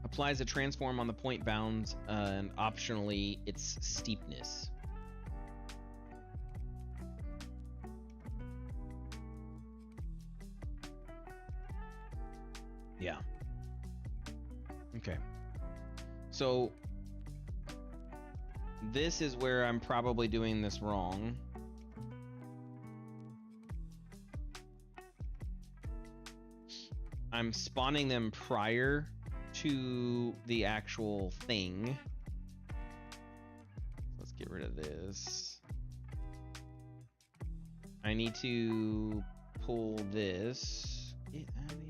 Applies a transform on the point bounds, and optionally its steepness. Yeah. Okay. So this is where I'm probably doing this wrong. I'm spawning them prior to the actual thing. Let's get rid of this. I need to pull this. Get out of here.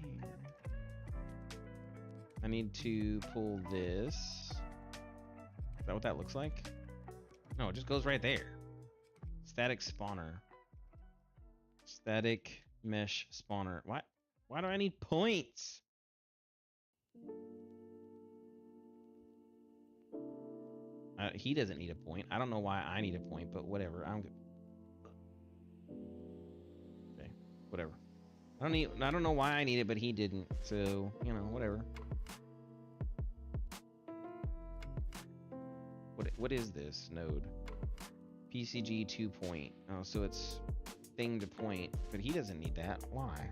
I need to pull this. Is that what that looks like? No, it just goes right there. Static spawner. Static mesh spawner. What? Why do I need points? He doesn't need a point. I don't know why I need a point, but whatever. I'm good. Okay, whatever. I don't know why I need it, but he didn't. So, you know, whatever. What is this node? PCG 2 point. Oh, so it's thing to point, but he doesn't need that. Why?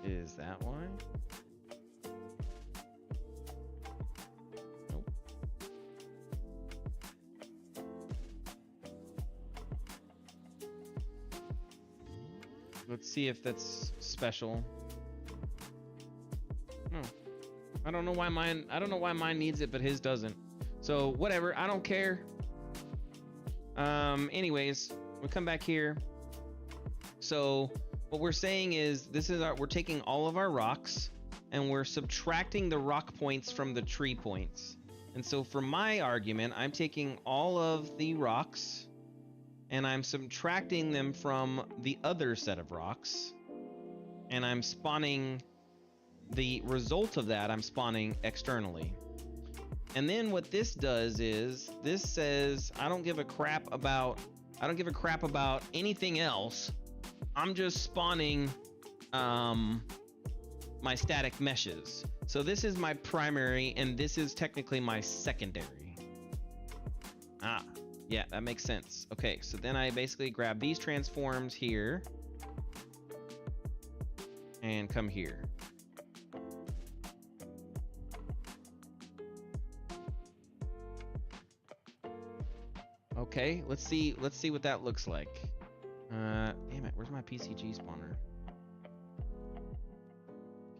Is that why? Nope. Let's see if that's special. No. I don't know why mine needs it, but his doesn't. So whatever, I don't care. Anyways, we come back here. So what we're saying is we're taking all of our rocks and we're subtracting the rock points from the tree points. And so for my argument, I'm taking all of the rocks and I'm subtracting them from the other set of rocks, and I'm spawning the result of that. I'm spawning externally. And then what this does is this says I don't give a crap about anything else. I'm just spawning my static meshes. So this is my primary and this is technically my secondary. Yeah, that makes sense. Okay, so then I basically grab these transforms here and come here. Okay, let's see what that looks like. Damn it, where's my PCG spawner?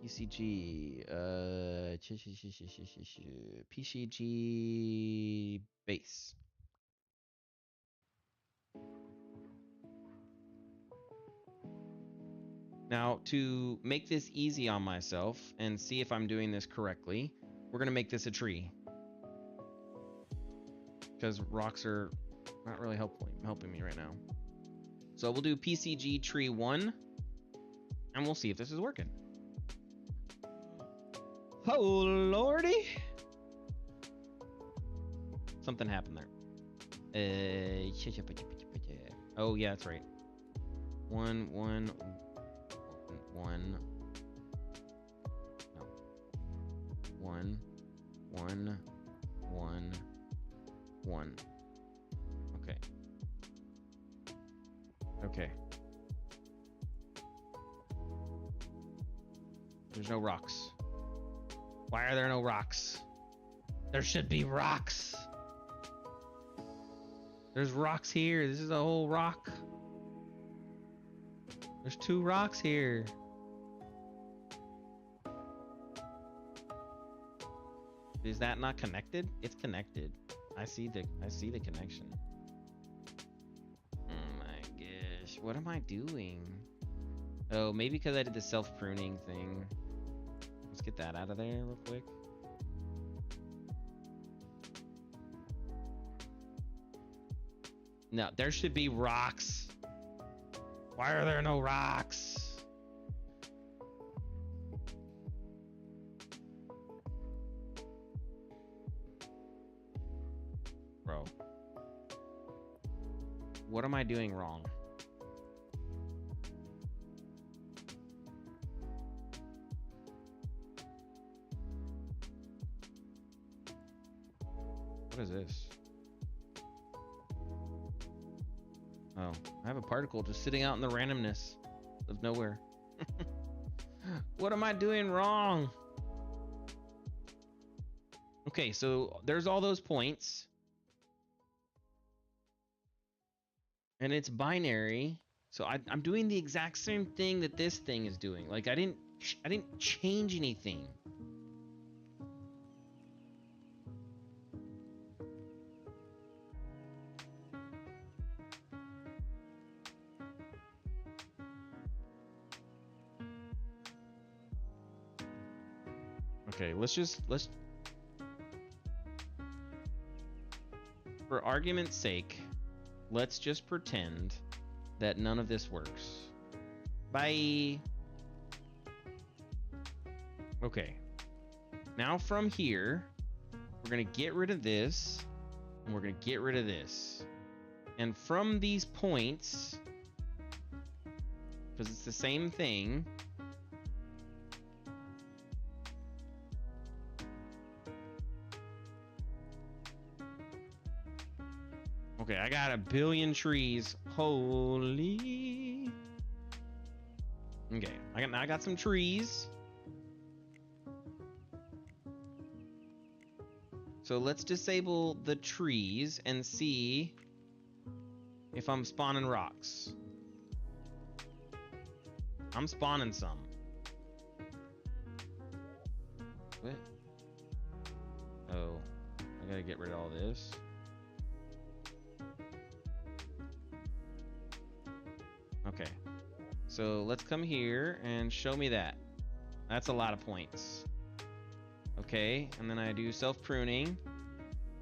PCG, PCG base. Now, to make this easy on myself and see if I'm doing this correctly, we're gonna make this a tree. Because rocks are not really helping me right now. So we'll do PCG tree 1, and we'll see if this is working. Oh lordy! Something happened there. Oh yeah, that's right. 1, 1, 1. No. 1, 1, 1, 1. Okay. Okay. There's no rocks. Why are there no rocks? There should be rocks. There's rocks here. This is a whole rock. There's 2 rocks here. Is that not connected? It's connected. I see the connection. Oh my gosh. What am I doing? Oh, maybe because I did the self-pruning thing. Let's get that out of there real quick. No, there should be rocks. Why are there no rocks? Bro. What am I doing wrong? What is this? Oh, I have a particle just sitting out in the randomness of nowhere. What am I doing wrong? Okay, so there's all those points. And it's binary. So I'm doing the exact same thing that this thing is doing. Like I didn't change anything. Okay, let's for argument's sake, let's just pretend that none of this works. Bye. Okay. Now from here, we're gonna get rid of this, and we're gonna get rid of this. And from these points, because it's the same thing, okay, I got 1 billion trees. Holy. Okay, I got some trees. So let's disable the trees and see if I'm spawning rocks. I'm spawning some. What? Oh, I gotta get rid of all this. Okay, so let's come here and show me that. That's a lot of points. Okay, and then I do self-pruning.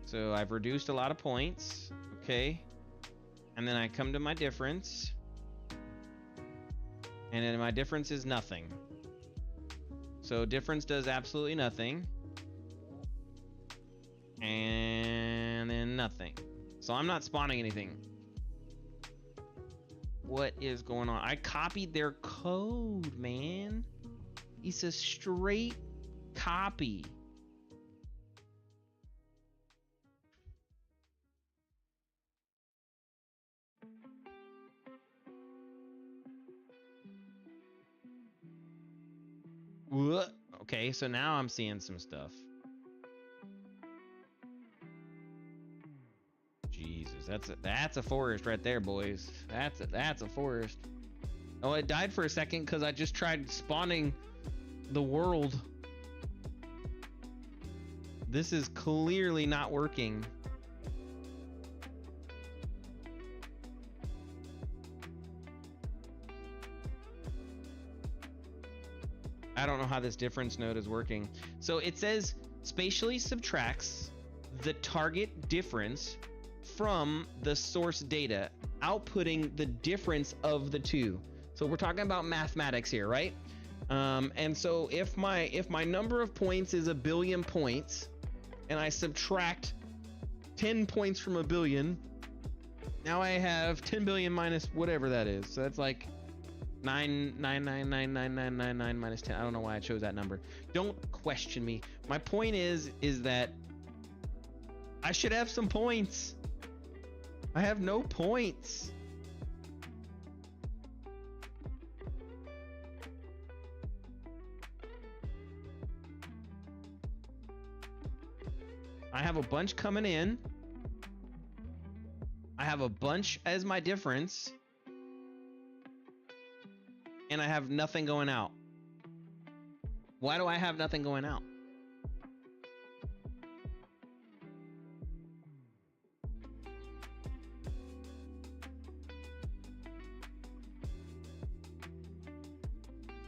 So I've reduced a lot of points. Okay, and then I come to my difference. And then my difference is nothing. So difference does absolutely nothing. And then nothing. So I'm not spawning anything. What is going on? I copied their code, man. It's a straight copy. What? Okay, so now I'm seeing some stuff. Jesus, that's a forest right there, boys. That's a forest. Oh, it died for a second because I just tried spawning the world. This is clearly not working. I don't know how this difference node is working. So it says spatially subtracts the target difference from the source data, outputting the difference of the two. So we're talking about mathematics here, right? And so if my number of points is 1 billion points, and I subtract 10 points from 1 billion, now I have 10 billion minus whatever that is. So that's like 9999999 minus 10. I don't know why I chose that number. Don't question me. My point is that I should have some points. I have no points. I have a bunch coming in. I have a bunch as my difference. And I have nothing going out. Why do I have nothing going out?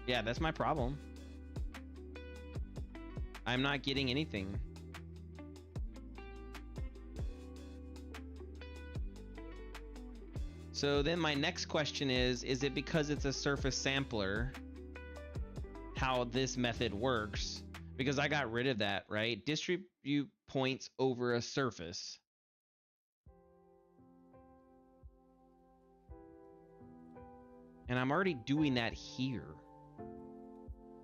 Yeah, that's my problem. I'm not getting anything. So then my next question is it because it's a surface sampler how this method works? Because I got rid of that, right? Distribute points over a surface. And I'm already doing that here.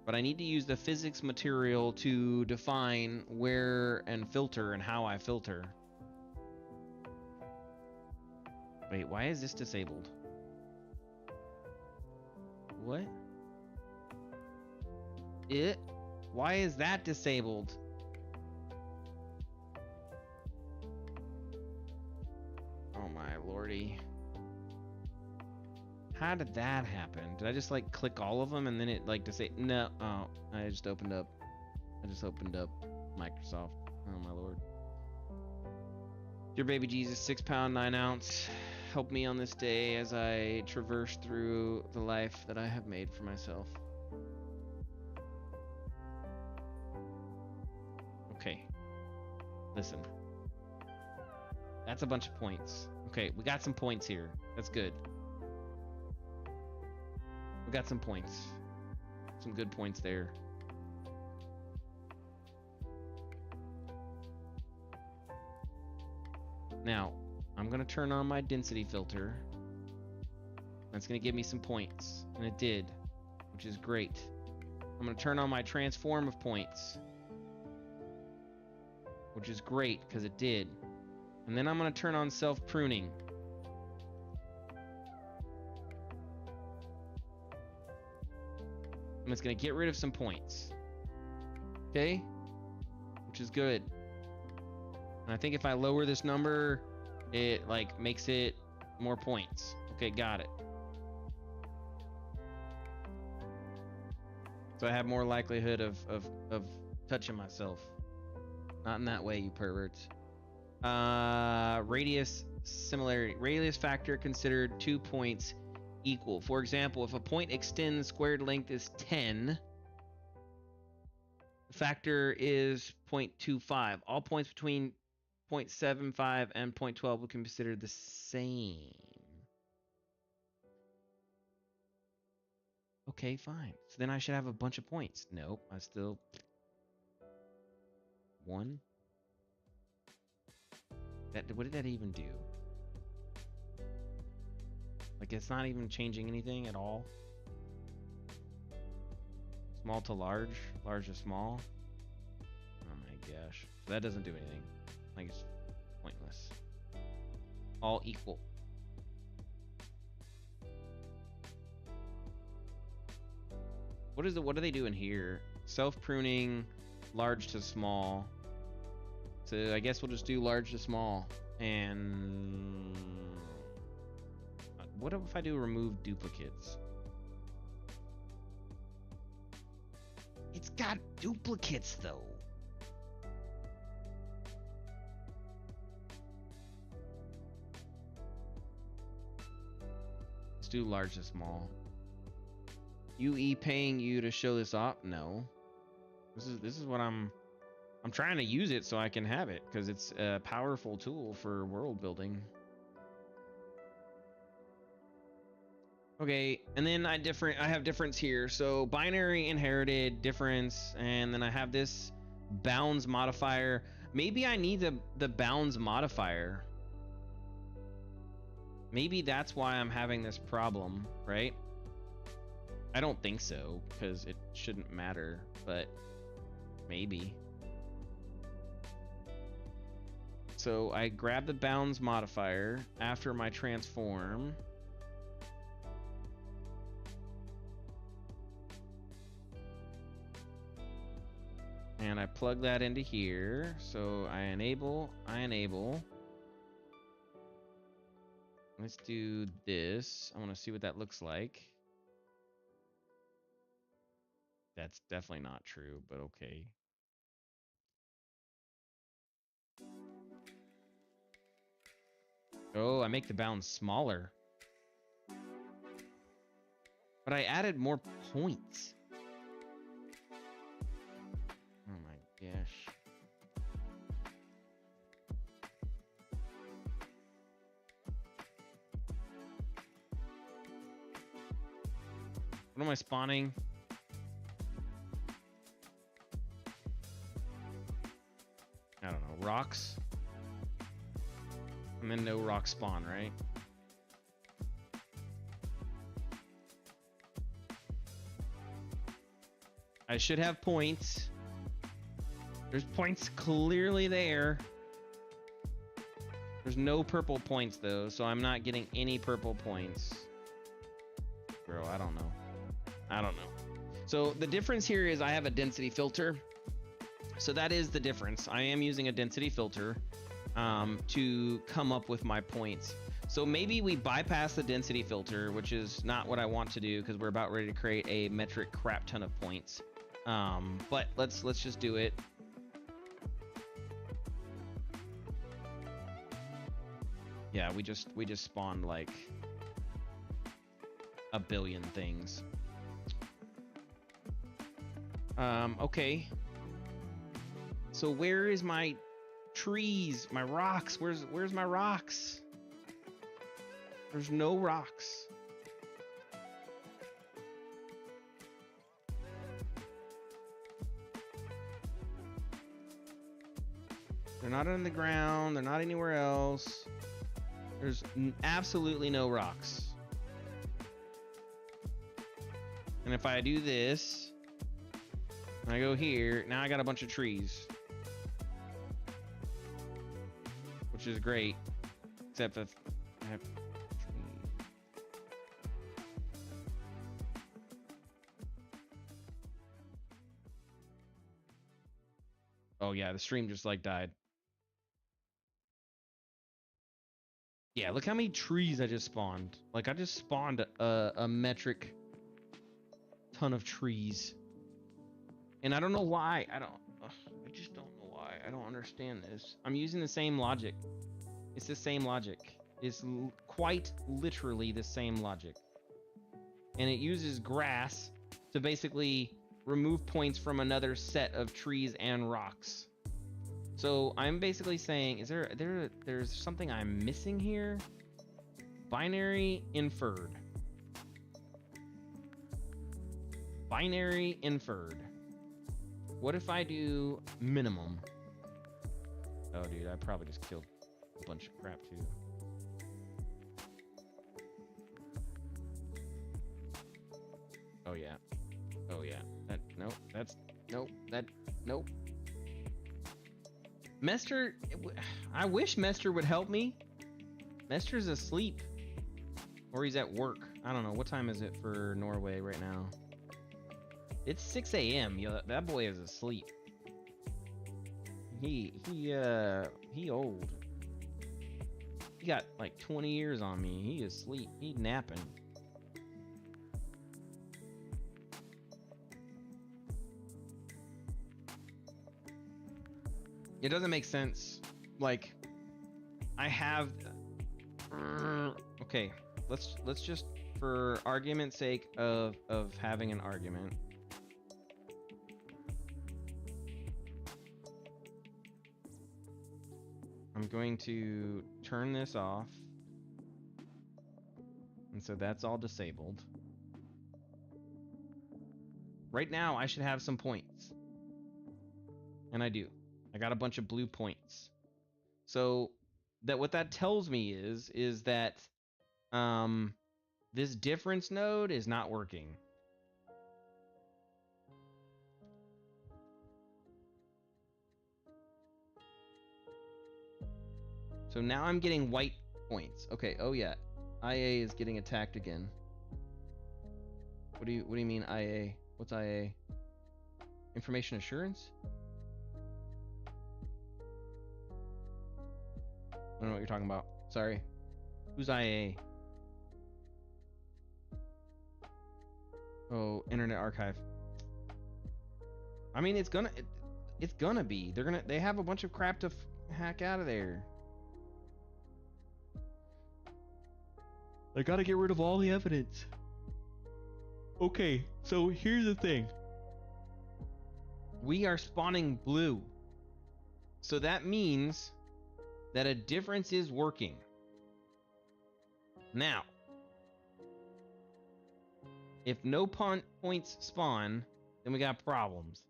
But I need to use the physics material to define where and filter and how I filter. Wait, why is this disabled? What? Why is that disabled? Oh my lordy. How did that happen? Did I just like click all of them and then it like to say no? Oh, I just opened up Microsoft. Oh my lord. Dear baby Jesus, 6 pound 9 ounce. Help me on this day as I traverse through the life that I have made for myself. Okay. Listen. That's a bunch of points. Okay, we got some points here. That's good. We got some points. Some good points there. Now, I'm going to turn on my density filter. That's going to give me some points. And it did, which is great. I'm going to turn on my transform of points, which is great because it did. And then I'm going to turn on self-pruning. And it's going to get rid of some points. Okay? Which is good. And I think if I lower this number, it like makes it more points. Okay, got it. So I have more likelihood of touching myself. Not in that way, you perverts. Radius similarity. Radius factor considered 2 points equal. For example, if a point extends, squared length is 10. The factor is 0.25. All points between 0.75 and 0.12 will be considered the same. Okay, fine. So then I should have a bunch of points. Nope, I still... 1. What did that even do? Like, it's not even changing anything at all. Small to large, large to small. Oh my gosh. So that doesn't do anything. Like, it's pointless. All equal. What are they doing here? Self-pruning, large to small. So I guess we'll just do large to small. And what if I do remove duplicates? It's got duplicates though. Let's do large to small. UE paying you to show this off? No. This is what I'm trying to use it so I can have it because it's a powerful tool for world building. Okay, and then I have difference here. So binary inherited difference, and then I have this bounds modifier. Maybe I need the bounds modifier. Maybe that's why I'm having this problem, right? I don't think so, because it shouldn't matter, but maybe. So I grab the bounds modifier after my transform. And I plug that into here. So I enable. Let's do this. I want to see what that looks like. That's definitely not true, but okay. Oh, I make the bounds smaller. But I added more points. Oh my gosh. What am I spawning? I don't know, rocks? And then no rock spawn, right? I should have points. There's points clearly there. There's no purple points though, so I'm not getting any purple points. Bro, I don't know. I don't know. So the difference here is I have a density filter. So that is the difference. I am using a density filter to come up with my points. So maybe we bypass the density filter, which is not what I want to do because we're about ready to create a metric crap ton of points. But let's just do it. Yeah, we just spawned like a billion things. So where is my trees, my rocks? Where's my rocks? There's no rocks. They're not on the ground. They're not anywhere else. There's absolutely no rocks. And if I do this, and I go here, now I got a bunch of trees. Which is great. Except if I have trees. Oh yeah, the stream just like died. Yeah, look how many trees I just spawned. Like, I just spawned a metric ton of trees. And I don't know why. I just don't know why. I don't understand this. I'm using the same logic. It's the same logic. It's quite literally the same logic. And it uses grass to basically remove points from another set of trees and rocks. So I'm basically saying, there's something I'm missing here? Binary inferred. Binary inferred. What if I do minimum? Oh, dude, I probably just killed a bunch of crap too. Oh yeah. Oh yeah. Nope. Mester, I wish Mester would help me. Mester's asleep. Or he's at work. I don't know. What time is it for Norway right now? It's 6 a.m. Yo, that boy is asleep. He old. He got like 20 years on me. He is asleep. He napping. It doesn't make sense. Like, I have. Okay, let's just, for argument's sake of having an argument. I'm going to turn this off. And so that's all disabled. Right now, I should have some points. And I do. I got a bunch of blue points. So that what that tells me is that this difference node is not working. So now I'm getting white points. Okay, oh yeah. IA is getting attacked again. What do you mean IA? What's IA? Information assurance? I don't know what you're talking about. Sorry. Who's IA? Oh, Internet Archive. I mean, it's gonna be. They have a bunch of crap to hack out of there. I gotta get rid of all the evidence. Okay, so here's the thing. We are spawning blue. So that means that a difference is working. Now, if no points spawn, then we got problems.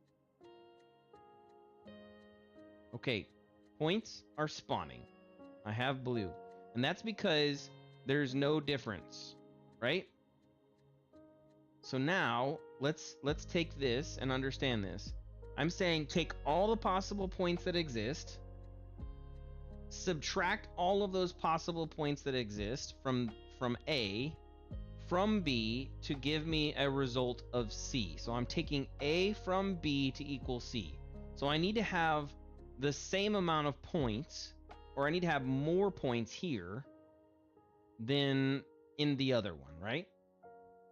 Okay, points are spawning. I have blue. And that's because there's no difference, right? So now, let's take this and understand this. I'm saying take all the possible points that exist, subtract all of those possible points that exist from A, from B to give me a result of C. So I'm taking A from B to equal C. So I need to have the same amount of points, or I need to have more points here than in the other one, right?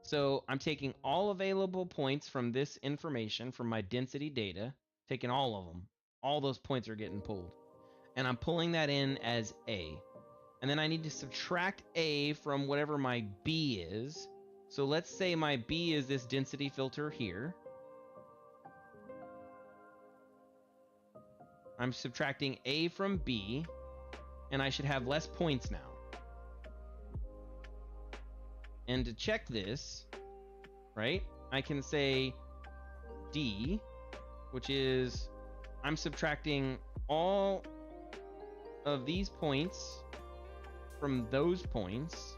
So I'm taking all available points from this information, from my density data, taking all of them. All those points are getting pulled. And I'm pulling that in as A. And then I need to subtract A from whatever my B is. So let's say my B is this density filter here. I'm subtracting A from B, and I should have less points now. And to check this, right, I can say D, which is I'm subtracting all of these points from those points.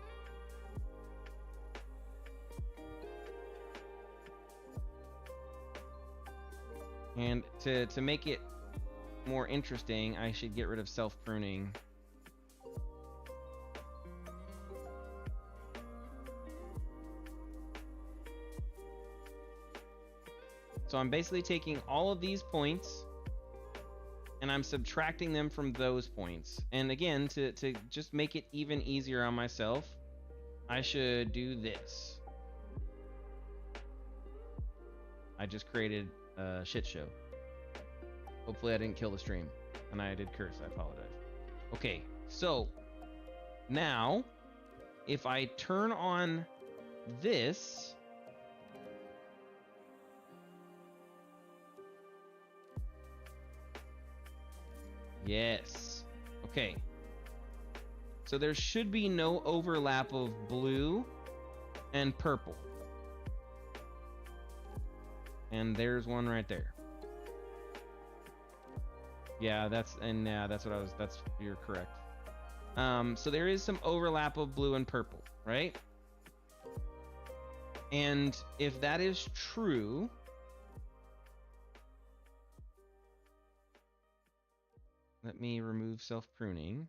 And to make it more interesting, I should get rid of self-pruning. So I'm basically taking all of these points and I'm subtracting them from those points. And again, to just make it even easier on myself, I should do this. I just created a shit show. Hopefully I didn't kill the stream. And I did curse, I apologize. Okay, so now if I turn on this, yes. Okay. So there should be no overlap of blue and purple. And there's one right there. Yeah, that's what I was, you're correct. So there is some overlap of blue and purple, right? And if that is true, let me remove self-pruning.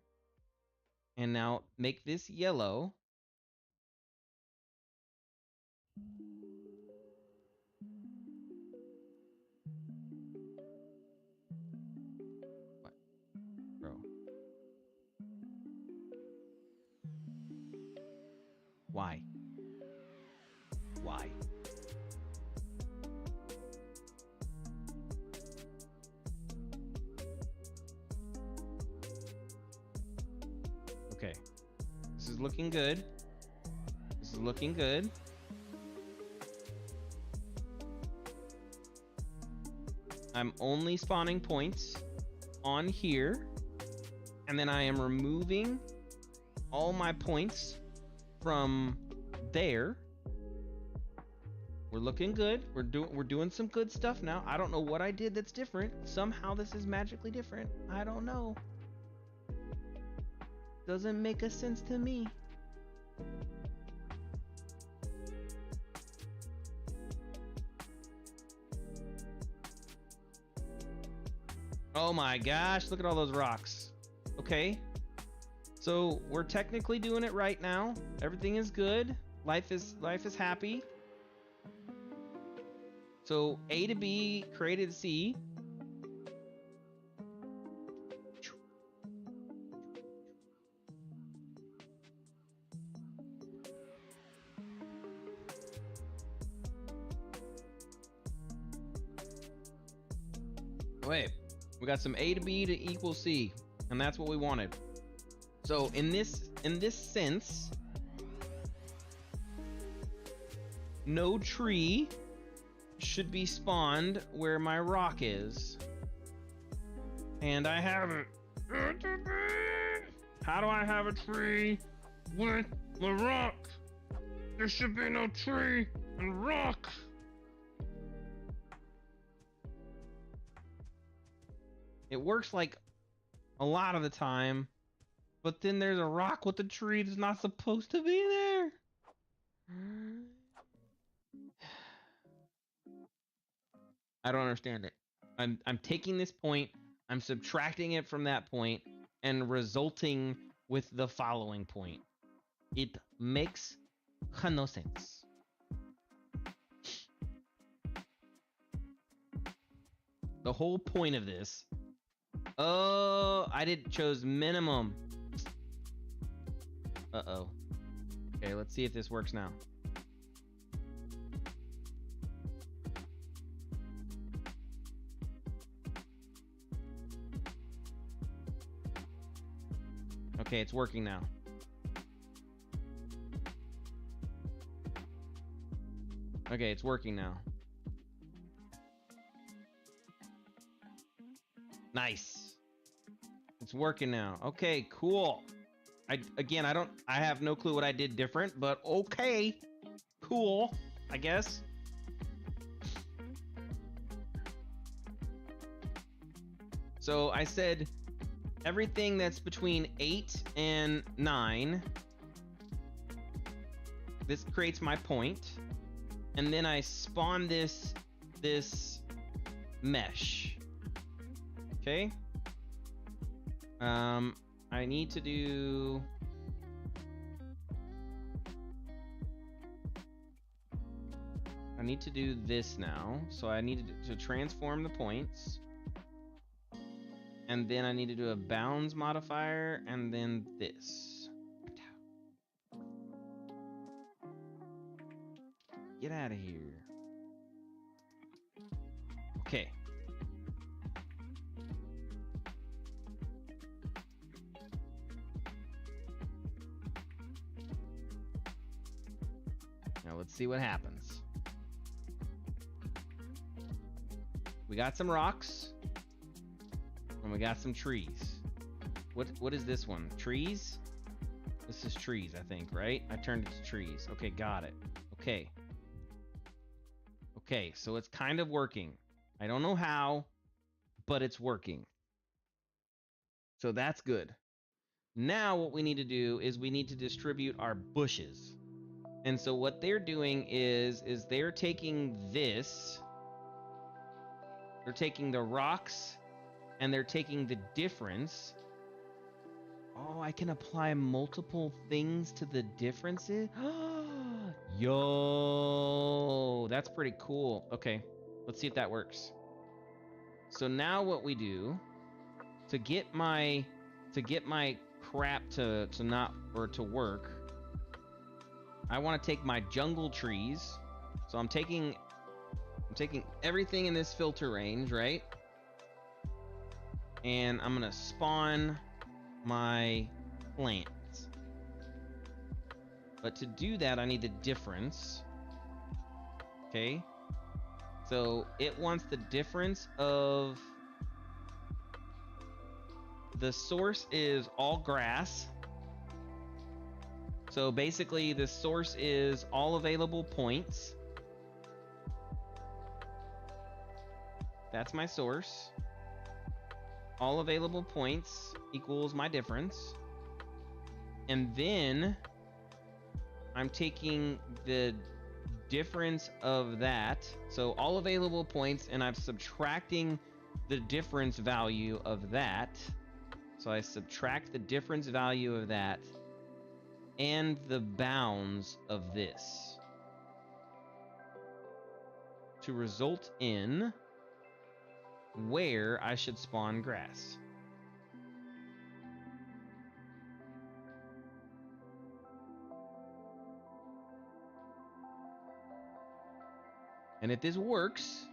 And now make this yellow. What? Bro. Why? Why? Okay. This is looking good. This is looking good. I'm only spawning points on here, and then I am removing all my points from there. We're looking good. We're doing some good stuff now. I don't know what I did that's different. Somehow this is magically different. I don't know. Doesn't make a sense to me. Oh my gosh, look at all those rocks. Okay. So we're technically doing it right now. Everything is good. Life is happy. So A to B created C. Wait, we got some A to B to equal C, and that's what we wanted. So in this sense, no tree should be spawned where my rock is. And I have it. How do I have a tree with the rock? There should be no tree and rock. It works like a lot of the time, but then there's a rock with a tree that's not supposed to be there. I don't understand it. I'm taking this point, I'm subtracting it from that point, and resulting with the following point. It makes no sense. The whole point of this. Oh, I chose minimum. Uh-oh. Okay, let's see if this works now. Okay, it's working now. Okay, it's working now. Nice. It's working now. Okay, cool. I have no clue what I did different, but okay. Cool, I guess. So I said everything that's between 8 and 9, this creates my point, and then I spawn this mesh. Okay. I need to do this now. So I needed to transform the points. And then I need to do a bounds modifier, and then this. Get out of here. Okay. Now let's see what happens. We got some rocks. And we got some trees. What is this one? Trees? This is trees, I think, right? I turned it to trees. Okay, got it. Okay. Okay, so it's kind of working. I don't know how, but it's working. So that's good. Now what we need to do is we need to distribute our bushes. And so what they're doing is they're taking this. They're taking the rocks and they're taking the difference. Oh, I can apply multiple things to the differences? Yo, that's pretty cool. Okay, let's see if that works. So now what we do to get my crap to not or to work, I want to take my jungle trees. So I'm taking everything in this filter range, right? And I'm gonna spawn my plants. But to do that, I need the difference. Okay. So it wants the difference of the source is all grass. So basically the source is all available points. That's my source. All available points equals my difference. And then I'm taking the difference of that. So all available points, and I'm subtracting the difference value of that. So I subtract the difference value of that and the bounds of this to result in where I should spawn grass. And if this works,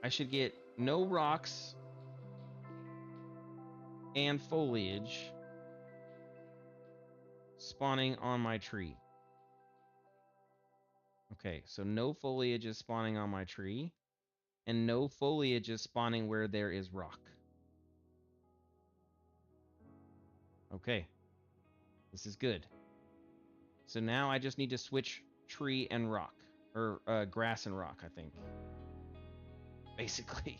I should get no rocks and foliage spawning on my tree. Okay, so no foliage is spawning on my tree, and no foliage is spawning where there is rock. Okay, this is good. So now I just need to switch tree and rock, or grass and rock, I think. Basically.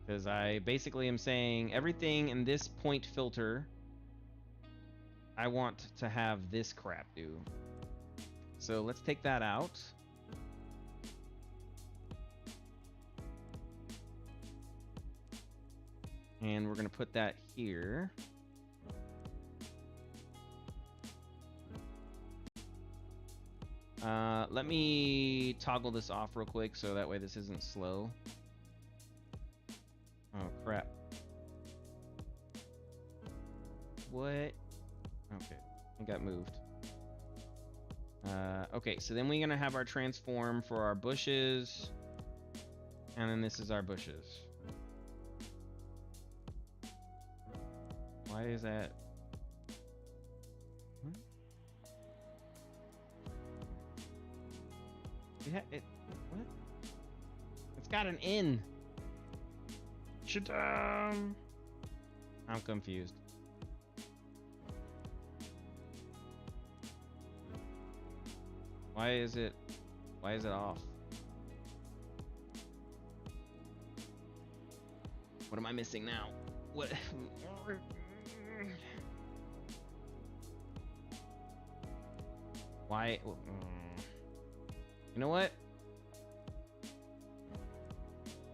Because I basically am saying everything in this point filter, I want to have this crap do. So let's take that out. And we're going to put that here. Let me toggle this off real quick so that way this isn't slow. Oh, crap. What? Okay, it got moved. Okay, so then we're gonna have our transform for our bushes, and then this is our bushes. Why is that? What? What? It's got an N. Put you down. I'm confused. Why is it off? What am I missing now? What? Why? You know what?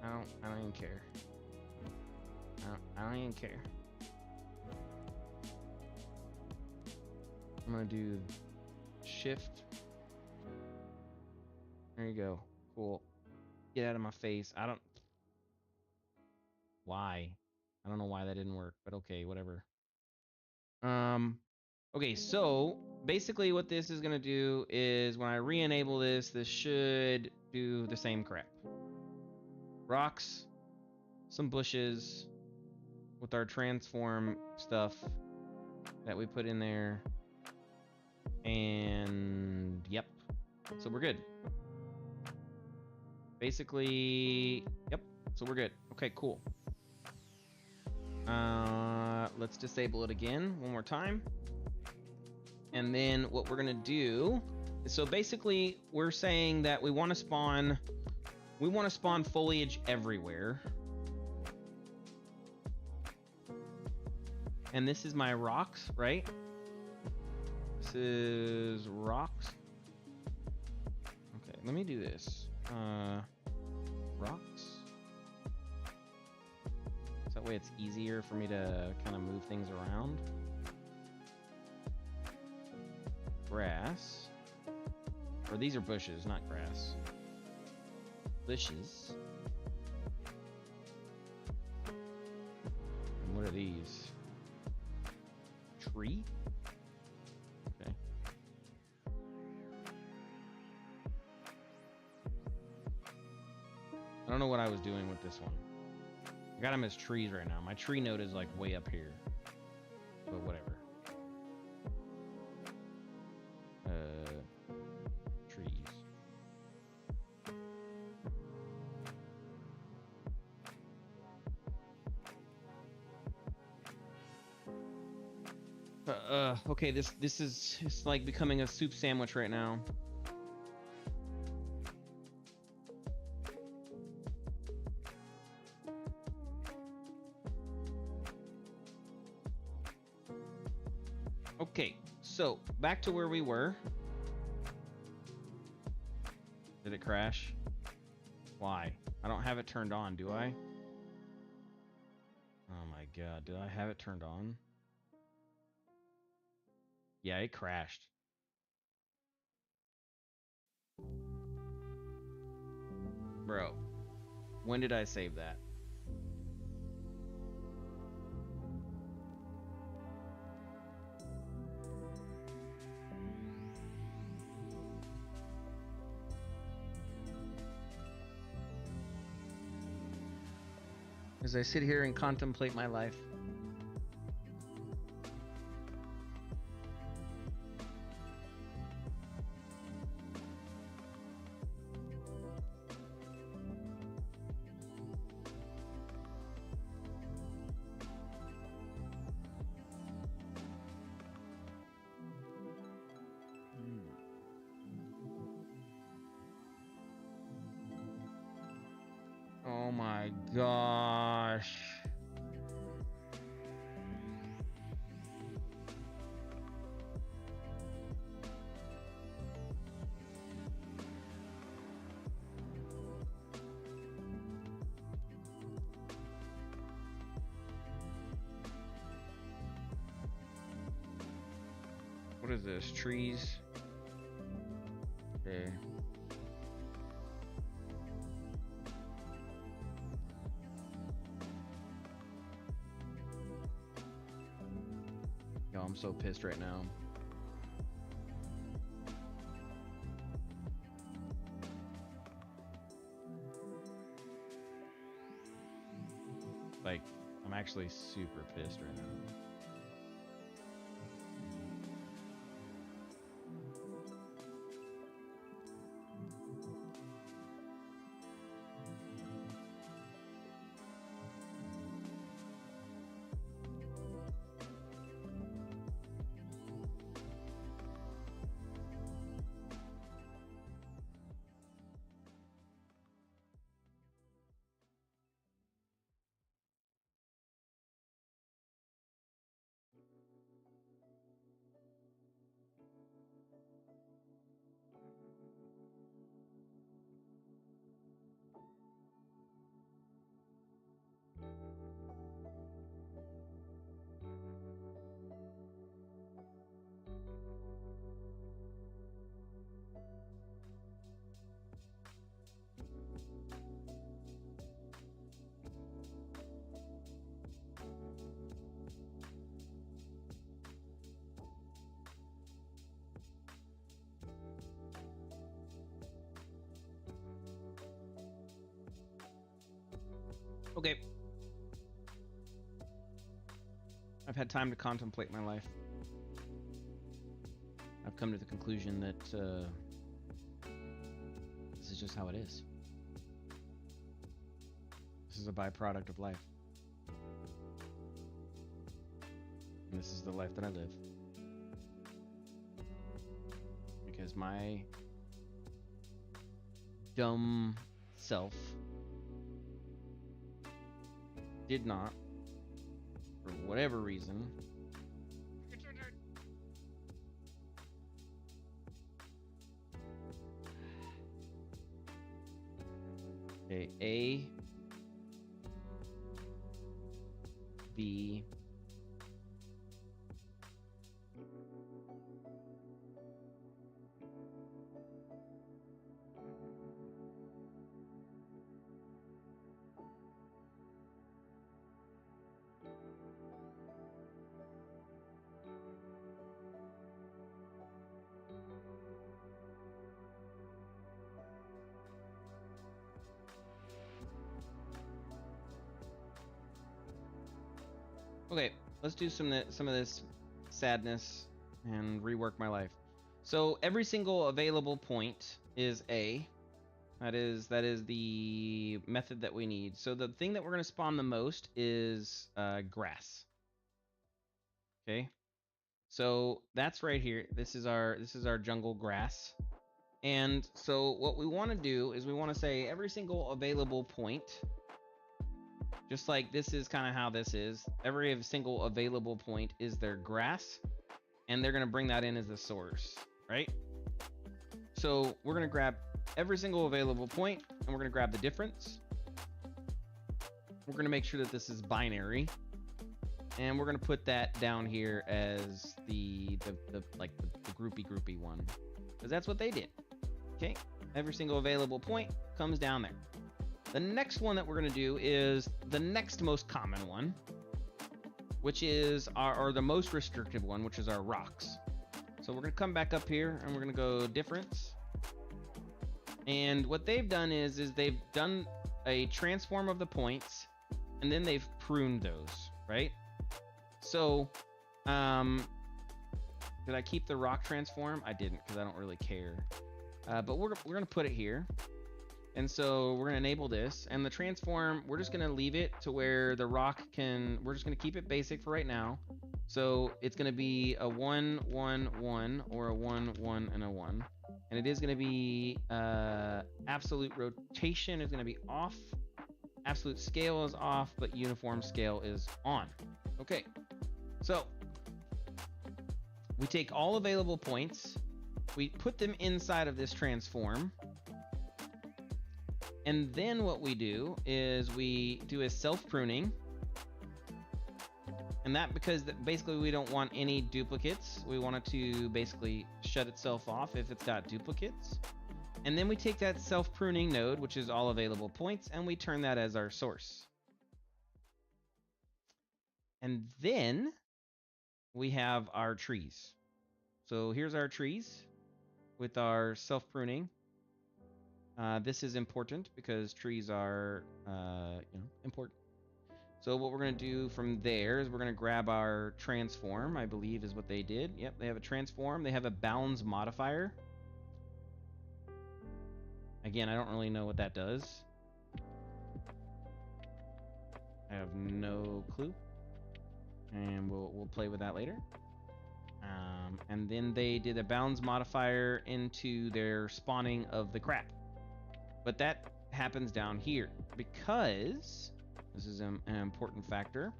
I don't even care. I don't even care. I'm gonna do shift. There you go. Cool. Get out of my face. Why? I don't know why that didn't work, but okay, whatever. Okay, so basically what this is gonna do is when I re-enable this should do the same crap. Rocks, some bushes with our transform stuff that we put in there, and yep, so we're good. Basically, yep, so we're good. Okay, cool. Let's disable it again one more time. And then what we're gonna do is, so basically we're saying that we want to spawn foliage everywhere. And this is my rocks, right? This is rocks. Okay, let me do this. Rocks. So that way it's easier for me to kind of move things around. Grass. Or these are bushes, not grass. Bushes. And what are these? Tree? Okay. I don't know what I was doing with this one. I got them as trees right now. My tree node is like way up here. But whatever. Trees. Okay, this is, it's like becoming a soup sandwich right now. Okay, so back to where we were. Did it crash? Why? I don't have it turned on, do I? Oh my god, did I have it turned on? Yeah, it crashed. Bro, when did I save that? As I sit here and contemplate my life. Oh my gosh. What is this? Trees? Okay. Yo, I'm so pissed right now. Like, I'm actually super pissed right now. Okay. I've had time to contemplate my life. I've come to the conclusion that this is just how it is. This is a byproduct of life. And this is the life that I live. Because my dumb self did not, for whatever reason, A, B, okay, let's do some of this sadness and rework my life. So every single available point is A. That is the method that we need. So the thing that we're going to spawn the most is grass. Okay. So that's right here. This is our jungle grass. And so what we want to do is we want to say every single available point, just like this is kind of how this is. Every single available point is their grass, and they're going to bring that in as the source, right? So we're going to grab every single available point, and we're going to grab the difference. We're going to make sure that this is binary, and we're going to put that down here as the groupy one, because that's what they did. Okay, every single available point comes down there. The next one that we're going to do is the next most common one, which is or the most restrictive one, which is our rocks. So we're going to come back up here, and we're going to go difference. And what they've done is they've done a transform of the points, and then they've pruned those, right? So, did I keep the rock transform? I didn't, because I don't really care. But we're going to put it here. And so we're going to enable this. And the transform, we're just going to leave it to where the rock we're just going to keep it basic for right now. So it's going to be a 1, 1, 1, or a 1, 1, and a 1. And it is going to be absolute rotation is going to be off. Absolute scale is off, but uniform scale is on. Okay. So we take all available points. We put them inside of this transform. And then what we do is we do a self-pruning. And that because basically we don't want any duplicates. We want it to basically shut itself off if it's got duplicates. And then we take that self-pruning node, which is all available points, and we turn that as our source. And then we have our trees. So here's our trees with our self-pruning. This is important because trees are important. So what we're going to do from there is we're going to grab our transform, I believe is what they did. Yep, they have a transform. They have a bounds modifier. Again, I don't really know what that does. I have no clue. And we'll play with that later. And then they did a bounds modifier into their spawning of the crap. But that happens down here because this is an important factor.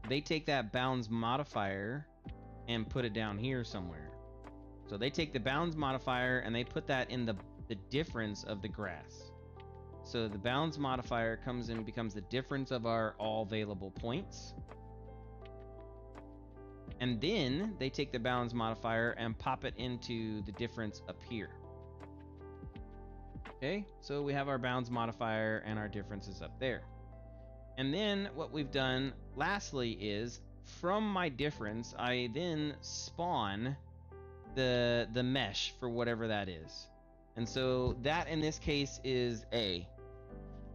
They take that bounds modifier and put it down here somewhere. So they take the bounds modifier and they put that in the difference of the grass. So the bounds modifier comes in and becomes the difference of our all available points. And then they take the bounds modifier and pop it into the difference up here. Okay, so we have our bounds modifier and our differences up there. And then what we've done lastly is from my difference, I then spawn the mesh for whatever that is. And so that in this case is A.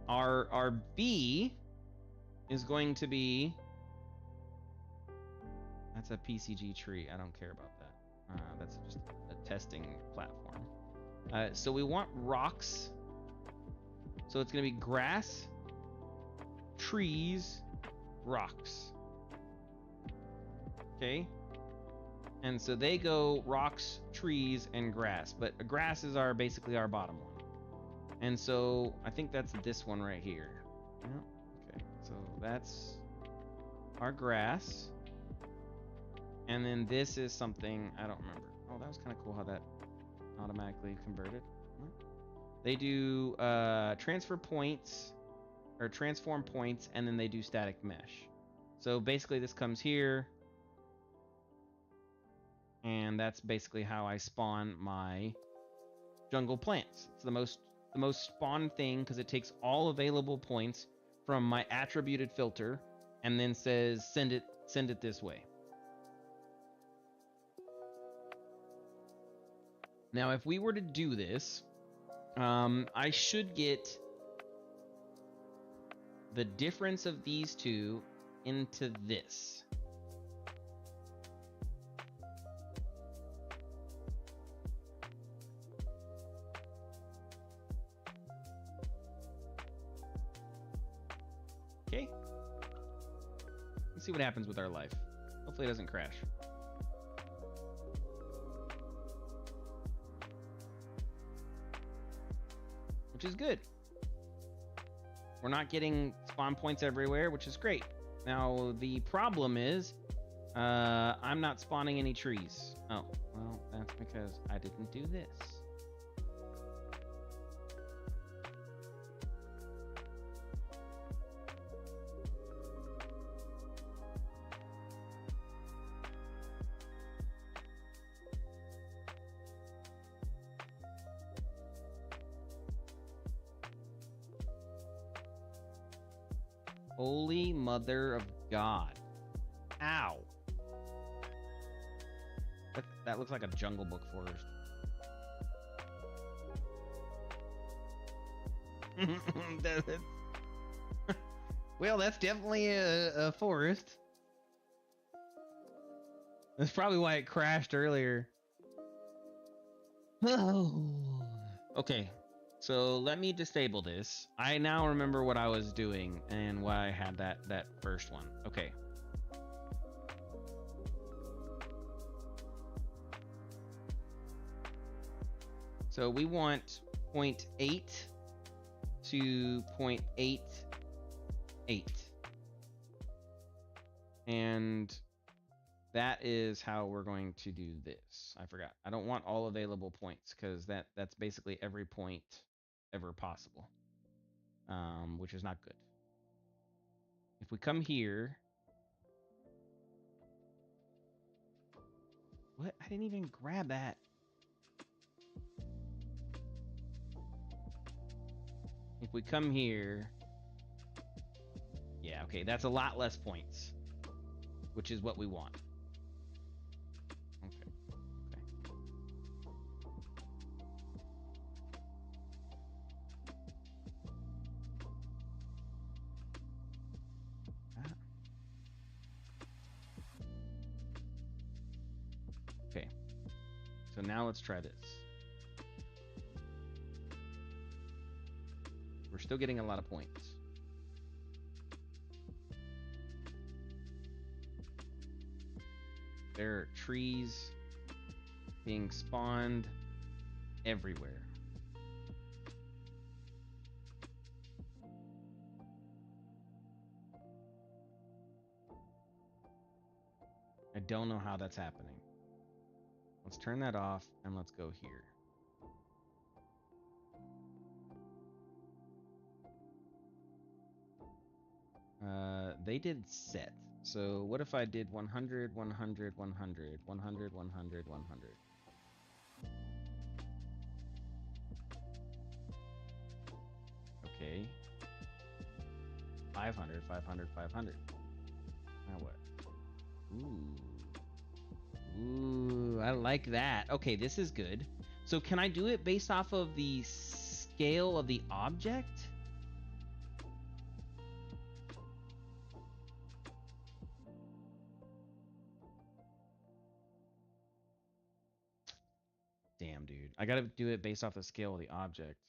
Our B is going to be, that's a PCG tree. I don't care about that. That's just a testing platform. So we want rocks. So it's going to be grass, trees, rocks. Okay. And so they go rocks, trees, and grass. But grass is basically our bottom one. And so I think that's this one right here. Yeah. Okay. So that's our grass. And then this is something I don't remember. Oh, that was kind of cool how that automatically converted. They do transfer points or transform points, and then they do static mesh. So basically this comes here, and that's basically how I spawn my jungle plants. It's the most spawn thing because it takes all available points from my attributed filter and then says send it this way. Now, if we were to do this, I should get the difference of these two into this. Okay. Let's see what happens with our life. Hopefully it doesn't crash. Which is good. We're not getting spawn points everywhere, which is great. Now, the problem is, I'm not spawning any trees. Oh, well, that's because I didn't do this. Holy mother of God. Ow. That looks like a Jungle Book forest. Well, that's definitely a forest. That's probably why it crashed earlier. Okay. So let me disable this. I now remember what I was doing and why I had that first one. Okay. So we want 0.8 to 0.88. And that is how we're going to do this. I forgot. I don't want all available points because that's basically every point ever possible, which is not good. If we come here, what? I didn't even grab that. If we come here, yeah, okay, that's a lot less points, which is what we want. Okay. Okay, so now let's try this. We're still getting a lot of points. There are trees being spawned everywhere. I don't know how that's happening. Let's turn that off and let's go here. They did set. So what if I did 100, 100, 100, 100, 100, 100? Okay. 500, 500, 500. Now what? Ooh, I like that. Okay, this is good. So can I do it based off of the scale of the object? Damn, dude. I gotta do it based off the scale of the object.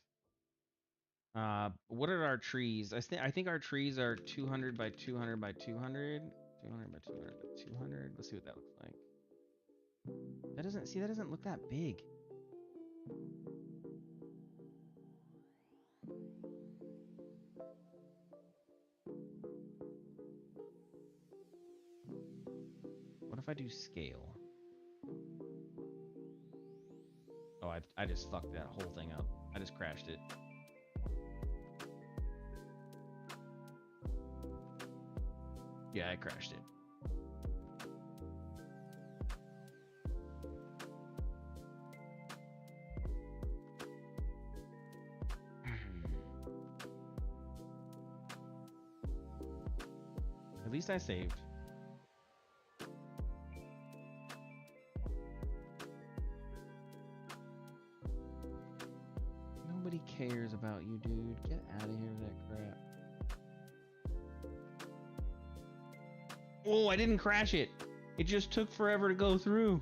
What are our trees? I think our trees are 200 by 200 by 200. 200 by 200 by 200. Let's see what that looks like. That doesn't look that big. What if I do scale? Oh, I just fucked that whole thing up. I just crashed it. Yeah, I crashed it. At least I saved. Nobody cares about you, dude. Get out of here with that crap. Oh, I didn't crash it. It just took forever to go through.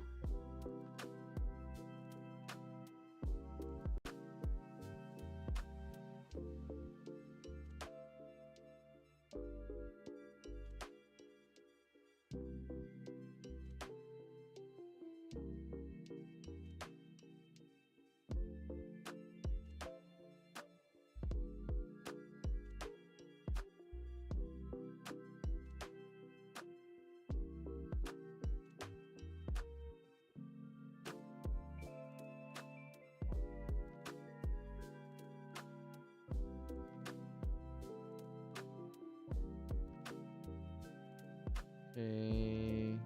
Okay.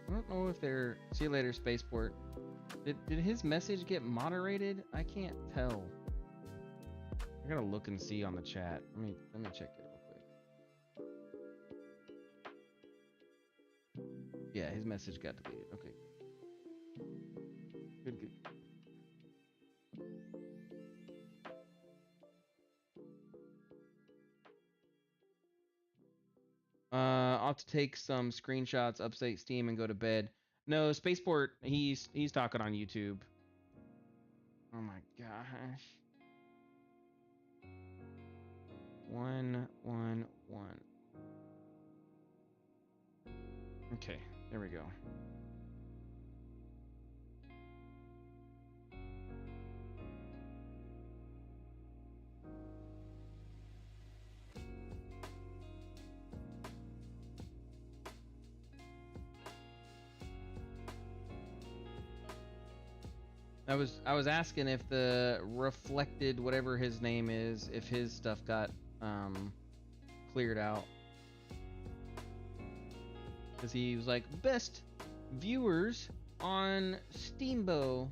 I don't know if they're... See you later, Spaceport. Did his message get moderated? I can't tell. I gotta look and see on the chat. Let me check it real quick. Yeah, his message got deleted. Okay. Good, good. I'll have to take some screenshots, update Steam, and go to bed. No, Spaceport, he's talking on YouTube. Oh my gosh. 1, 1, 1. Okay, there we go. I was asking if the reflected whatever his name is, if his stuff got cleared out. Cause he was like best viewers on Steambo.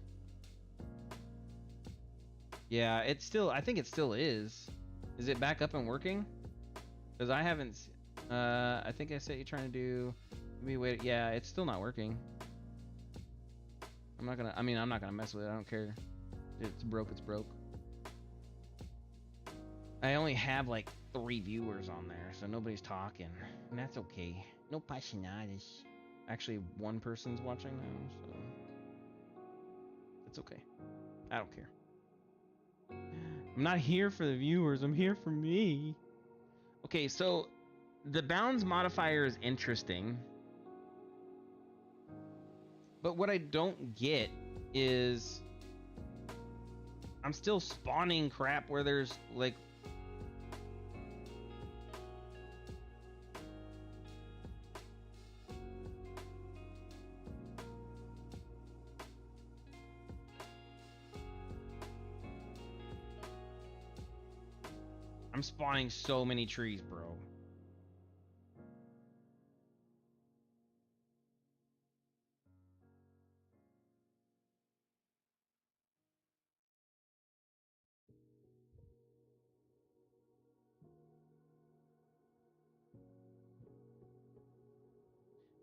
Yeah, it's still, I think it still is. Is it back up and working? Cause I haven't. I think I said you're trying to do. Let me wait. Yeah, it's still not working. I'm not gonna mess with it. I don't care. It's broke. It's broke. I only have like 3 viewers on there, so nobody's talking, and that's okay. No pasionadas. Actually, 1 person's watching now, so it's okay. I don't care. I'm not here for the viewers. I'm here for me. Okay, so the bounds modifier is interesting. But what I don't get is I'm still spawning crap where there's like I'm spawning so many trees, bro.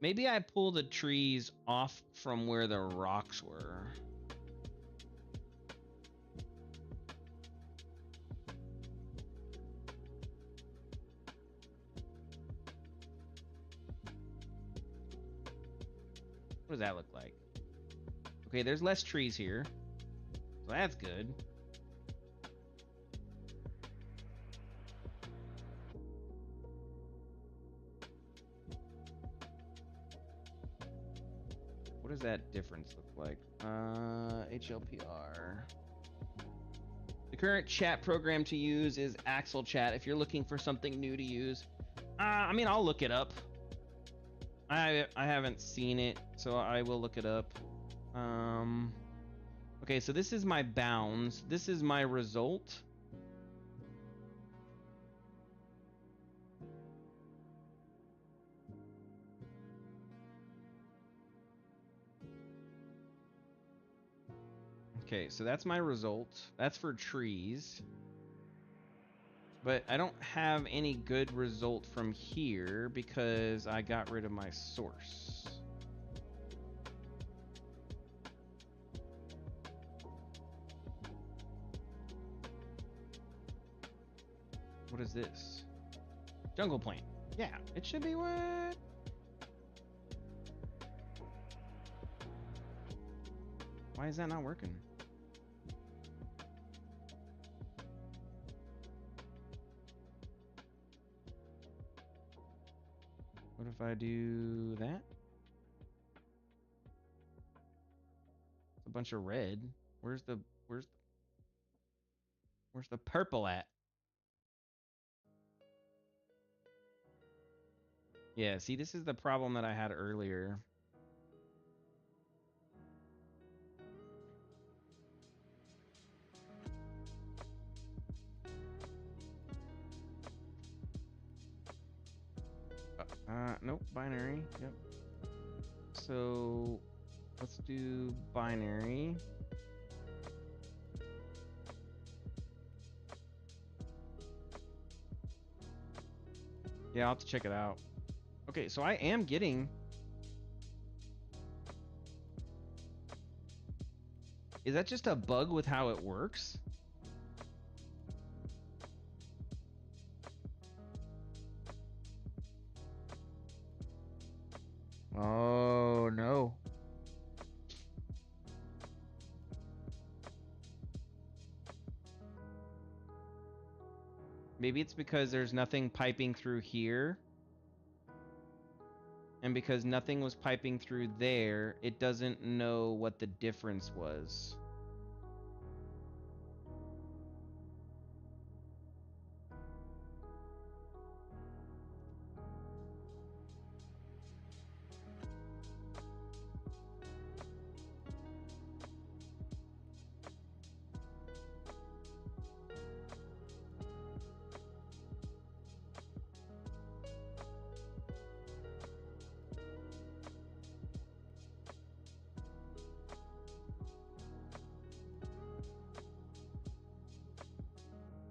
Maybe I pull the trees off from where the rocks were. What does that look like? Okay, there's less trees here. So that's good. What does that difference look like? HLPR. The current chat program to use is Axel Chat if you're looking for something new to use. I mean, I'll look it up. I haven't seen it, so I will look it up. Okay, so this is my bounds. This is my result. Okay, so that's my result. That's for trees. But I don't have any good result from here because I got rid of my source. What is this? Jungle plant. Yeah, it should be what? Why is that not working? What if I do that? It's a bunch of red. Where's the purple at? Yeah, see, this is the problem that I had earlier. Nope, binary. Yep. So let's do binary. Yeah, I'll have to check it out. Okay, so I am getting... Is that just a bug with how it works? Oh, no. Maybe it's because there's nothing piping through here. And because nothing was piping through there, it doesn't know what the difference was.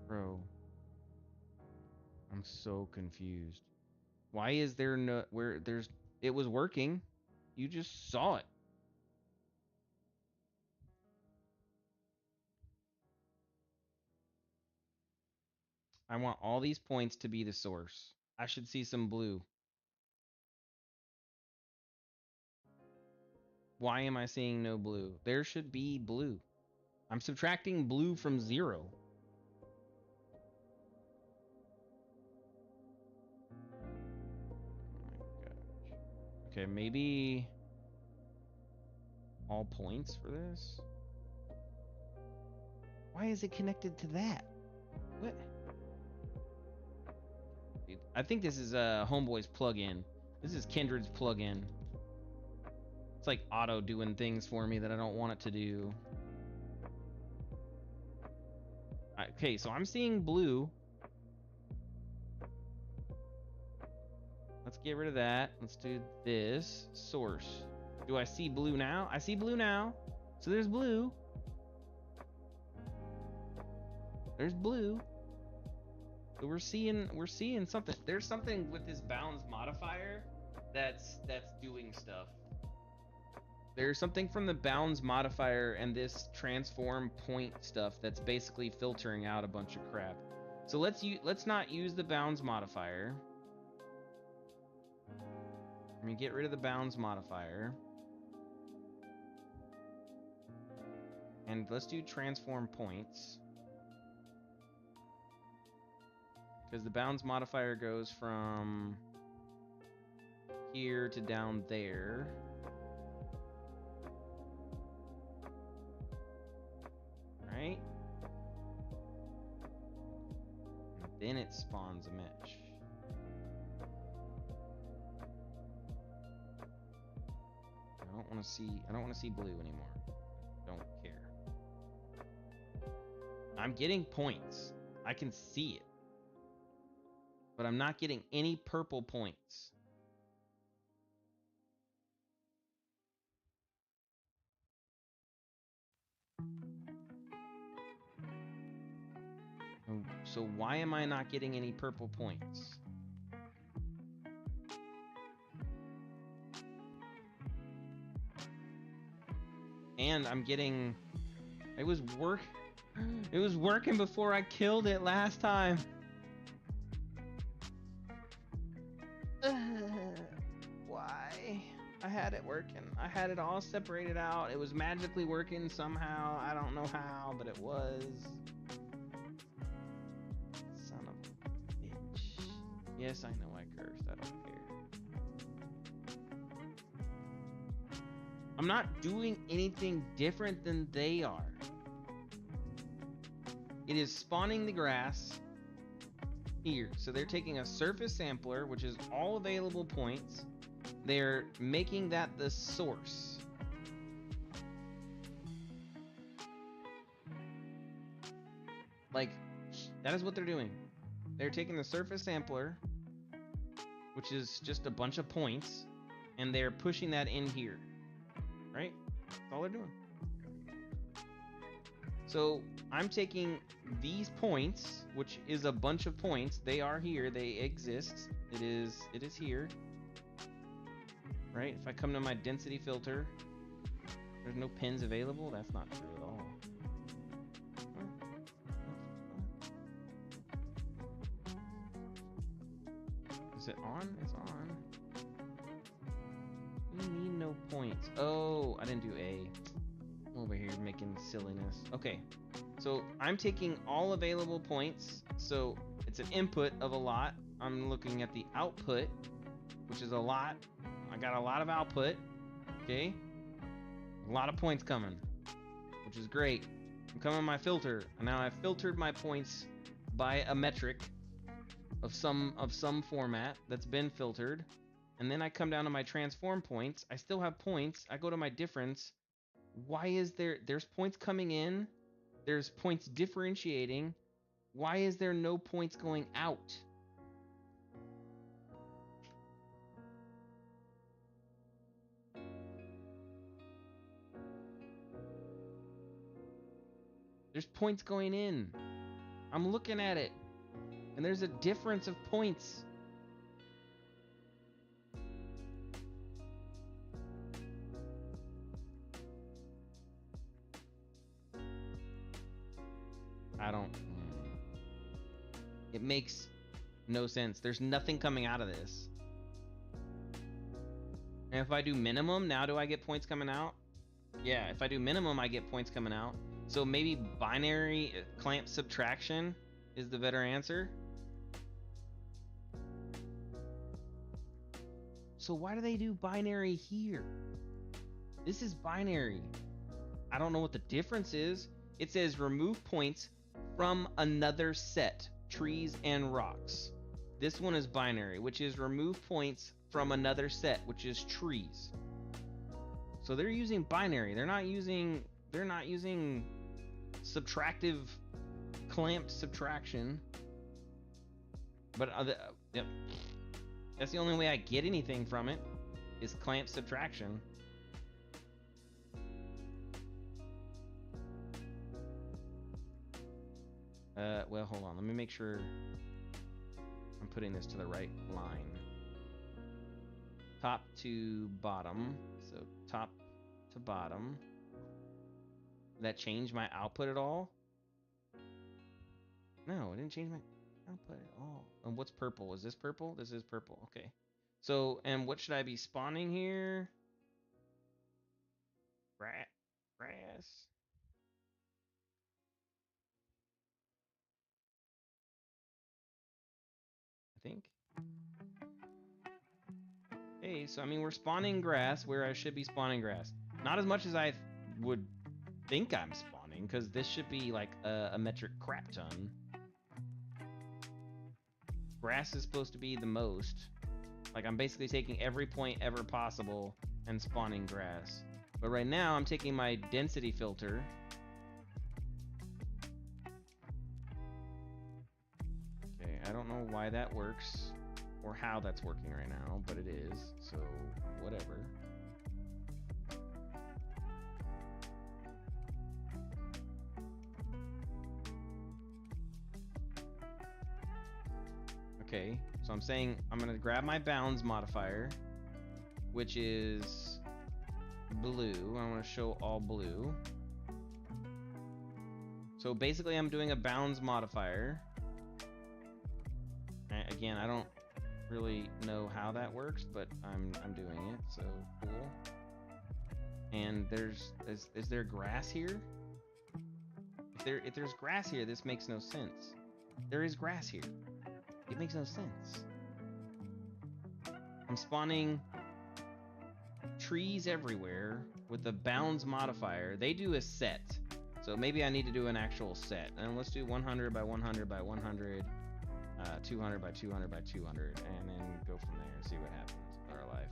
Bro, I'm so confused. Why is there no where there's it was working? You just saw it. I want all these points to be the source. I should see some blue. Why am I seeing no blue? There should be blue. I'm subtracting blue from 0. Oh my gosh. Okay, maybe all points for this? Why is it connected to that? What? I think this is Homeboy's plugin. This is Kindred's plugin. It's like auto doing things for me that I don't want it to do. Okay, so I'm seeing blue. Let's get rid of that. Let's do this. Source. Do I see blue now? I see blue now. So there's blue. There's blue. So we're seeing something. There's something with this bounds modifier that's doing stuff. There's something from the bounds modifier and this transform point stuff that's basically filtering out a bunch of crap. So let's not use the bounds modifier. Let me get rid of the bounds modifier. And let's do transform points. Because the bounds modifier goes from here to down there. Right? And then it spawns a mesh. I don't want to see blue anymore. Don't care. I'm getting points. I can see it. But I'm not getting any purple points. So why am I not getting any purple points? And I'm getting... It was working before I killed it last time. Why? I had it working. I had it all separated out. It was magically working somehow. I don't know how, but it was. Son of a bitch. Yes, I know I cursed. I don't care. I'm not doing anything different than they are. It is spawning the grass here. So they're taking a surface sampler, which is all available points. They're making that the source. Like, that is what they're doing. They're taking the surface sampler, which is just a bunch of points, and they're pushing that in here. Right? That's all they're doing. So I'm taking these points, which is a bunch of points. They are here. They exist. It is here. Right? If I come to my density filter, there's no pins available. That's not true at all. Is it on? It's on. We need no points. Oh, I didn't do A. I'm over here making silliness. Okay. So I'm taking all available points. So it's an input of a lot. I'm looking at the output, which is a lot. I got a lot of output. Okay. A lot of points coming, which is great. I'm coming to my filter, and now I've filtered my points by a metric of some format that's been filtered. And then I come down to my transform points. I still have points. I go to my difference. Why is there's points coming in? There's points differentiating. Why is there no points going out? There's points going in. I'm looking at it, and there's a difference of points. I don't... It makes no sense. There's nothing coming out of this. And if I do minimum, now do I get points coming out? Yeah, if I do minimum, I get points coming out. So maybe binary clamp subtraction is the better answer. So why do they do binary here? This is binary. I don't know what the difference is. It says remove points from another set, trees and rocks. This one is binary, which is remove points from another set, which is trees. So they're using binary. They're not using subtractive clamped subtraction. But yep. That's the only way I get anything from it, is clamp subtraction. Well, hold on. Let me make sure I'm putting this to the right line. Top to bottom. So top to bottom. Did that change my output at all? No, it didn't change my output at all. And what's purple? Is this purple? This is purple. Okay. So, and what should I be spawning here? Grass. Okay, so I mean, we're spawning grass where I should be spawning grass. Not as much as I would think I'm spawning, because this should be like a metric crap ton. Grass is supposed to be the most. Like, I'm basically taking every point ever possible and spawning grass. But right now, I'm taking my density filter. Okay, I don't know why that works or how that's working right now, but it is, so whatever. Okay, so I'm saying I'm gonna grab my bounds modifier, which is blue. I want to show all blue. So basically I'm doing a bounds modifier. Again, I don't really know how that works, but I'm doing it, so cool. And is there grass here? If there's grass here, this makes no sense. There is grass here. It makes no sense. I'm spawning trees everywhere with the bounds modifier. They do a set, so maybe I need to do an actual set. And let's do 100 by 100 by 100, 200 by 200 by 200, and then go from there and see what happens with our life.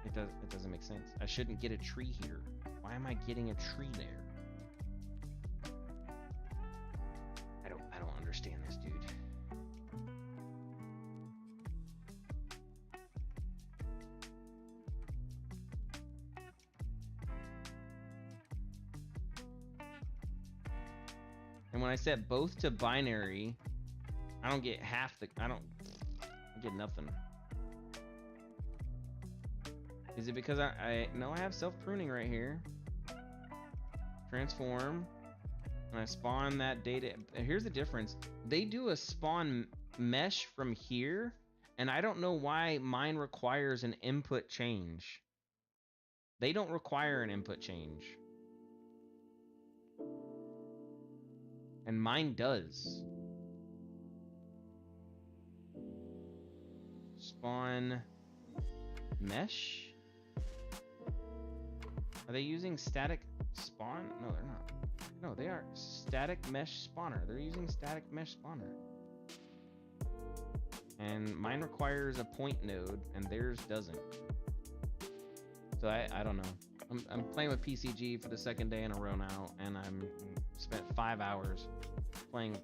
It doesn't make sense. I shouldn't get a tree here. Why am I getting a tree there? I don't understand this, dude. And when I set both to binary, I don't get half the, I get nothing. Is it because no, I have self-pruning right here. Transform, and I spawn that data. Here's the difference. They do a spawn mesh from here, and I don't know why mine requires an input change. They don't require an input change. And mine does. Spawn mesh? Are they using static spawn? No, they're not. No, they are static mesh spawner. They're using static mesh spawner. And mine requires a point node, and theirs doesn't. So I don't know. I'm playing with PCG for the second day in a row now, and I'm spent 5 hours playing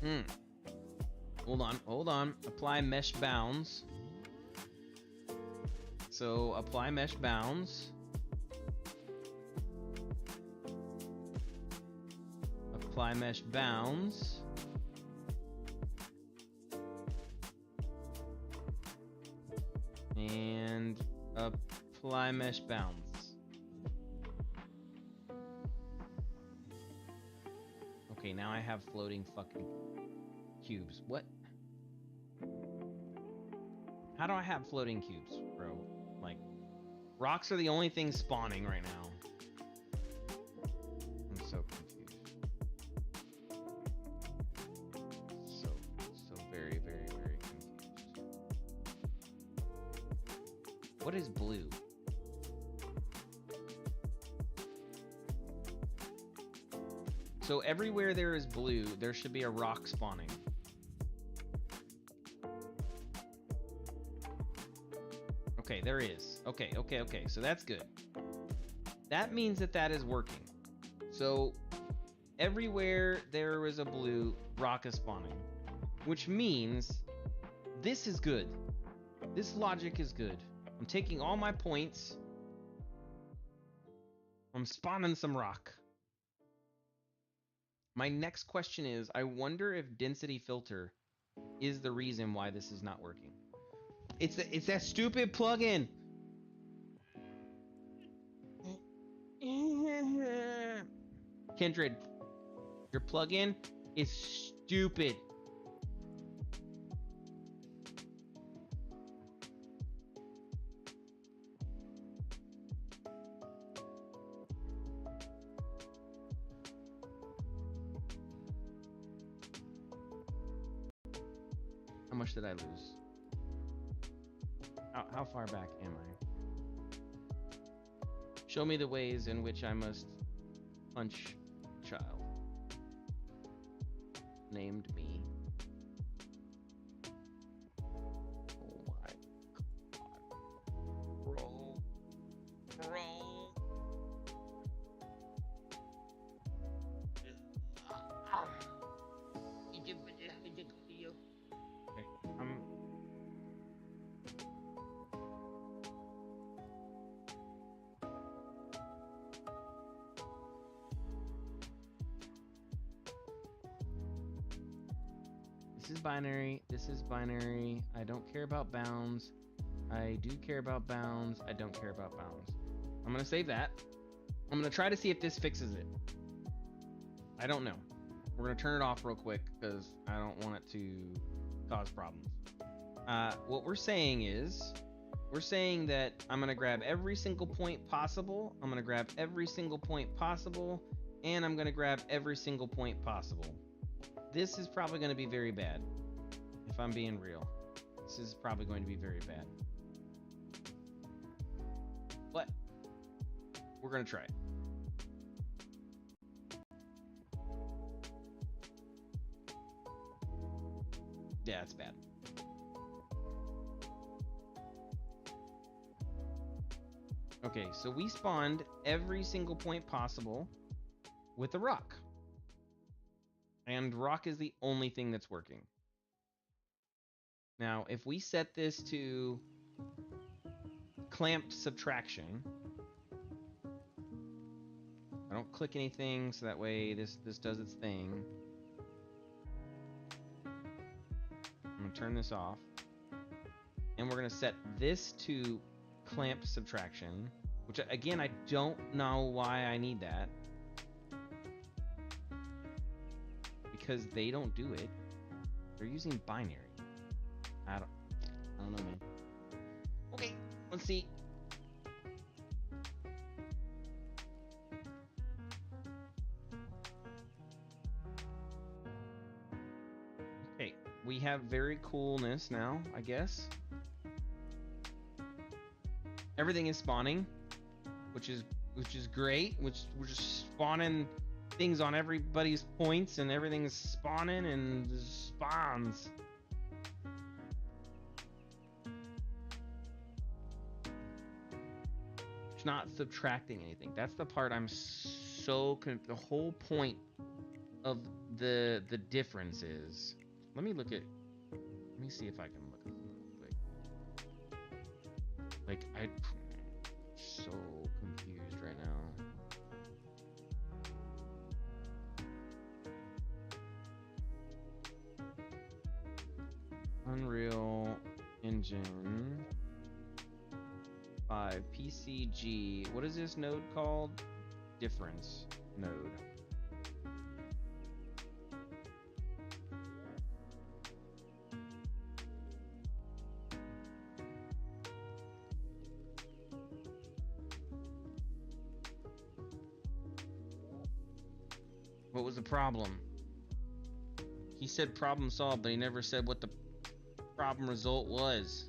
PCG. Hold on. Apply mesh bounds. So apply mesh bounds. Apply mesh bounds. And apply mesh bounds. Okay, now I have floating fucking cubes. What? How do I have floating cubes, bro? Like, rocks are the only thing spawning right now. I'm so confused. So very, very, very confused. What is blue? So everywhere there is blue, there should be a rock spawning. Okay, there is. Okay. So that's good. That means that is working. So everywhere there is a blue, rock is spawning, which means this is good. This logic is good. I'm taking all my points. I'm spawning some rock. My next question is, I wonder if density filter is the reason why this is not working. It's that stupid plugin. Kindred, your plugin is stupid. much did I lose? How far back am I? Show me the ways in which I must punch child. Named me. Oh my god. Roll. Okay, this is binary. This is binary. I don't care about bounds. I do care about bounds. I don't care about bounds. I'm gonna save that. I'm gonna try to see if this fixes it. I don't know. We're gonna turn it off real quick because I don't want it to cause problems. What we're saying is, we're saying that I'm gonna grab every single point possible. I'm gonna grab every single point possible, and I'm gonna grab every single point possible. This is probably gonna be very bad, if I'm being real. This is probably going to be very bad. But we're gonna try it. Yeah, it's bad. Okay, so we spawned every single point possible with a rock. And rock is the only thing that's working. Now, if we set this to clamped subtraction, I don't click anything, so that way this does its thing. I'm gonna turn this off. And we're gonna set this to clamped subtraction, which again, I don't know why I need that. Because they don't do it. They're using binary. I don't know, man. Okay, let's see. Okay, we have very coolness now, I guess. Everything is spawning, which is great. Which we're just spawning things on everybody's points, and everything is spawning and just spawns. It's not subtracting anything. That's the part I'm so the whole point of the difference is. Let me see if I can look at it like I'm so confused right now. Unreal Engine 5 PCG. What is this node called? Difference node. What was the problem? He said problem solved, but he never said what the problem result was.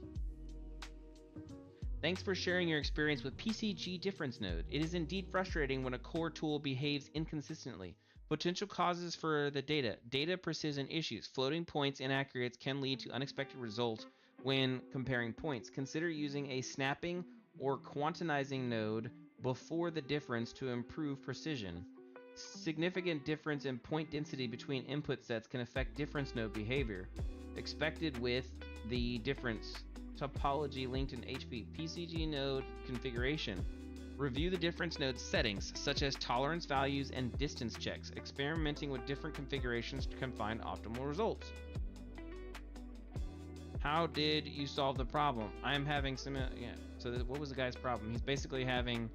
Thanks for sharing your experience with PCG difference node. It is indeed frustrating when a core tool behaves inconsistently. Potential causes for the data precision issues. Floating points inaccurates can lead to unexpected results when comparing points. Consider using a snapping or quantizing node before the difference to improve precision. Significant difference in point density between input sets can affect difference node behavior. Expected with the difference topology linked in HP PCG node configuration. Review the difference node settings, such as tolerance values and distance checks. Experimenting with different configurations can find optimal results. How did you solve the problem? I am having some, so what was the guy's problem? He's basically having,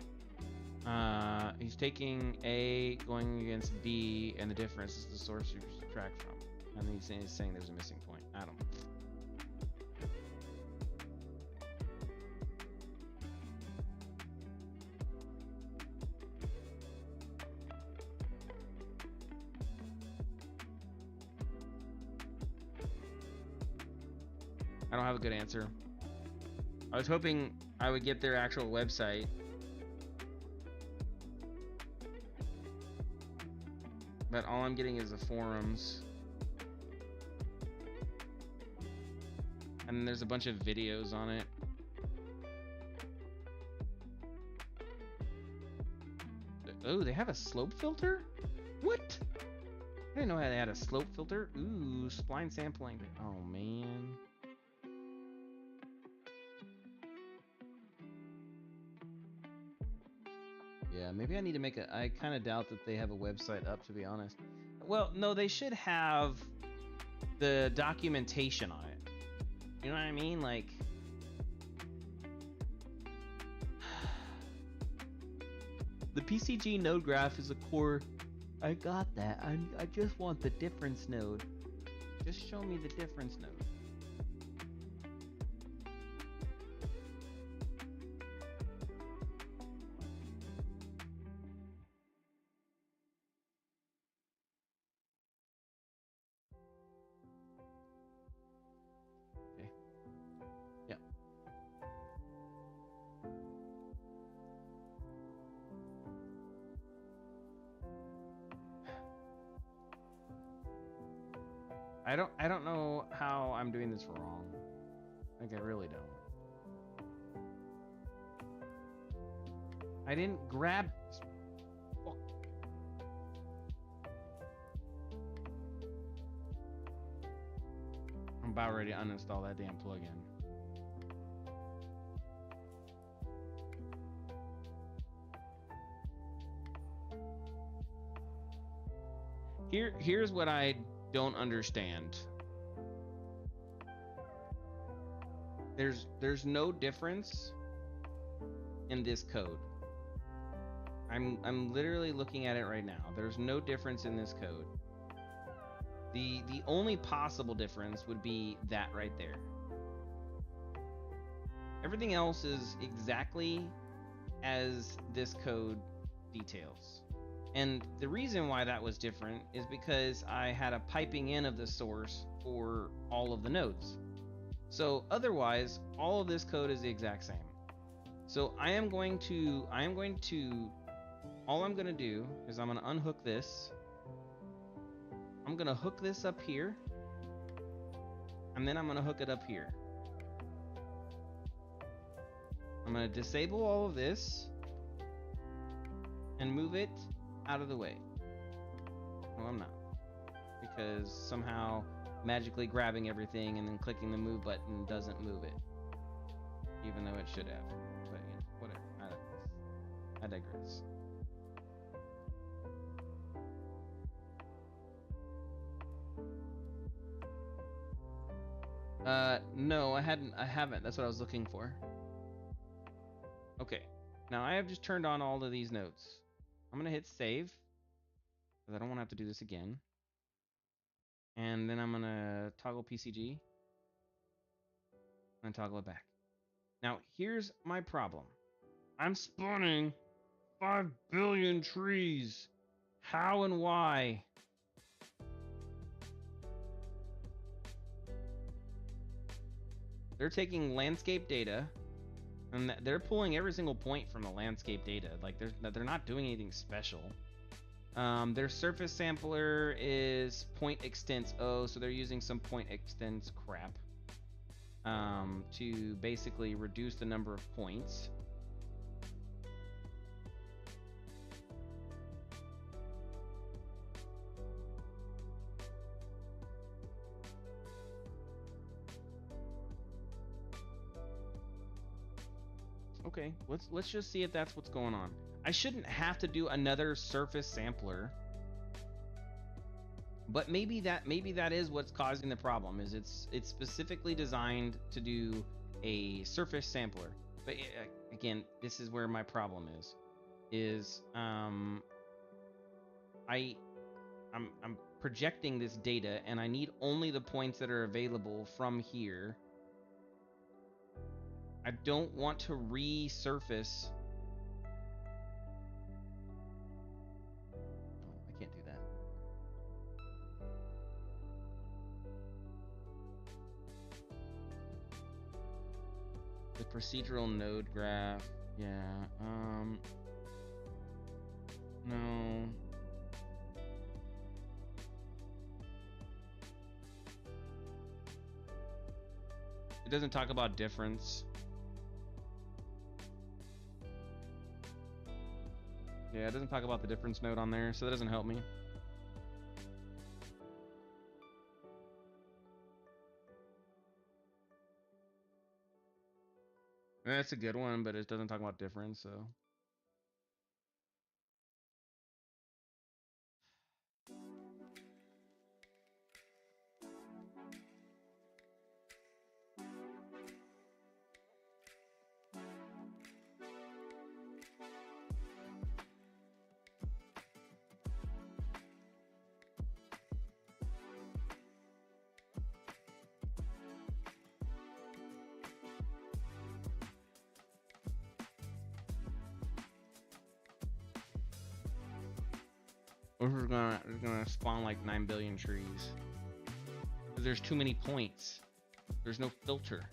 he's taking A, going against B, and the difference is the source you subtract from. And he's saying there's a missing point. I don't know. I don't have a good answer. I was hoping I would get their actual website. But all I'm getting is the forums. And there's a bunch of videos on it. Oh, they have a slope filter? What? I didn't know how they had a slope filter. Ooh, spline sampling. Oh, man. Yeah, maybe I need to make a... I kind of doubt that they have a website up, to be honest. Well, no, they should have the documentation on it. You know what I mean? Like... The PCG node graph is a core. I got that. I just want the difference node. Just show me the difference node. Okay. Yeah. I don't know how I'm doing this wrong. Like, I really don't. I didn't grab... Fuck. I'm about ready to uninstall that damn plugin. Here's what I don't understand. There's no difference in this code. I'm literally looking at it right now. There's no difference in this code. The only possible difference would be that right there. Everything else is exactly as this code details. And the reason why that was different is because I had a piping in of the source for all of the nodes. So otherwise, all of this code is the exact same. So all I'm going to do is I'm going to unhook this. I'm going to hook this up here. And then I'm going to hook it up here. I'm going to disable all of this and move it out of the way. Well, I'm not, because somehow magically grabbing everything and then clicking the move button doesn't move it, even though it should have. But you know, whatever. I digress. No, I haven't. That's what I was looking for. Okay. Now I have just turned on all of these nodes. I'm gonna hit save, because I don't want to have to do this again. And then I'm gonna toggle PCG and toggle it back. Now here's my problem. I'm spawning 5 billion trees. How and why? They're taking landscape data, and they're pulling every single point from the landscape data. Like, they're not doing anything special. Their surface sampler is point extents. Oh, so they're using some point extents crap to basically reduce the number of points. Okay, let's just see if that's what's going on. I shouldn't have to do another surface sampler, but maybe that is what's causing the problem. Is it's specifically designed to do a surface sampler. But again, this is where my problem is I'm projecting this data, and I need only the points that are available from here. I don't want to resurface. I can't do that. procedural node graph. Yeah. No. It doesn't talk about difference. Yeah, it doesn't talk about the difference node on there, so that doesn't help me. That's a good one, but it doesn't talk about difference, so. We're gonna spawn like 9 billion trees. There's too many points. There's no filter.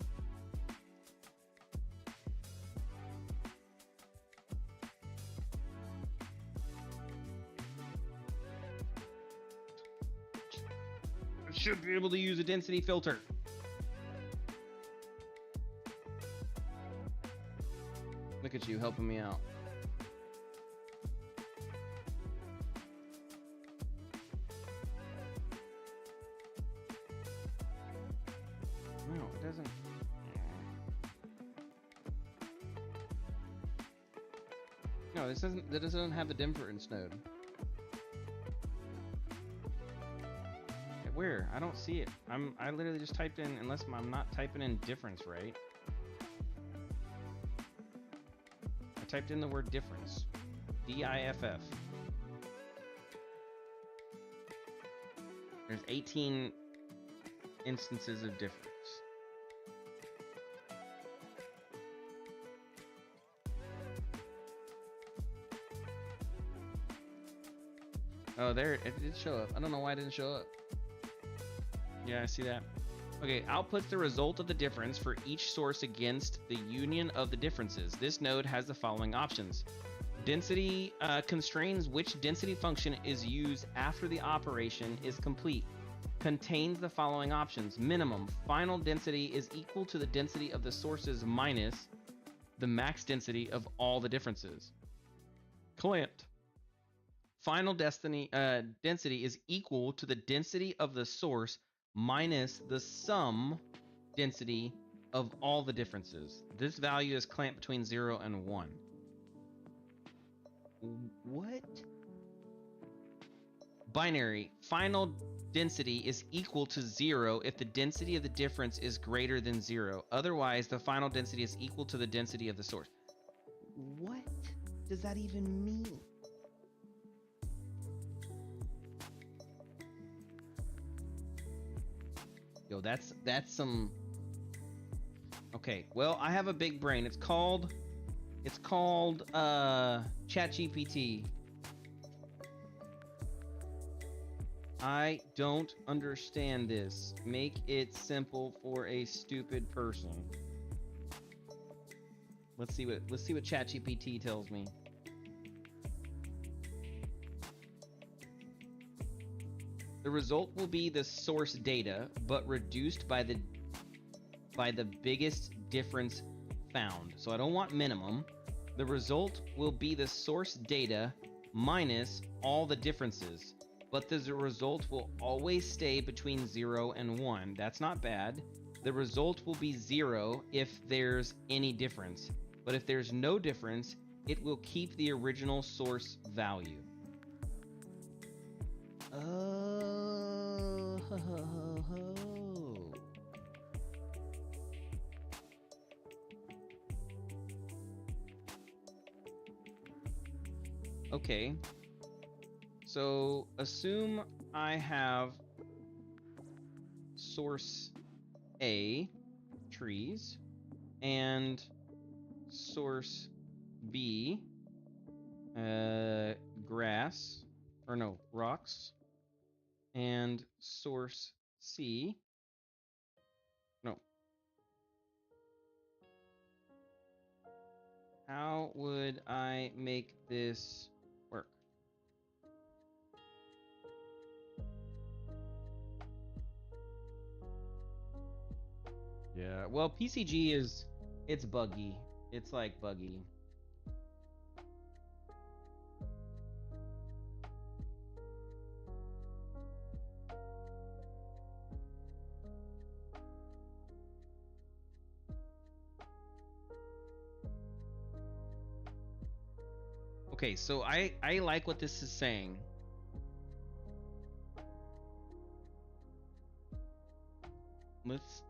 I should be able to use a density filter. Look at you helping me out. No, it doesn't. No, this doesn't. That doesn't have the difference node. Where? I don't see it. I literally just typed in, unless I'm not typing in difference right. I typed in the word difference. D-I-F-F. There's 18 instances of difference. Oh, there, it did show up. I don't know why it didn't show up. Yeah, I see that. Okay, outputs the result of the difference for each source against the union of the differences. This node has the following options. Density constrains which density function is used after the operation is complete. Contains the following options. Minimum, final density is equal to the density of the sources minus the max density of all the differences. Clamped. Final density is equal to the density of the source minus the sum density of all the differences. This value is clamped between 0 and 1. What? Binary. Final density is equal to 0 if the density of the difference is greater than 0. Otherwise, the final density is equal to the density of the source. What does that even mean? Yo, that's some. Okay, well, I have a big brain. It's called ChatGPT. I don't understand this. Make it simple for a stupid person. Let's see what ChatGPT tells me. The result will be the source data, but reduced by the biggest difference found. So I don't want minimum. The result will be the source data minus all the differences, but the result will always stay between 0 and 1. That's not bad. The result will be 0 if there's any difference, but if there's no difference, it will keep the original source value. Oh. Okay. So assume I have source A, trees, and source B, grass, or no, rocks, and source C, no, How would I make this work? Yeah, well, PCG is, it's buggy. It's like buggy. Okay, so I like what this is saying.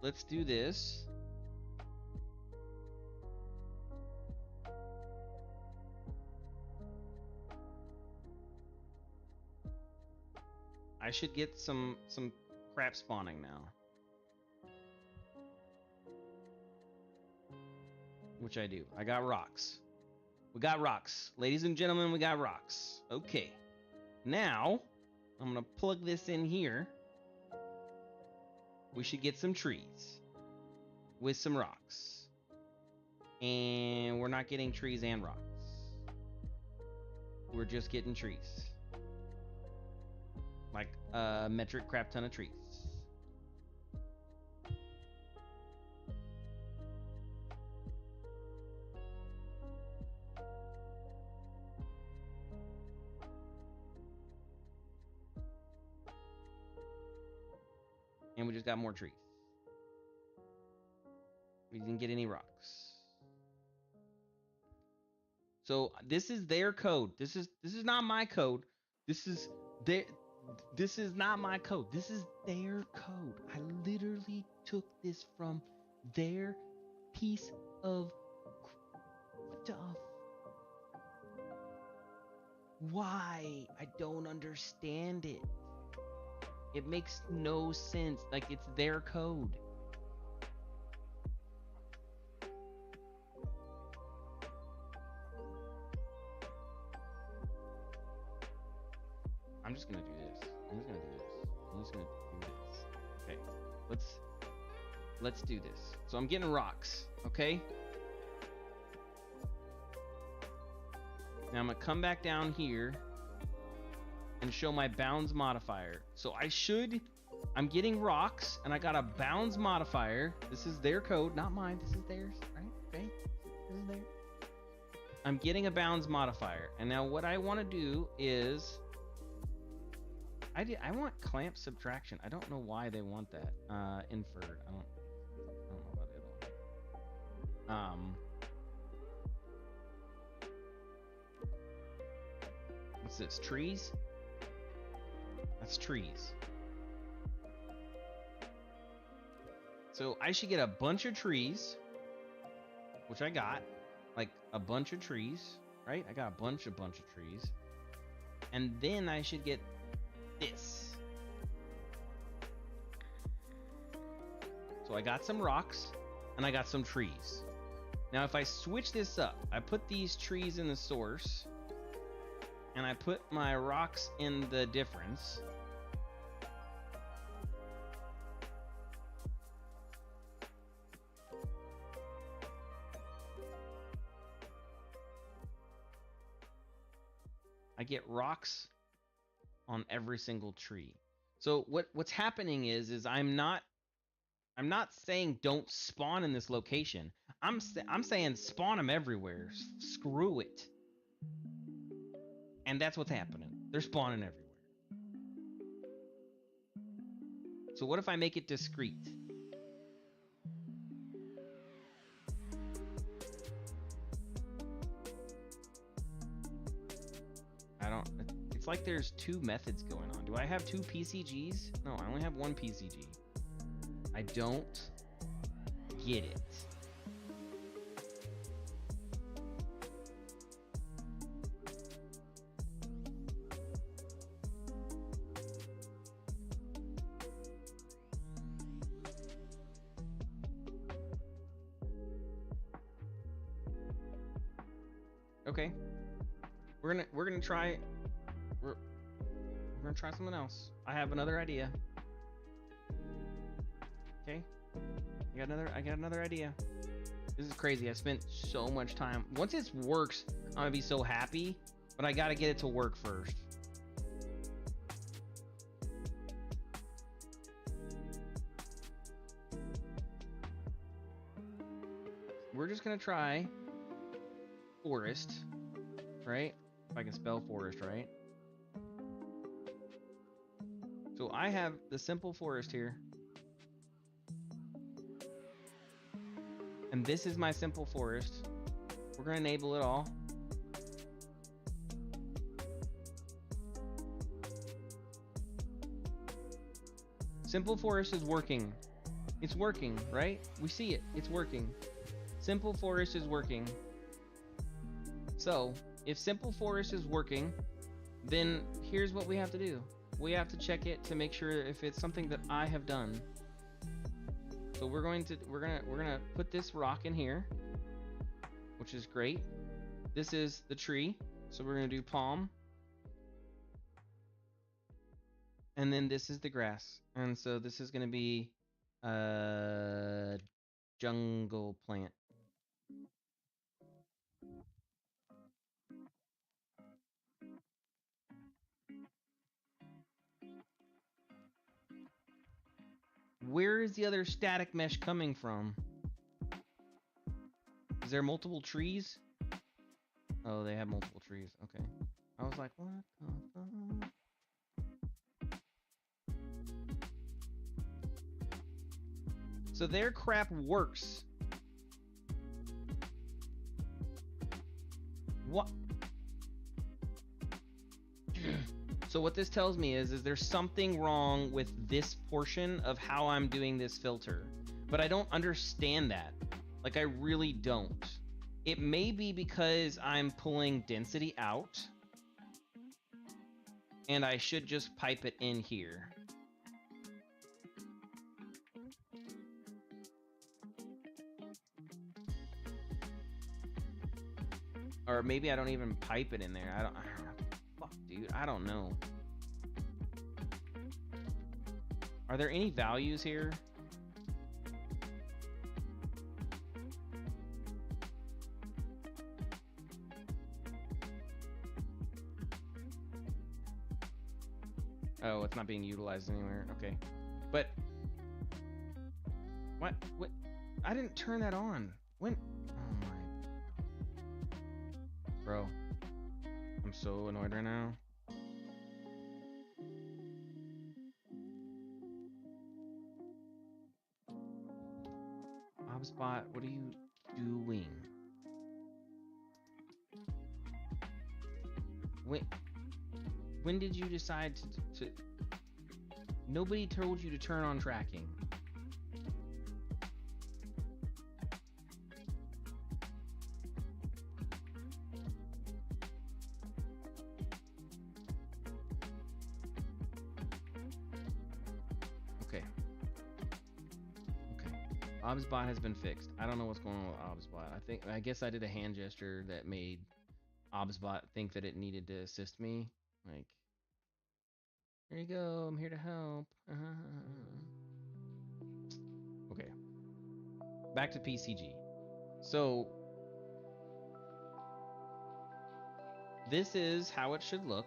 Let's do this. I should get some crap spawning now. Which I do. I got rocks. We got rocks. Ladies and gentlemen, we got rocks. Okay. Now, I'm gonna plug this in here. We should get some trees with some rocks. And we're not getting trees and rocks. We're just getting trees. Like a metric crap ton of trees. And we just got more trees. We didn't get any rocks. So this is their code. This is not my code. This is not my code. This is their code. I literally took this from their piece of stuff. Why? I don't understand it. It makes no sense. Like, it's their code. I'm just gonna do this. I'm just gonna do this. I'm just gonna do this. Okay. Let's do this. So I'm getting rocks, okay? Now I'm gonna come back down here and show my bounds modifier. So I'm getting rocks and I got a bounds modifier. This is their code, not mine. This is theirs, right? Okay. This is theirs. I'm getting a bounds modifier. And now what I want to do is I want clamp subtraction. I don't know why they want that. Inferred. I don't know about the other one. What's this? Trees? That's trees. So I should get a bunch of trees, which I got. Like a bunch of trees, right? I got a bunch of trees. And then I should get this. So I got some rocks and I got some trees. Now if I switch this up, I put these trees in the source and I put my rocks in the difference. I get rocks on every single tree. So what's happening is I'm not saying don't spawn in this location. I'm saying spawn them everywhere. Screw it. And that's what's happening. They're spawning everywhere. So what if I make it discrete? It's like there's two methods going on. Do I have two PCGs? No, I only have one PCG. I don't get it. Okay. We're gonna try. We're gonna try something else. I have another idea. Okay. I got another idea. This is crazy. I spent so much time. Once it works, I'm gonna be so happy, but I gotta get it to work first. We're just gonna try forest, right? If I can spell forest right. So I have the simple forest here. And this is my simple forest. We're gonna enable it all. Simple forest is working. It's working, right? We see it. It's working. Simple forest is working. So, if simple forest is working, then here's what we have to do. We have to check it to make sure if it's something that I have done. So we're gonna put this rock in here, which is great. This is the tree, so we're gonna do palm. And then this is the grass. And so this is gonna be jungle plant. Where is the other static mesh coming from? Is there multiple trees? Oh, they have multiple trees. Okay. I was like, what the fuck? So their crap works. What? So what this tells me is there's something wrong with this portion of how I'm doing this filter. But I don't understand that. Like, I really don't. It may be because I'm pulling density out. And I should just pipe it in here. Or maybe I don't even pipe it in there. I don't fuck, dude. I don't know. Are there any values here? Oh, it's not being utilized anywhere. Okay. But what? I didn't turn that on. When? Oh my. Bro. I'm so annoyed right now. Obspot, what are you doing? When did you decide to... Nobody told you to turn on tracking. Okay. Obsbot has been fixed. I don't know what's going on with Obsbot. I guess I did a hand gesture that made Obsbot think that it needed to assist me. Like, here you go, I'm here to help. Okay. Back to PCG. So, this is how it should look.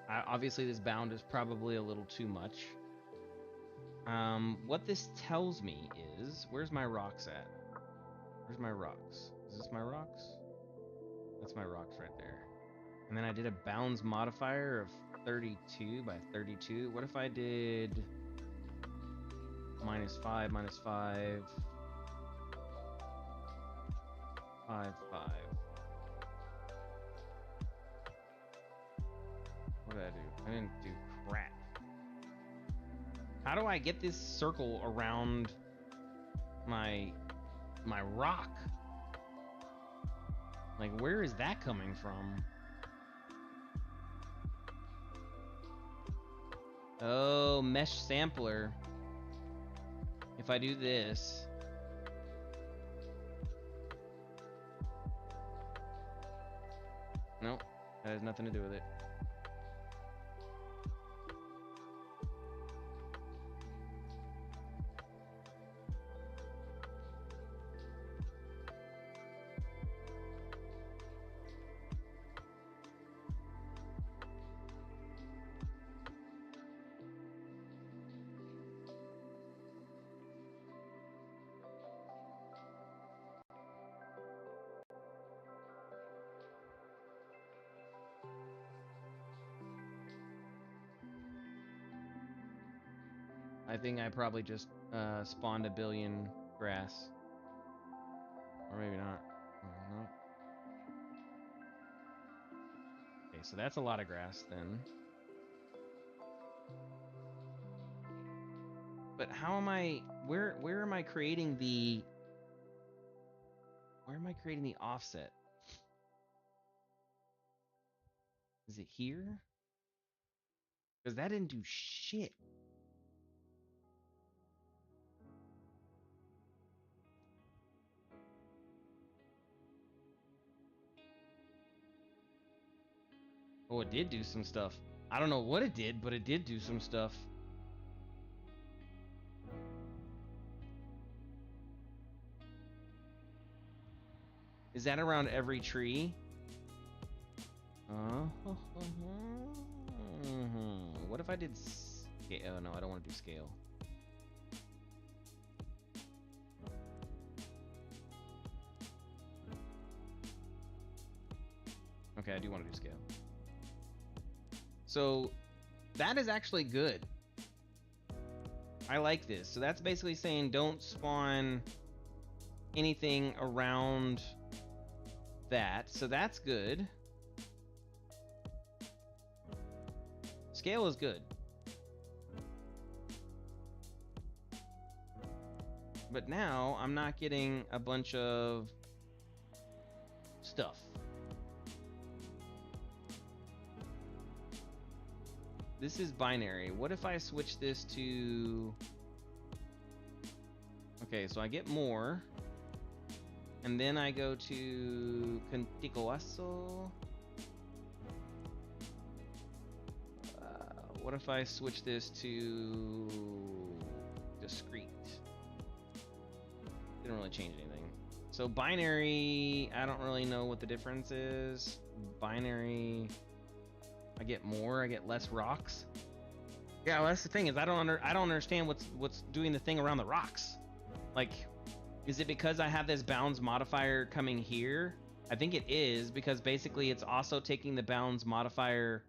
Obviously, this bound is probably a little too much. What this tells me is, where's my rocks at? Where's my rocks? Is this my rocks? That's my rocks right there. And then I did a bounds modifier of 32 by 32. What if I did -5, -5, 5, 5? What did I do? I didn't do crap. How do I get this circle around my rock? Like, where is that coming from? Oh, mesh sampler. If I do this. Nope, that has nothing to do with it. I think I probably just spawned a billion grass. Or maybe not. No. Okay, so that's a lot of grass then. But how am I... Where am I creating the... Where am I creating the offset? Is it here? Because that didn't do shit. Oh, it did do some stuff. I don't know what it did, but it did do some stuff. Is that around every tree? What if I did scale? Oh, no, I don't want to do scale. Okay, I do want to do scale. So that is actually good. I like this. So that's basically saying don't spawn anything around that. So that's good. Scale is good. But now I'm not getting a bunch of stuff. This is binary. What if I switch this to... Okay, so I get more. And then I go to contiguoso. What if I switch this to discrete? Didn't really change anything. So binary, I don't really know what the difference is. Binary, I get more, I get less rocks. Yeah, well, that's the thing is I don't understand what's doing the thing around the rocks. Like, is it because I have this bounds modifier coming here? I think it is because basically it's also taking the bounds modifier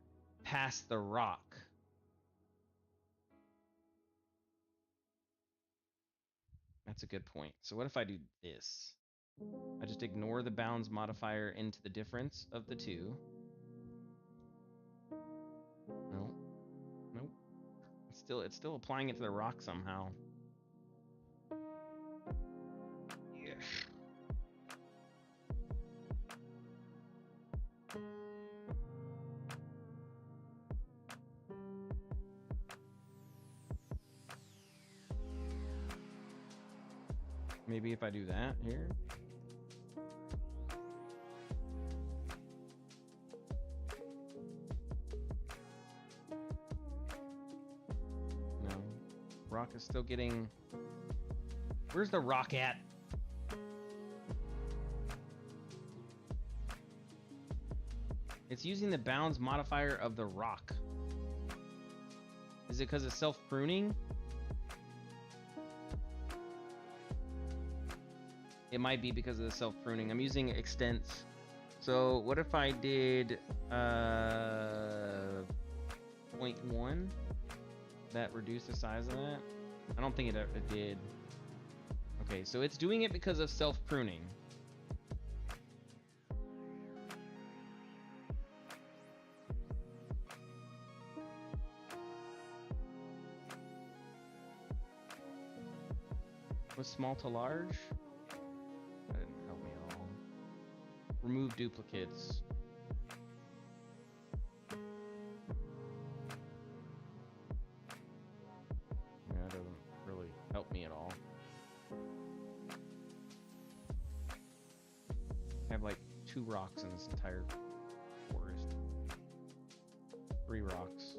past the rock. That's a good point. So what if I do this? I just ignore the bounds modifier into the difference of the two. Nope. Nope. It's still applying it to the rock somehow. Yeah. Maybe if I do that here. No. Rock is still getting... Where's the rock at? It's using the bounds modifier of the rock. Is it because it's self-pruning? It might be because of the self-pruning. I'm using extents. So what if I did 0.1? That reduced the size of that? I don't think it did. Okay, so it's doing it because of self-pruning. Was small to large? That didn't help me at all. Remove duplicates. Yeah, that doesn't really help me at all. I have like 2 rocks in this entire forest. 3 rocks.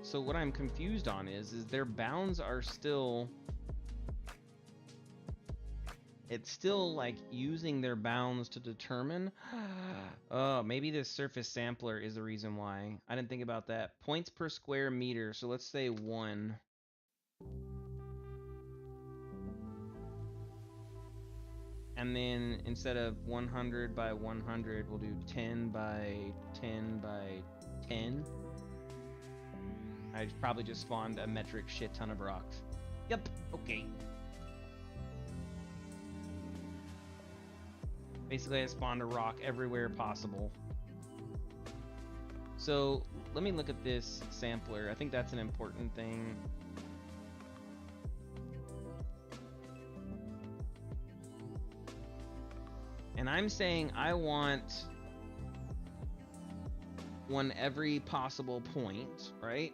So what I'm confused on is their bounds are still... It's still like using their bounds to determine. Oh, maybe this surface sampler is the reason why. I didn't think about that. Points per square meter. So let's say 1. And then instead of 100 by 100, we'll do 10 by 10 by 10. I probably just spawned a metric shit ton of rocks. Yep, okay. Basically, I spawned a rock everywhere possible. So let me look at this sampler. I think that's an important thing. And I'm saying I want one every possible point, right?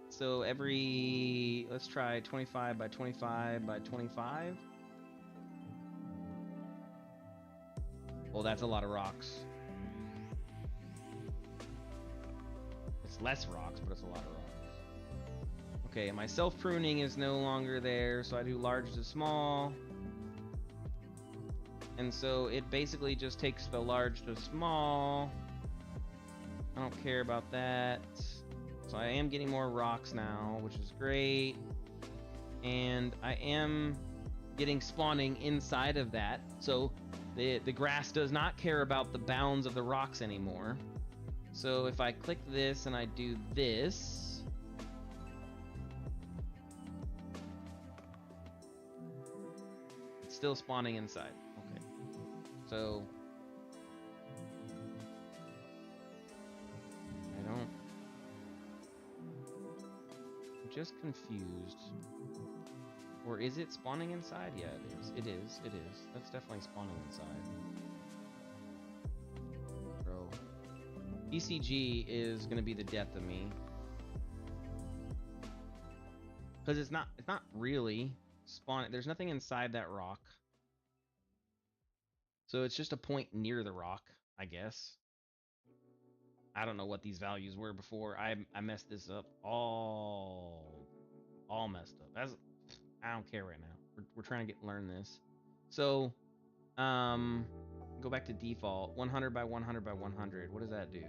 So every, let's try 25 by 25 by 25. Well, that's a lot of rocks. It's less rocks, but it's a lot of rocks. Okay, my self-pruning is no longer there, so I do large to small. And so it basically just takes the large to small. I don't care about that. So I am getting more rocks now, which is great. And I am getting spawning inside of that. So the grass does not care about the bounds of the rocks anymore. So if I click this and I do this, it's still spawning inside. Okay. So I'm just confused. Or is it spawning inside? Yeah, it is. It is. It is. That's definitely spawning inside. Bro. PCG is gonna be the death of me. Because it's not really spawning. There's nothing inside that rock. So it's just a point near the rock, I guess. I don't know what these values were before. I messed this up all messed up. I don't care right now. We're trying to learn this. So, go back to default. 100 by 100 by 100. What does that do?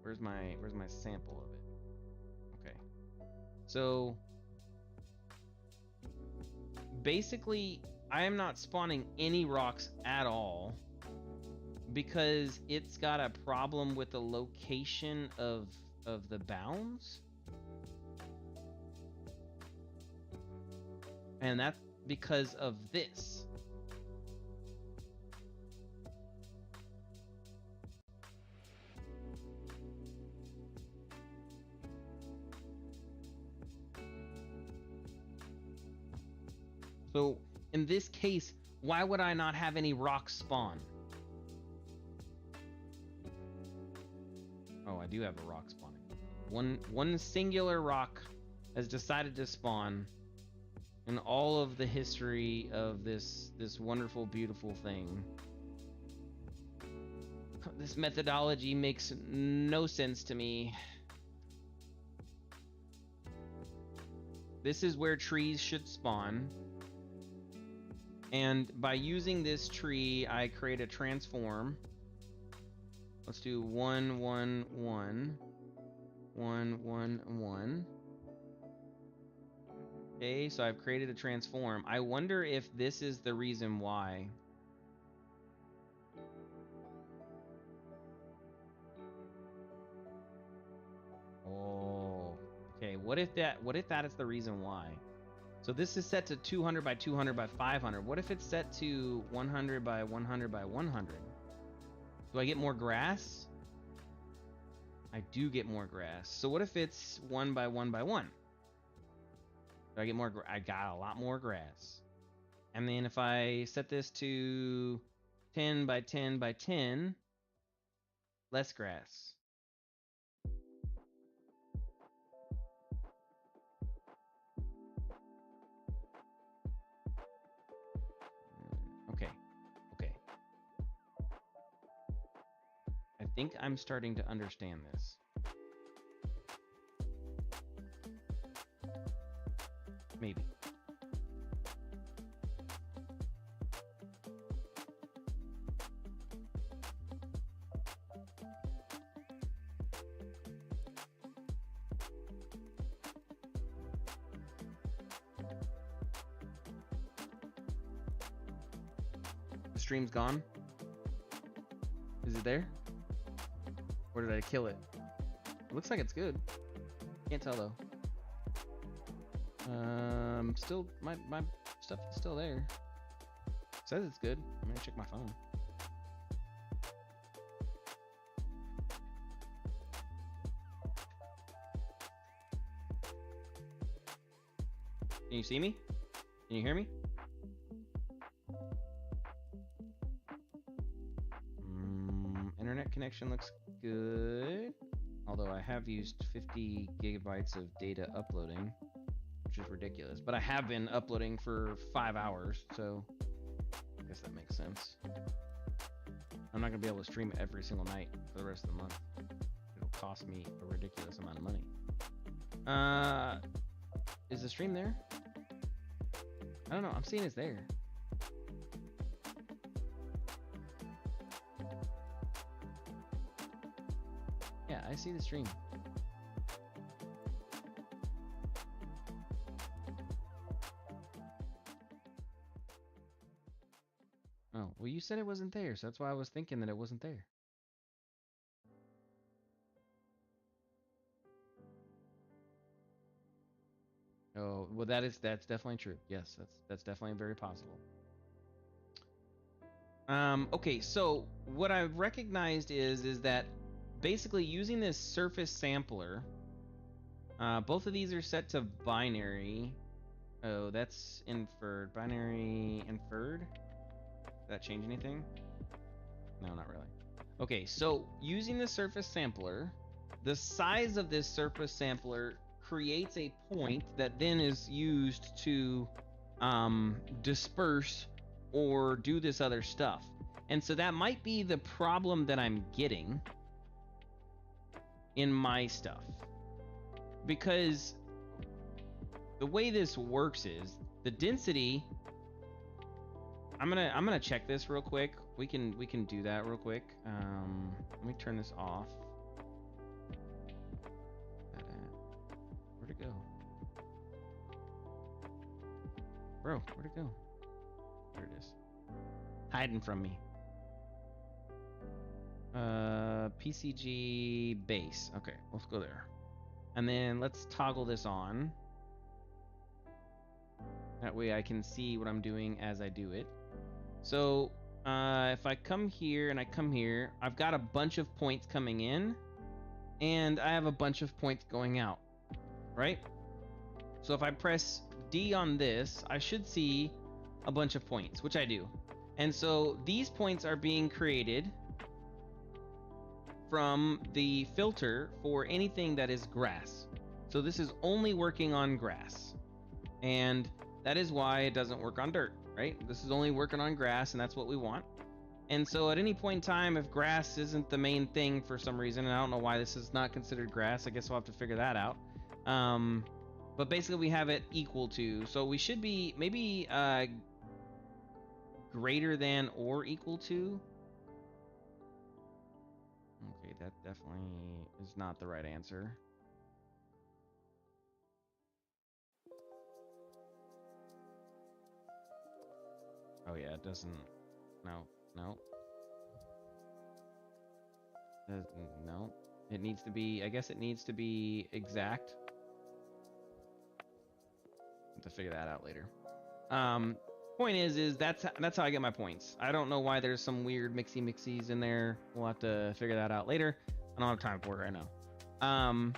Where's my sample of it? Okay. So, basically, I am not spawning any rocks at all because it's got a problem with the location of the bounds. And that's because of this. So in this case, why would I not have any rocks spawn? Oh, I do have a rock spawning. One singular rock has decided to spawn in all of the history of this wonderful, beautiful thing. This methodology makes no sense to me. This is where trees should spawn. And by using this tree, I create a transform. Let's do 1, 1, 1. 1, 1, 1. Okay, so I've created a transform. I wonder if this is the reason why. Oh, okay. What if that is the reason why? So this is set to 200 by 200 by 500. What if it's set to 100 by 100 by 100? Do I get more grass? I do get more grass. So what if it's 1 by 1 by 1? Do I get more? I got a lot more grass. And then if I set this to 10 by 10 by 10, less grass. Okay. I think I'm starting to understand this. Maybe. stream's gone? Is it there? Or did I kill it? It looks like it's good. Can't tell though. Still, my stuff is still there. Says it's good. I'm gonna check my phone. Can you see me? Can you hear me? Internet connection looks good. Although I have used 50 gigabytes of data uploading, which is ridiculous. But I have been uploading for 5 hours, so I guess that makes sense. I'm not gonna be able to stream every single night for the rest of the month. It'll cost me a ridiculous amount of money. Is the stream there? I don't know. I'm seeing it's there. Yeah, I see the stream. Oh, well, you said it wasn't there, so that's why I was thinking that it wasn't there. Oh, well, that's definitely true. Yes, that's definitely very possible. Okay, so what I've recognized is that basically using this surface sampler, both of these are set to binary. Oh, that's inferred. Binary inferred. Does that change anything? No, not really. Okay, so using the surface sampler, the size of this surface sampler creates a point that then is used to disperse or do this other stuff. And so that might be the problem that I'm getting in my stuff, because the way this works is the density. I'm gonna check this real quick. We can do that real quick. Let me turn this off. Where'd it go? Bro, where'd it go? There it is. Hiding from me. PCG base. Okay, let's go there. And then let's toggle this on. That way I can see what I'm doing as I do it. So if I come here and I come here, I've got a bunch of points coming in, and I have a bunch of points going out, right? So if I press D on this, I should see a bunch of points, which I do. And so these points are being created from the filter for anything that is grass. So this is only working on grass. And that is why it doesn't work on dirt, right? This is only working on grass, and that's what we want. And so at any point in time, if grass isn't the main thing for some reason, and I don't know why this is not considered grass, I guess we'll have to figure that out. But basically we have it equal to, so we should be maybe greater than or equal to. Okay, that definitely is not the right answer. Oh yeah, it doesn't. No. No. It needs to be. I guess it needs to be exact. Have to figure that out later. Point is that's how I get my points. I don't know why there's some weird mixies in there. We'll have to figure that out later. I don't have time for it right now.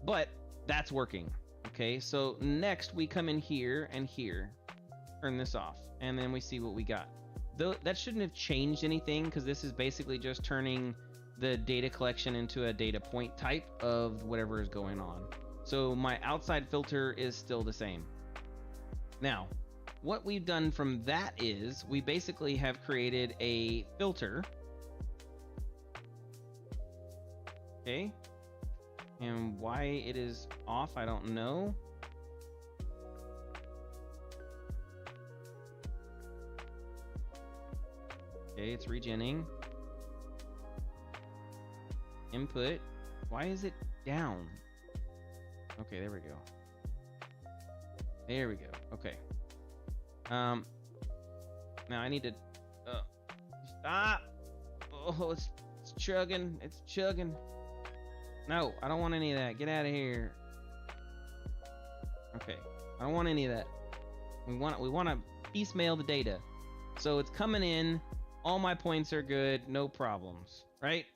But that's working. Okay, so next we come in here and here. Turn this off, and then we see what we got. Though that shouldn't have changed anything, because this is basically just turning the data collection into a data point type of whatever is going on. So my outside filter is still the same. Now, what we've done from that is we basically have created a filter. Okay. And why it is off, I don't know. Okay, it's regenning. Input. Why is it down? Okay, there we go. There we go. Okay. Now I need to stop. Oh, it's chugging. It's chugging. No, I don't want any of that. Get out of here. Okay, I don't want any of that. We want to piecemeal the data. So it's coming in. All my points are good. No problems, right?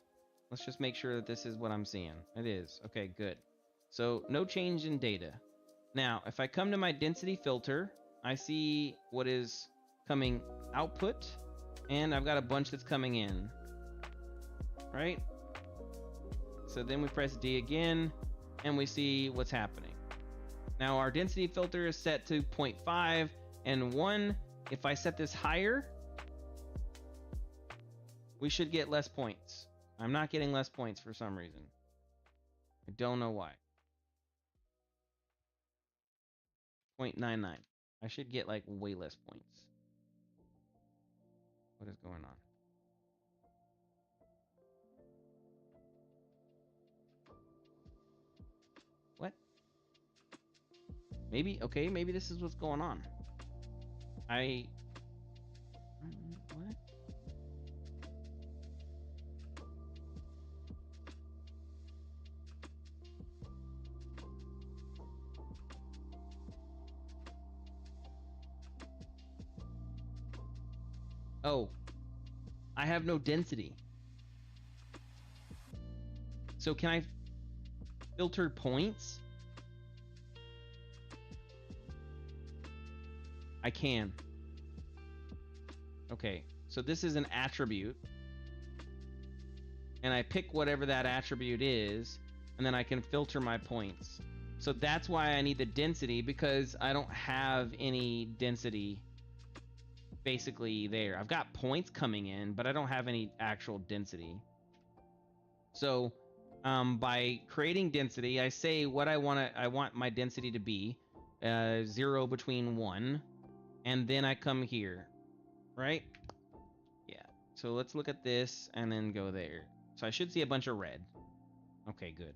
Let's just make sure that this is what I'm seeing. It is. Okay, good. So no change in data. Now, if I come to my density filter, I see what is coming output, and I've got a bunch that's coming in, right? So then we press D again, and we see what's happening. Now our density filter is set to 0.5 and 1. If I set this higher, we should get less points. I'm not getting less points for some reason. I don't know why. 0.99. I should get like way less points. What is going on? What? Maybe, okay, maybe this is what's going on. What? Oh, I have no density. So can I filter points? I can. Okay, so this is an attribute. And I pick whatever that attribute is, and then I can filter my points. So that's why I need the density, because I don't have any density basically there. I've got points coming in, but I don't have any actual density. So by creating density, I say what I want my density to be, 0 between 1, and then I come here, right? Yeah. So let's look at this and then go there. So I should see a bunch of red. Okay, good.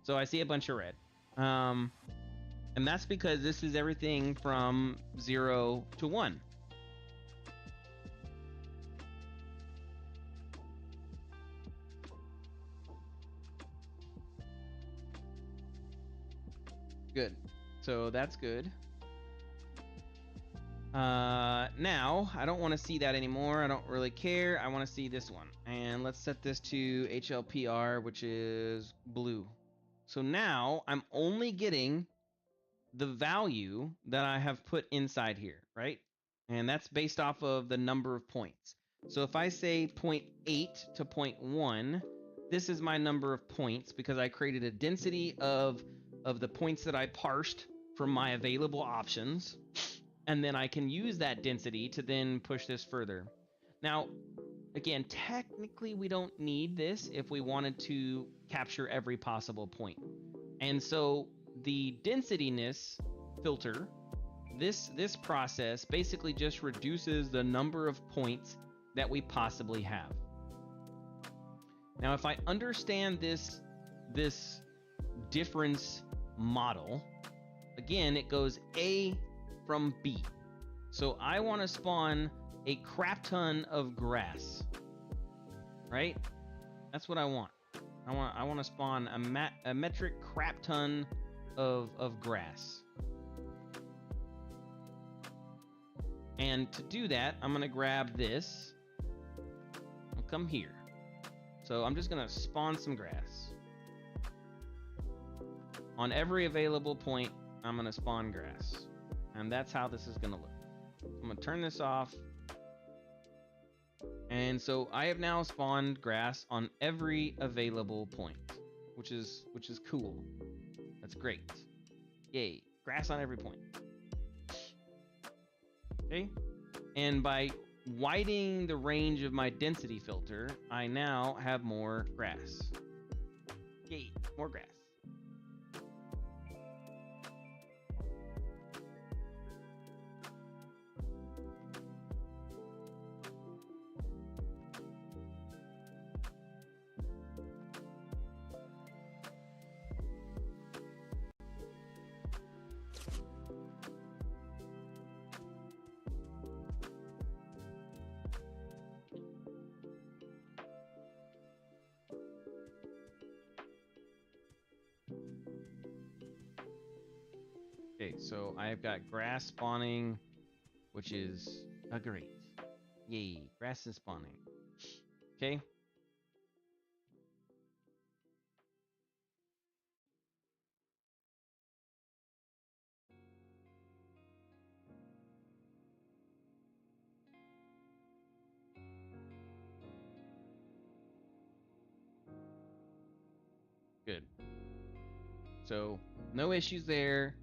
So I see a bunch of red. And that's because this is everything from 0 to 1. Good. So that's good. Now, I don't want to see that anymore. I don't really care. I want to see this one. And let's set this to HLPR, which is blue. So now I'm only getting the value that I have put inside here, right? And that's based off of the number of points. So if I say 0.8 to 0.1, this is my number of points because I created a density of the points that I parsed from my available options. And then I can use that density to then push this further. Now, again, technically we don't need this if we wanted to capture every possible point. And so the densityness filter, this process basically just reduces the number of points that we possibly have. Now, if I understand this difference model, again, it goes A from B. So I want to spawn a crap ton of grass, right? That's what I want. I want to spawn a metric crap ton of grass. And to do that, I'm going to grab this and come here. So I'm just going to spawn some grass. On every available point, I'm going to spawn grass. And that's how this is going to look. I'm going to turn this off. And so I have now spawned grass on every available point, which is cool. That's great. Yay, grass on every point. Okay, and by widening the range of my density filter, I now have more grass. Yay, more grass. Okay, so I've got grass spawning, which is great. Yay, grass is spawning. Okay. Good. So, no issues there.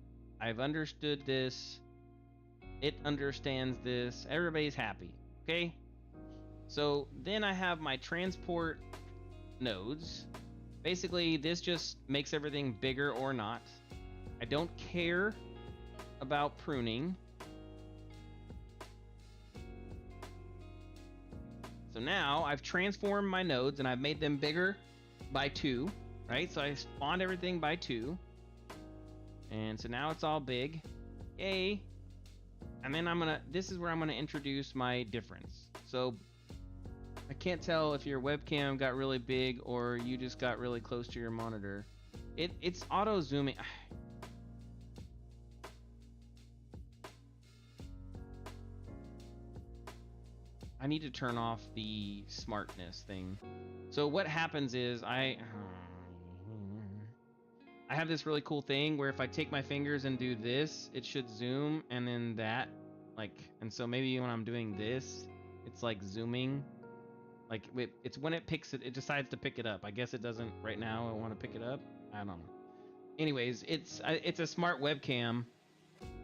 I've understood this. It understands this. Everybody's happy. Okay? So, then I have my transport nodes. Basically, this just makes everything bigger or not. I don't care about pruning. So now I've transformed my nodes and I've made them bigger by 2, right? So I spawned everything by 2. And so now it's all big. Yay. And then this is where I'm gonna introduce my difference. So I can't tell if your webcam got really big or you just got really close to your monitor. It's auto zooming. I need to turn off the smartness thing. So what happens is I have this really cool thing where if I take my fingers and do this, it should zoom, and then that, and so maybe when I'm doing this, it's like zooming. Like it's when it picks it, it decides to pick it up. I guess it doesn't right now. I want to pick it up. I don't know. Anyways, it's a smart webcam,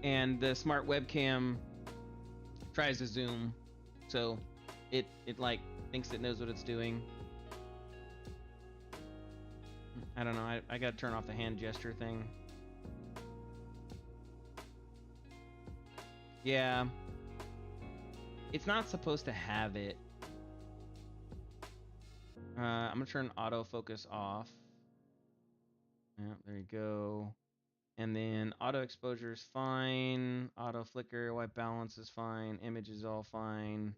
and the smart webcam tries to zoom, so it like thinks it knows what it's doing. I don't know. I gotta turn off the hand gesture thing. Yeah, it's not supposed to have it. I'm gonna turn autofocus off. Yeah, there you go. And then auto exposure is fine. Auto flicker, white balance is fine. Image is all fine.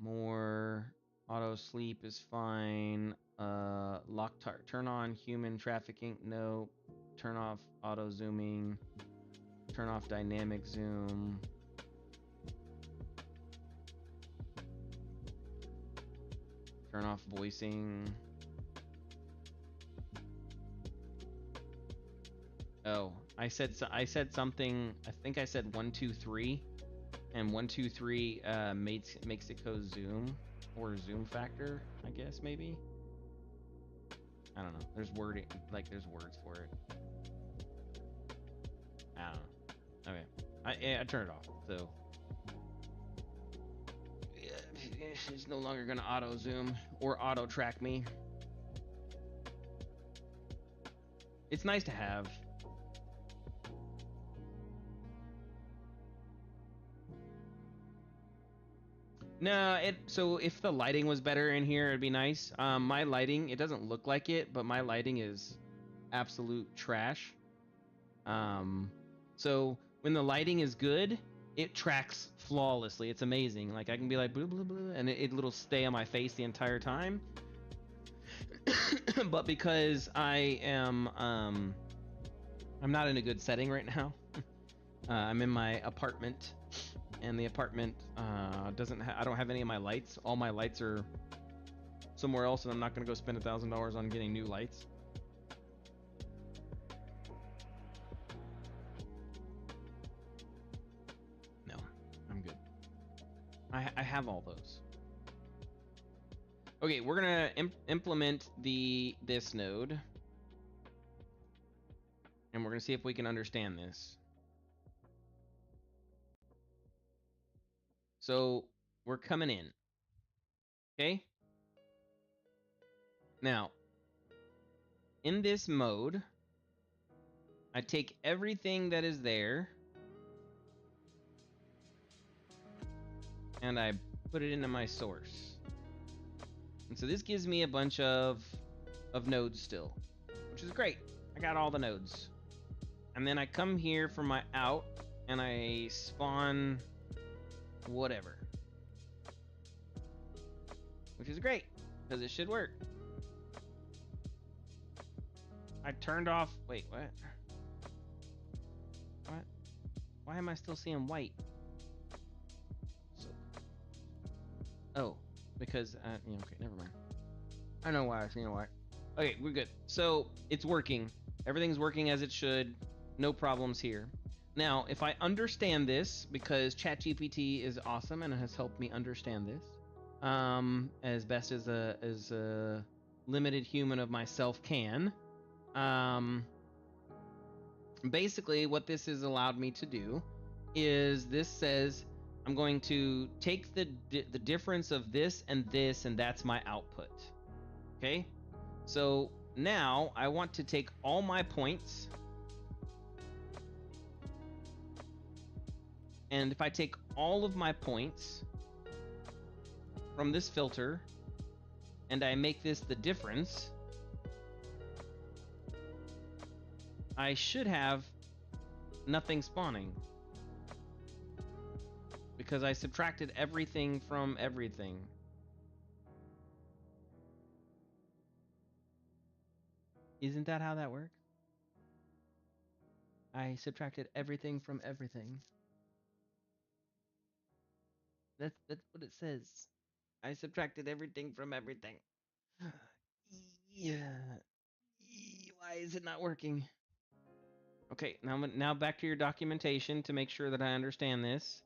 More. Auto sleep is fine. Turn on human trafficking. No. Turn off auto zooming. Turn off dynamic zoom. Turn off voicing. Oh, I said something. I think I said 1, 2, 3, and 1, 2, 3 makes it go zoom or zoom factor. I guess maybe. I don't know. There's wording, there's words for it. I don't know. Okay, I turned it off. So it's no longer gonna auto zoom or auto track me. It's nice to have. No, so if the lighting was better in here, it'd be nice. My lighting, it doesn't look like it, but my lighting is absolute trash. So when the lighting is good, it tracks flawlessly. It's amazing. Like I can be like blah blah blah, and it'll stay on my face the entire time. But because I am I'm not in a good setting right now. I'm in my apartment, and the apartment I don't have any of my lights. All my lights are somewhere else, and I'm not gonna go spend $1,000 on getting new lights. No, I'm good. I have all those. Okay, we're gonna implement this node, and we're gonna see if we can understand this. So we're coming in. Okay. Now, in this mode, I take everything that is there and I put it into my source. And so this gives me a bunch of nodes still, which is great. I got all the nodes. And then I come here for my out and I spawn whatever, which is great because it should work. I turned off, wait, what? Why am I still seeing white? So, oh, because yeah, okay, never mind. I know why I was seeing white. Okay, we're good. So it's working. Everything's working as it should. No problems here. Now, if I understand this, because ChatGPT is awesome and it has helped me understand this, as best as a limited human of myself can, basically what this has allowed me to do is this says I'm going to take the difference of this, and that's my output. Okay, so now I want to take all my points, and if I take all of my points from this filter and I make this the difference, I should have nothing spawning because I subtracted everything from everything. Isn't that how that works? I subtracted everything from everything. That's what it says. I subtracted everything from everything. Yeah. Why is it not working? Okay, now back to your documentation to make sure that I understand this.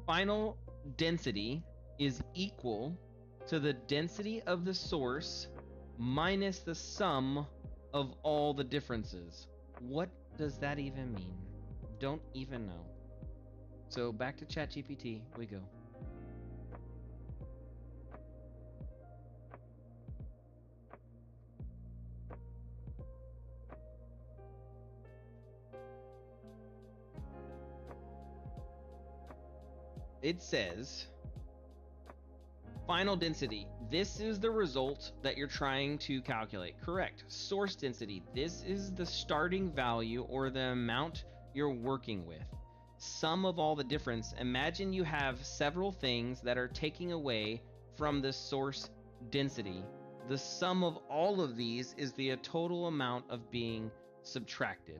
Final density is equal to the density of the source minus the sum of all the differences. What does that even mean? Don't even know. So back to ChatGPT we go. It says final density. This is the result that you're trying to calculate. Correct. Source density. This is the starting value or the amount you're working with. Sum of all the difference. Imagine you have several things that are taking away from the source density. The sum of all of these is the total amount of being subtracted.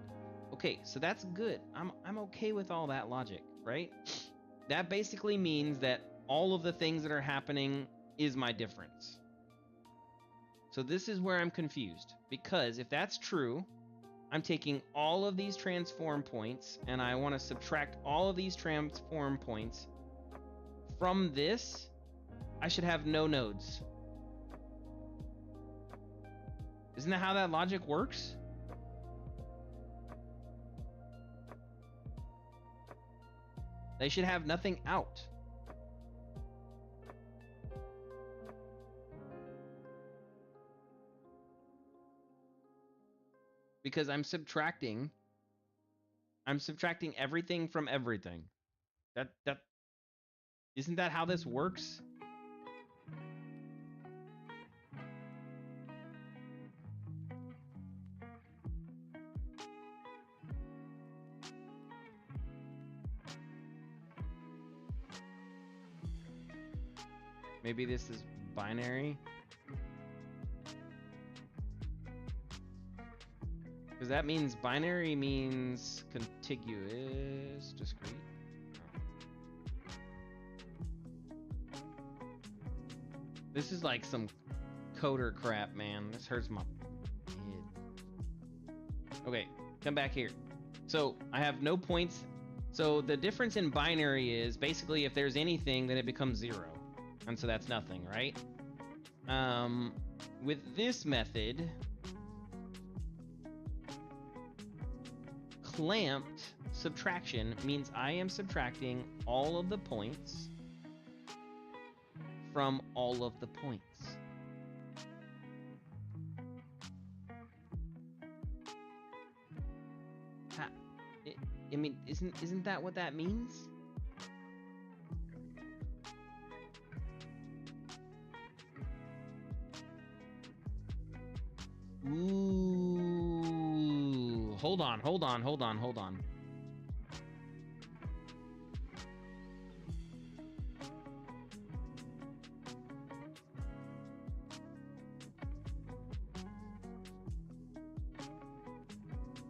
Okay, so that's good. I'm okay with all that logic, right? That basically means that all of the things that are happening is my difference. So this is where I'm confused, because if that's true, I'm taking all of these transform points and I want to subtract all of these transform points from this. I should have no nodes. Isn't that how that logic works? They should have nothing out. Because I'm subtracting everything from everything. That isn't that how this works? Maybe this is binary. Because that means binary means contiguous, discrete. This is like some coder crap, man. This hurts my head. Okay, come back here. So I have no points. So the difference in binary is basically if there's anything, then it becomes 0. And so that's nothing, right? With this method, clamped subtraction means I am subtracting all of the points from all of the points. I mean, isn't that what that means? Ooh, hold on.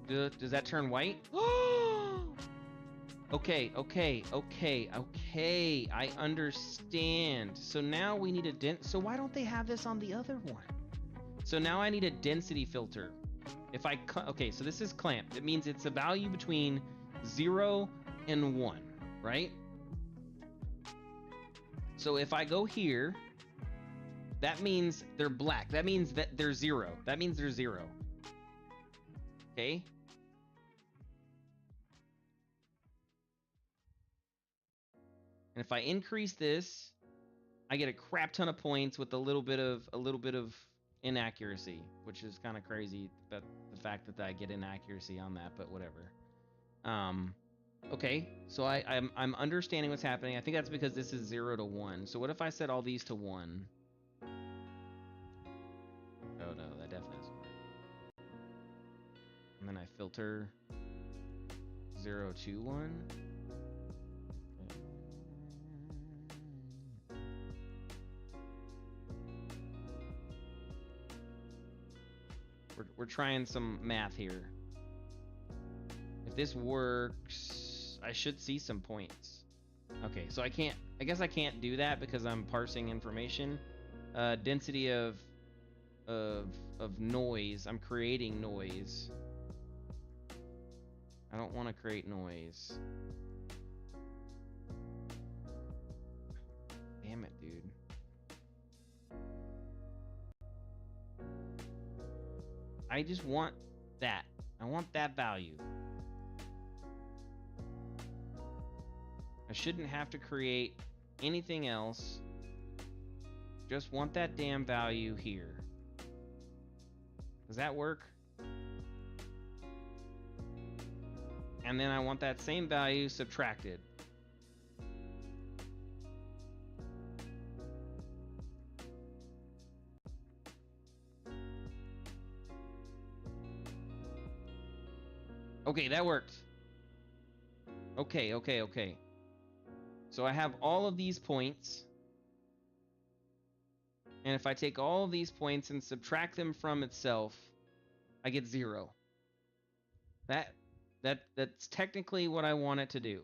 Does that turn white? Okay. I understand. So now we need a so why don't they have this on the other one? So now I need a density filter. If I, okay, so this is clamped. It means it's a value between 0 and 1, right? So if I go here, that means they're black. That means that they're 0. That means they're 0. Okay? And if I increase this, I get a crap ton of points with a little bit of inaccuracy, which is kind of crazy, but the fact that I get inaccuracy on that, but whatever. Okay, so I'm understanding what's happening. I think that's because this is 0 to 1. So what if I set all these to 1? Oh no, that definitely doesn't work. And then I filter 0 to 1. We're trying some math here. If this works, I should see some points. Okay, so I guess I can't do that because I'm parsing information. Density of noise. I'm creating noise. I don't want to create noise. Damn it, dude. I just want that. I want that value. I shouldn't have to create anything else. Just want that damn value here. Does that work? And then I want that same value subtracted. Okay, that worked. Okay. So I have all of these points. And if I take all of these points and subtract them from itself, I get 0. That's technically what I want it to do.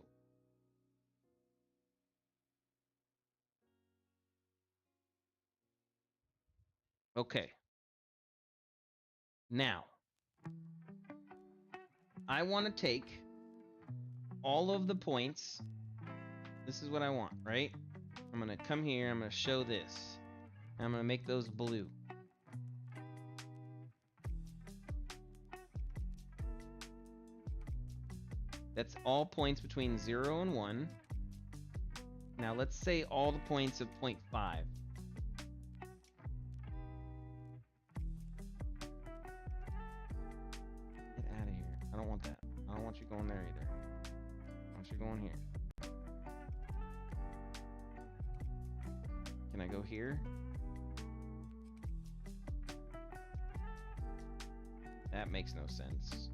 Okay. Now, I want to take all of the points. This is what I want, right? I'm going to come here. I'm going to show this. I'm going to make those blue. That's all points between 0 and 1. Now let's say all the points of 0.5. Get out of here. I don't want that. I don't want you going there either. I want you going here. Can I go here? That makes no sense.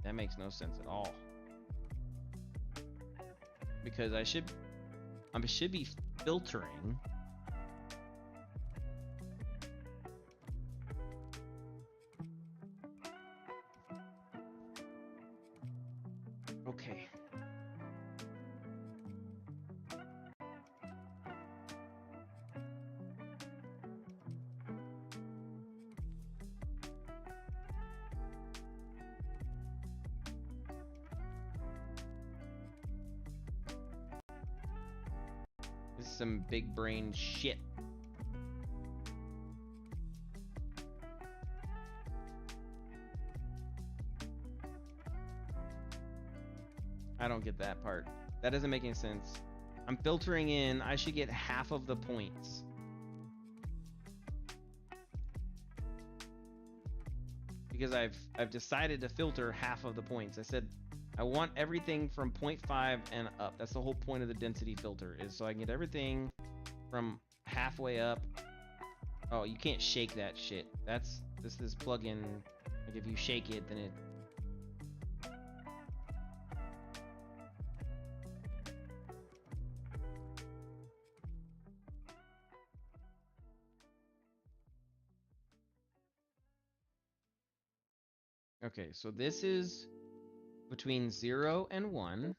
That makes no sense at all. Because I should be filtering. Okay. This is some big brain shit. I don't get that part. That doesn't make any sense. I'm filtering in. I should get half of the points. Because I've decided to filter half of the points. I said I want everything from 0.5 and up. That's the whole point of the density filter, is so I can get everything from halfway up. Oh, you can't shake that shit. This is plugin. Like if you shake it, then it. Okay, so this is between 0 and 1.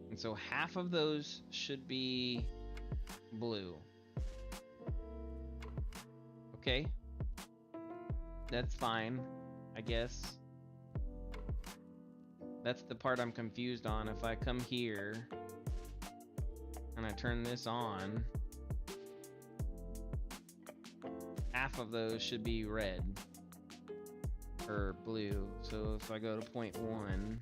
And so half of those should be blue. Okay. That's fine, I guess. That's the part I'm confused on. If I come here and I turn this on, half of those should be red or blue. So if I go to 0.1,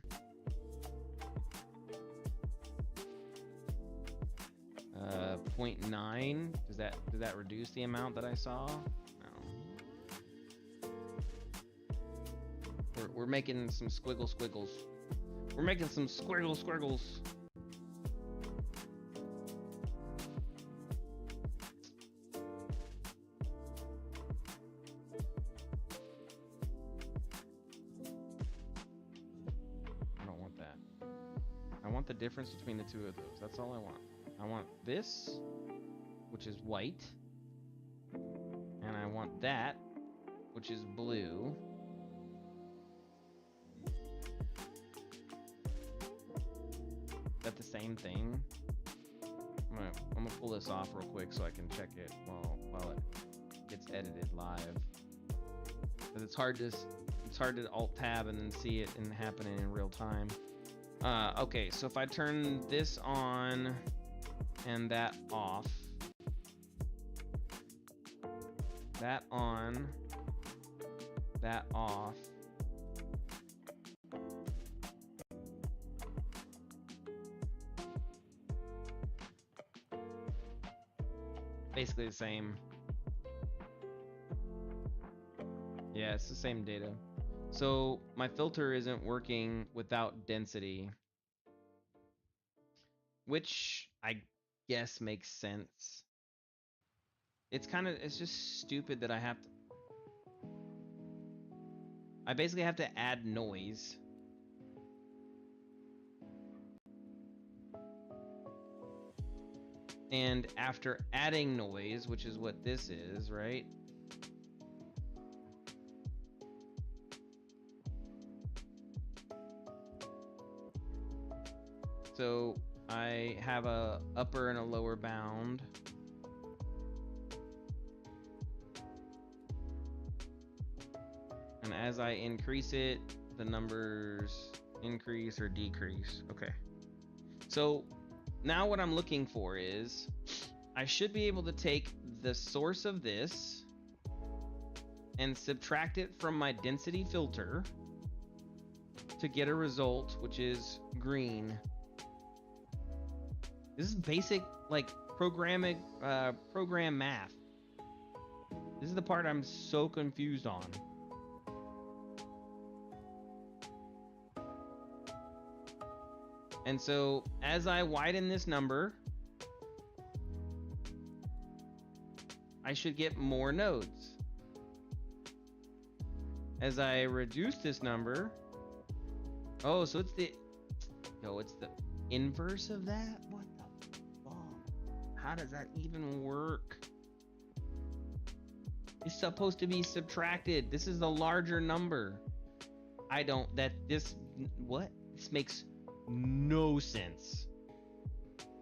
uh, 0.9, does that reduce the amount that I saw? No. We're making some squiggles. We're making some squiggles. I don't want that. I want the difference between the two of those. That's all I want. I want this, which is white, and I want that, which is blue. Is that the same thing? I'm gonna pull this off real quick so I can check it while it gets edited live. Because it's hard to alt tab and then see it and happening in real time. Okay, so if I turn this on and that off, that on, that off, basically the same. Yeah, it's the same data. So my filter isn't working without density, which I guess makes sense. It's just stupid that I basically have to add noise. And after adding noise, which is what this is, right? So I have a upper and a lower bound. And as I increase it, the numbers increase or decrease. Okay. So now what I'm looking for is I should be able to take the source of this and subtract it from my density filter to get a result, which is green. This is basic, like, program math. This is the part I'm so confused on. And so as I widen this number, I should get more nodes. As I reduce this number, oh, so it's the inverse of that? What the fuck? How does that even work? It's supposed to be subtracted. This is the larger number. This makes no sense.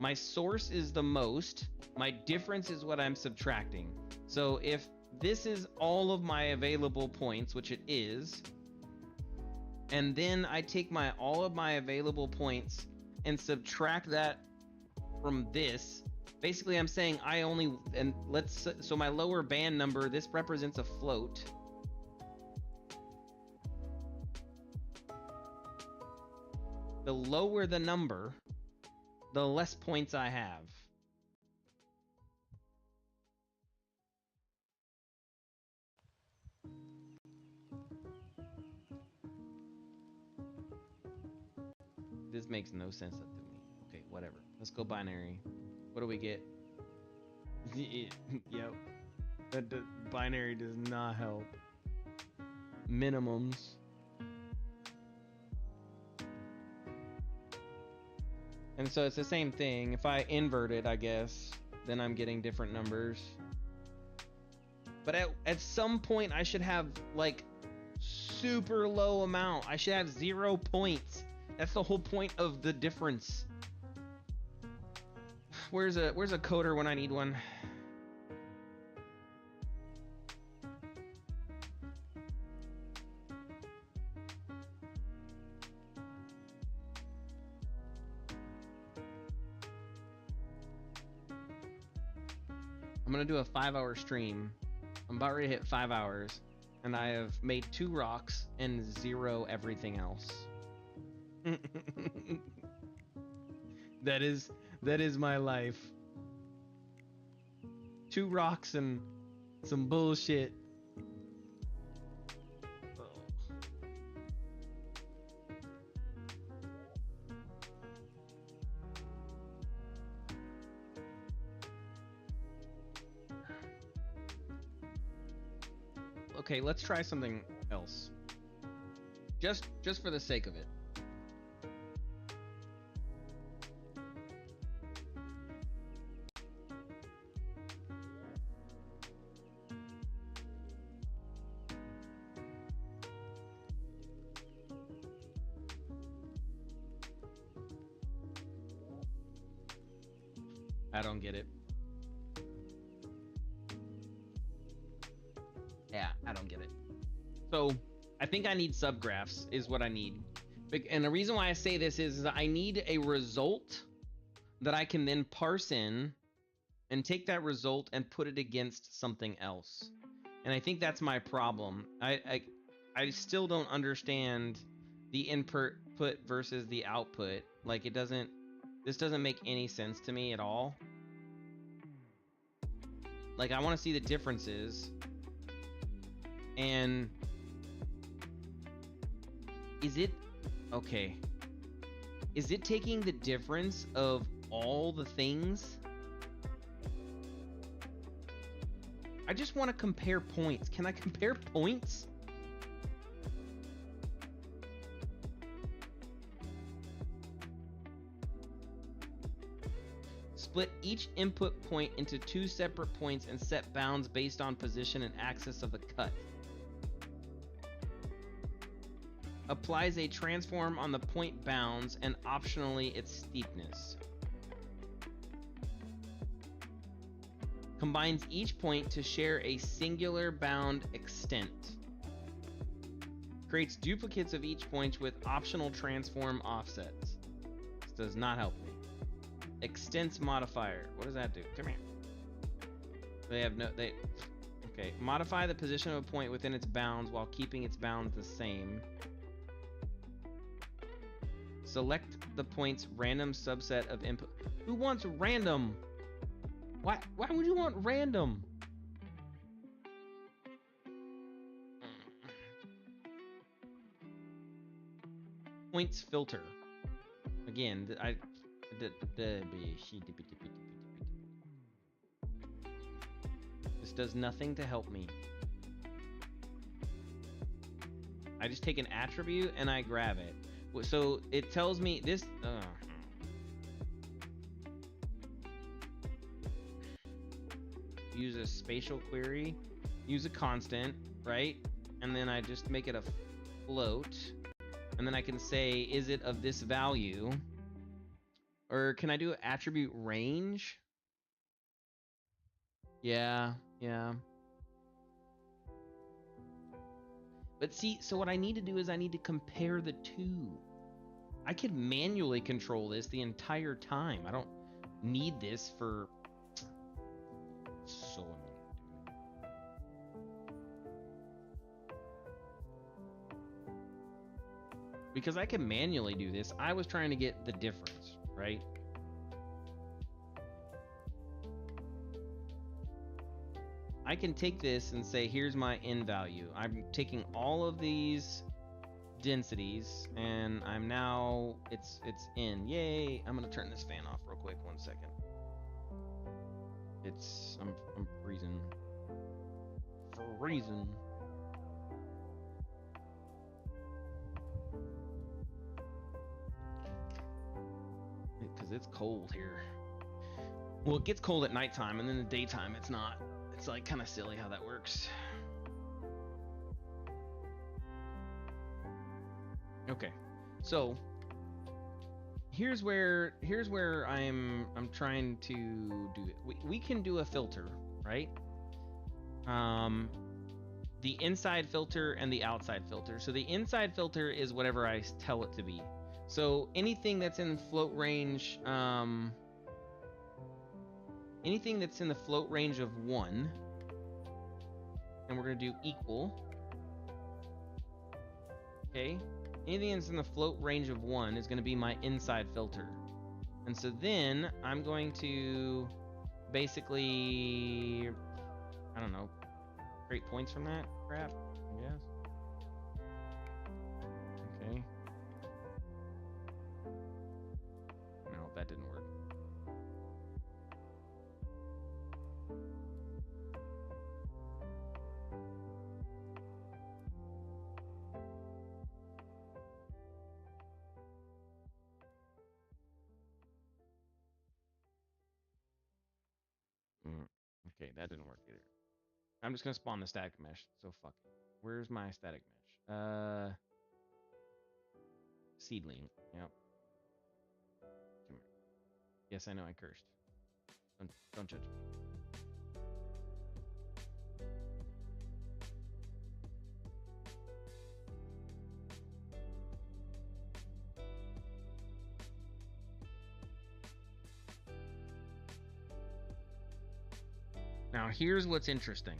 My source is the most. My difference is what I'm subtracting. So if this is all of my available points, which it is, and then I take all of my available points and subtract that from this, basically I'm saying so my lower band number, this represents a float. The lower the number, the less points I have. This makes no sense to me. Okay, whatever. Let's go binary. What do we get? Yep. The binary does not help. Minimums. And so it's the same thing. If I invert it, I guess, then I'm getting different numbers. But at some point, I should have, like, super low amount. I should have 0 points. That's the whole point of the difference. Where's a coder when I need one? I'm gonna do a 5-hour stream. I'm about ready to hit 5 hours, and I have made 2 rocks and 0 everything else. That is my life. 2 rocks and some bullshit. Okay, let's try something else. Just for the sake of it. I don't get it. Yeah, I don't get it. So I think I need subgraphs is what I need. And the reason why I say this is I need a result that I can then parse in and take that result and put it against something else. And I think that's my problem. I still don't understand the input versus the output. Like this doesn't make any sense to me at all. Like I want to see the differences. And is it okay? Is it taking the difference of all the things? I just want to compare points. Can I compare points? Split each input point into 2 separate points and set bounds based on position and axis of the cut. Applies a transform on the point bounds and optionally its steepness. Combines each point to share a singular bound extent. Creates duplicates of each point with optional transform offsets. This does not help me. Extents modifier. What does that do? Come here. Okay. Modify the position of a point within its bounds while keeping its bounds the same. Select the point's random subset of input. Who wants random? Why would you want random? Points filter. Again, this does nothing to help me. I just take an attribute and I grab it. So it tells me this. Use a spatial query, use a constant, right? And then I just make it a float. And then I can say, is it of this value? Or can I do attribute range? Yeah. But see, so what I need to do is I need to compare the two. I could manually control this the entire time. I don't need this for so annoying. Because I can manually do this. I was trying to get the difference, right? I can take this and say, here's my n value. I'm taking all of these densities and I'm now it's in. Yay! I'm gonna turn this fan off real quick. 1 second. I'm freezing. Freezing. Because it's cold here. Well, it gets cold at nighttime, and then in the daytime it's not. it's like kind of silly how that works. Okay, so here's where I'm trying to do it. We can do a filter, right? The inside filter and the outside filter. So the inside filter is whatever I tell it to be. So anything that's in float range, anything that's in the float range of 1, and we're gonna do equal. Okay, anything that's in the float range of 1 is gonna be my inside filter. And so then I'm going to basically, I don't know, create points from that crap, I guess. Okay. No, that didn't work. Okay, that didn't work either. I'm just gonna spawn the static mesh, so fuck it. Where's my static mesh? Seedling. Yep. Come here. Yes, I know I cursed. Don't judge me. Now here's what's interesting.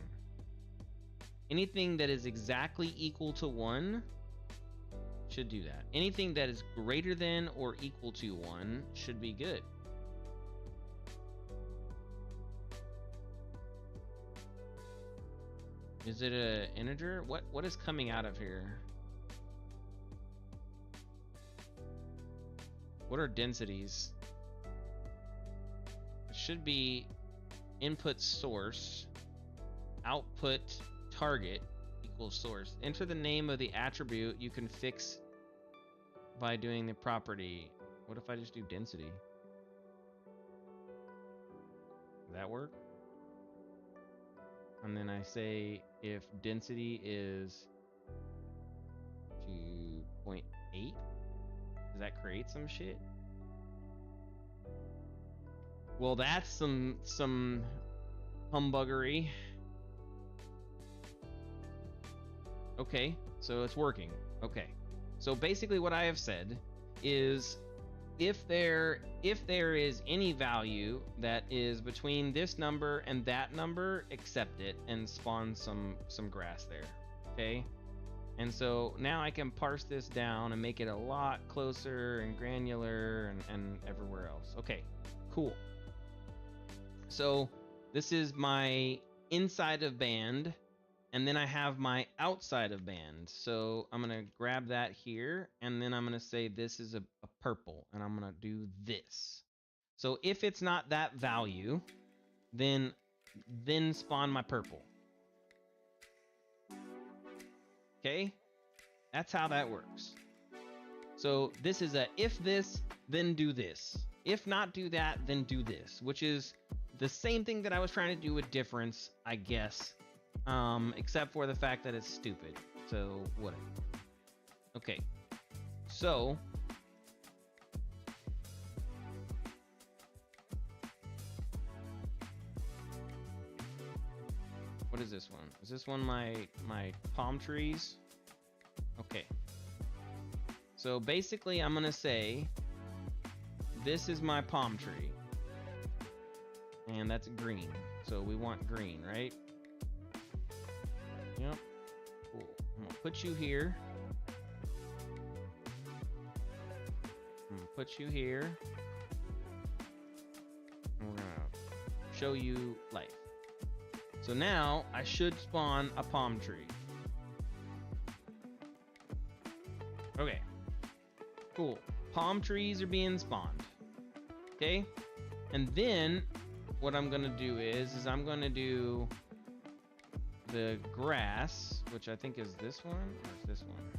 Anything that is exactly equal to 1 should do that. Anything that is greater than or equal to 1 should be good. Is it an integer? What is coming out of here? What are densities? It should be input source, output target equals source. Enter the name of the attribute you can fix by doing the property. What if I just do density? Does that work? And then I say if density is 2.8, does that create some shit? Well, that's some humbuggery. Okay, so it's working. Okay, so basically what I have said is if there is any value that is between this number and that number, accept it and spawn some grass there. Okay, and so now I can parse this down and make it a lot closer and granular and everywhere else. Okay, cool. So this is my inside of band, and then I have my outside of band. So I'm gonna grab that here, and then I'm gonna say this is a purple, and I'm gonna do this. So if it's not that value, then spawn my purple. Okay, that's how that works. So this is a if this, then do this. If not do that, then do this, which is the same thing that I was trying to do with difference, I guess, except for the fact that it's stupid. So whatever. Okay, so what is this one? Is this one my palm trees? Okay. So basically I'm gonna say this is my palm tree. And that's green. So we want green, right? Yep. Cool. I'm gonna put you here. I'm gonna put you here. And we're gonna show you life. So now I should spawn a palm tree. Okay. Cool. Palm trees are being spawned. Okay? And then what I'm gonna do is I'm gonna do the grass, which I think is this one, or is this one?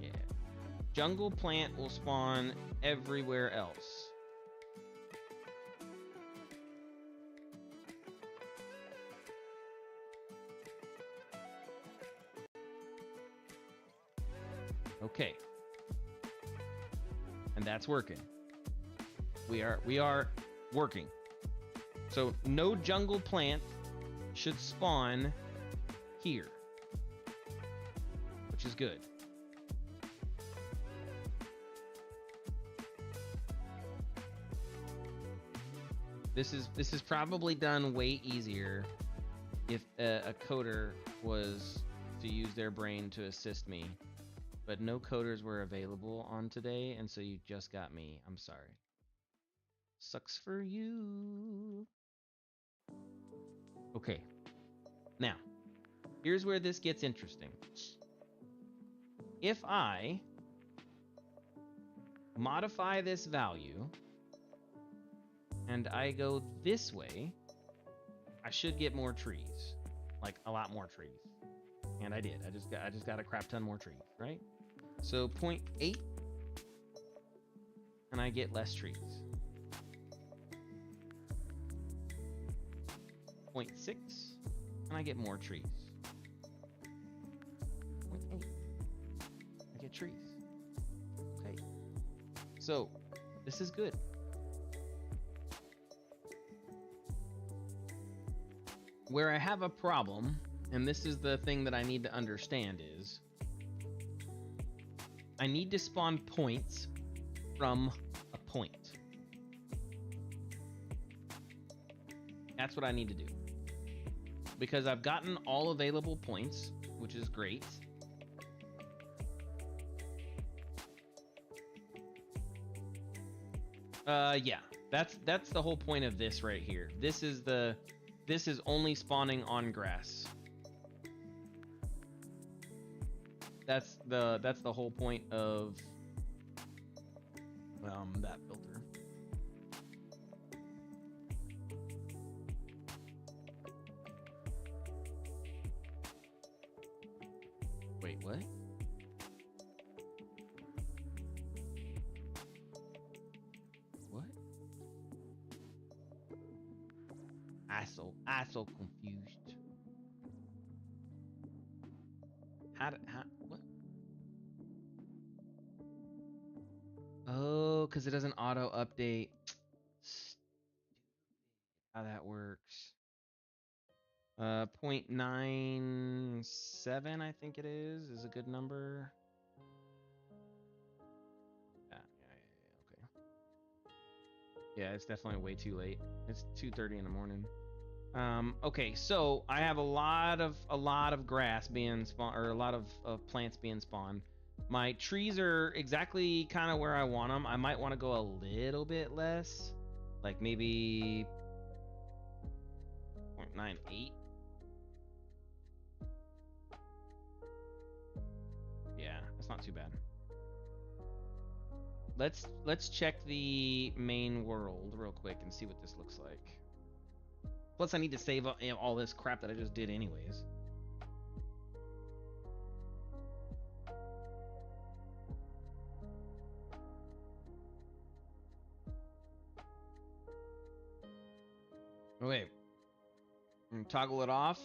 Yeah. Jungle plant will spawn everywhere else. Okay. And that's working. We are working. So no jungle plant should spawn here, which is good. This is probably done way easier if a coder was to use their brain to assist me, but no coders were available on today, and so you just got me. I'm sorry. Sucks for you. Okay. Now, here's where this gets interesting. If I modify this value and I go this way, I should get more trees, like a lot more trees. And I did. I just got a crap ton more trees, right? So 0.8, and I get less trees. 0.6, and I get more trees. 0.8, I get trees. Okay. So this is good. Where I have a problem, and this is the thing that I need to understand, is I need to spawn points from a point. That's what I need to do. Because I've gotten all available points, which is great. Yeah, that's the whole point of this right here. This is only spawning on grass. That's the whole point of that filter. Wait, what? What? I so confused. What? Oh, because it doesn't auto update. How that works. 0.97, I think it is a good number. Yeah, okay. Yeah, it's definitely way too late. It's 2:30 in the morning. Okay, so I have a lot of grass being spawned, or a lot of plants being spawned. My trees are exactly kind of where I want them. I might want to go a little bit less, like maybe 0.98. Yeah, that's not too bad. Let's check the main world real quick and see what this looks like. Plus, I need to save all this crap that I just did anyways. Okay, we're gonna toggle it off,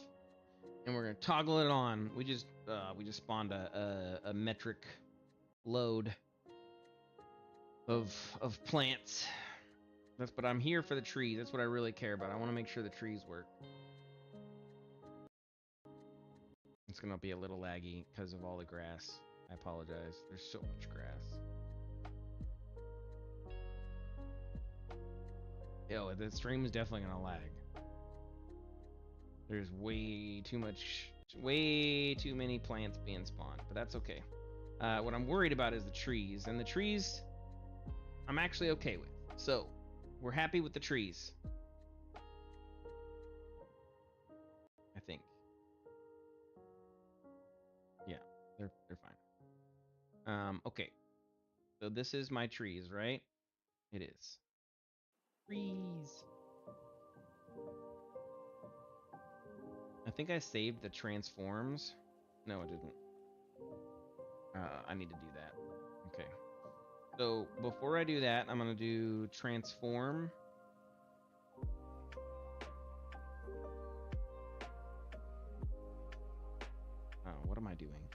and we're gonna toggle it on. We just spawned a metric load of plants. But I'm here for the trees. That's what I really care about. I want to make sure the trees work. It's gonna be a little laggy because of all the grass. I apologize. There's so much grass. Yo, the stream is definitely gonna lag. There's way too many plants being spawned, but that's okay. What I'm worried about is the trees, and the trees I'm actually okay with. So we're happy with the trees, I think. Yeah, they're fine. Okay. So this is my trees, right? It is. Trees. I think I saved the transforms. No, it didn't. I need to do that. Okay. So before I do that, I'm gonna do transform. Oh, what am I doing?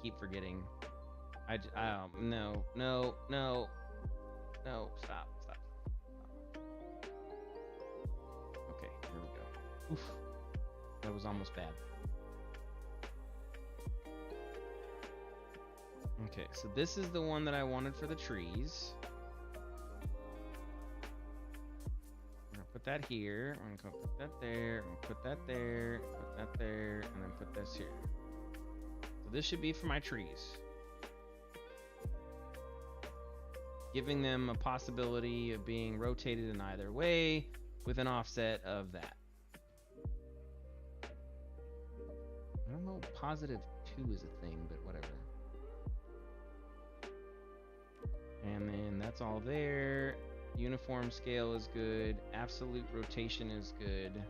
keep forgetting. No, stop. Okay, here we go. Oof, that was almost bad. Okay, so this is the one that I wanted for the trees. I'm gonna put that here. I'm gonna put that there. I'm gonna put that there. Put that there, and then put this here. So this should be for my trees, giving them a possibility of being rotated in either way with an offset of that. I don't know, +2 is a thing, but whatever. And then that's all there. Uniform scale is good. Absolute rotation is good.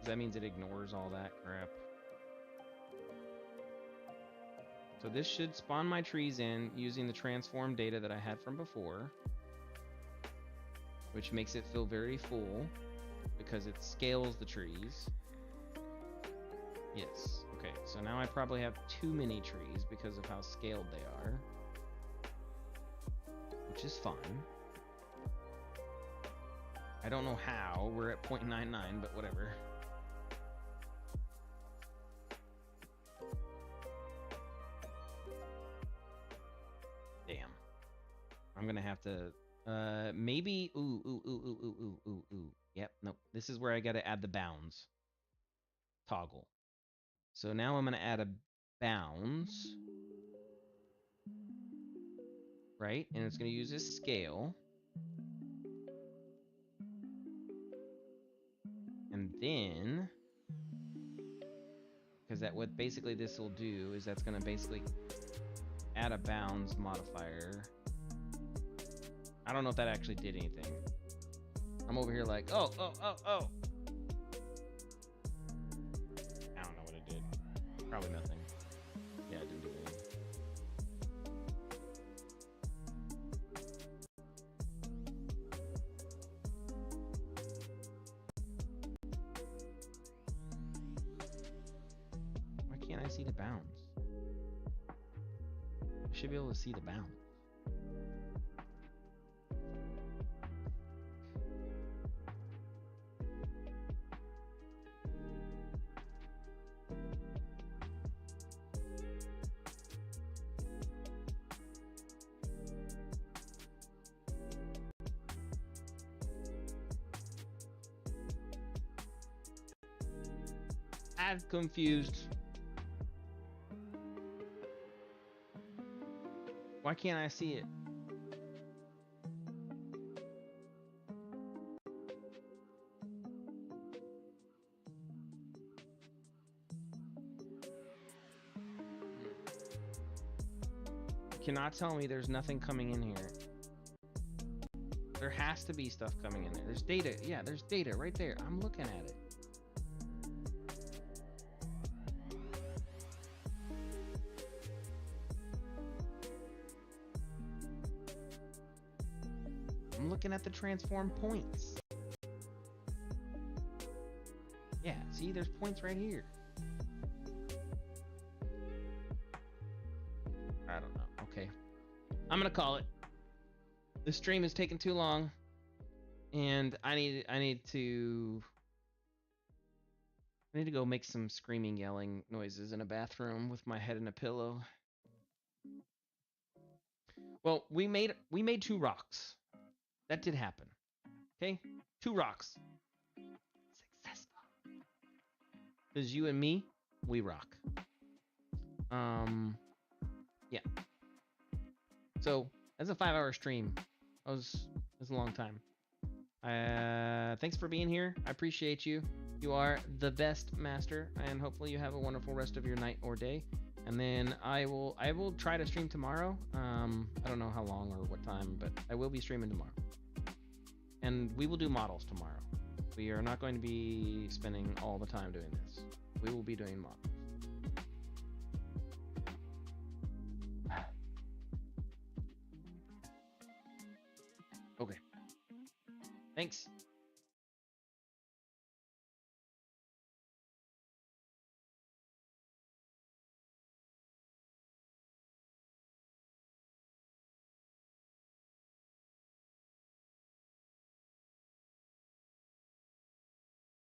That means it ignores all that crap. So this should spawn my trees in using the transform data that I had from before, which makes it feel very full because it scales the trees. Yes. Okay, so now I probably have too many trees because of how scaled they are, which is fine. I don't know how. We're at 0.99, but whatever. Damn. I'm gonna have to maybe ooh. Yep, nope. This is where I gotta add the bounds toggle. So now I'm gonna add a bounds, right? And it's gonna use this scale. And then, because that what basically this will do is that's gonna basically add a bounds modifier. I don't know if that actually did anything. I'm over here like, oh. I don't know what it did. Probably nothing. Yeah, it didn't do anything. Why can't I see the bounds? I should be able to see the bounds. I'm confused. Why can't I see it? Cannot tell me there's nothing coming in here. There has to be stuff coming in there. There's data. Yeah, there's data right there. I'm looking at it. I'm looking at the transform points. Yeah, see, there's points right here. I don't know. Okay. I'm gonna call it. The stream is taking too long, and I need to go make some screaming, yelling noises in a bathroom with my head in a pillow. Well, we made 2 rocks. That did happen. Okay? 2 rocks. Successful. Because you and me, we rock. Yeah. So, that's a 5-hour stream. That was a long time. Thanks for being here. I appreciate you. You are the best master, and hopefully you have a wonderful rest of your night or day. And then I will try to stream tomorrow. I don't know how long or what time, but I will be streaming tomorrow. And we will do models tomorrow. We are not going to be spending all the time doing this. We will be doing models. Okay. Thanks.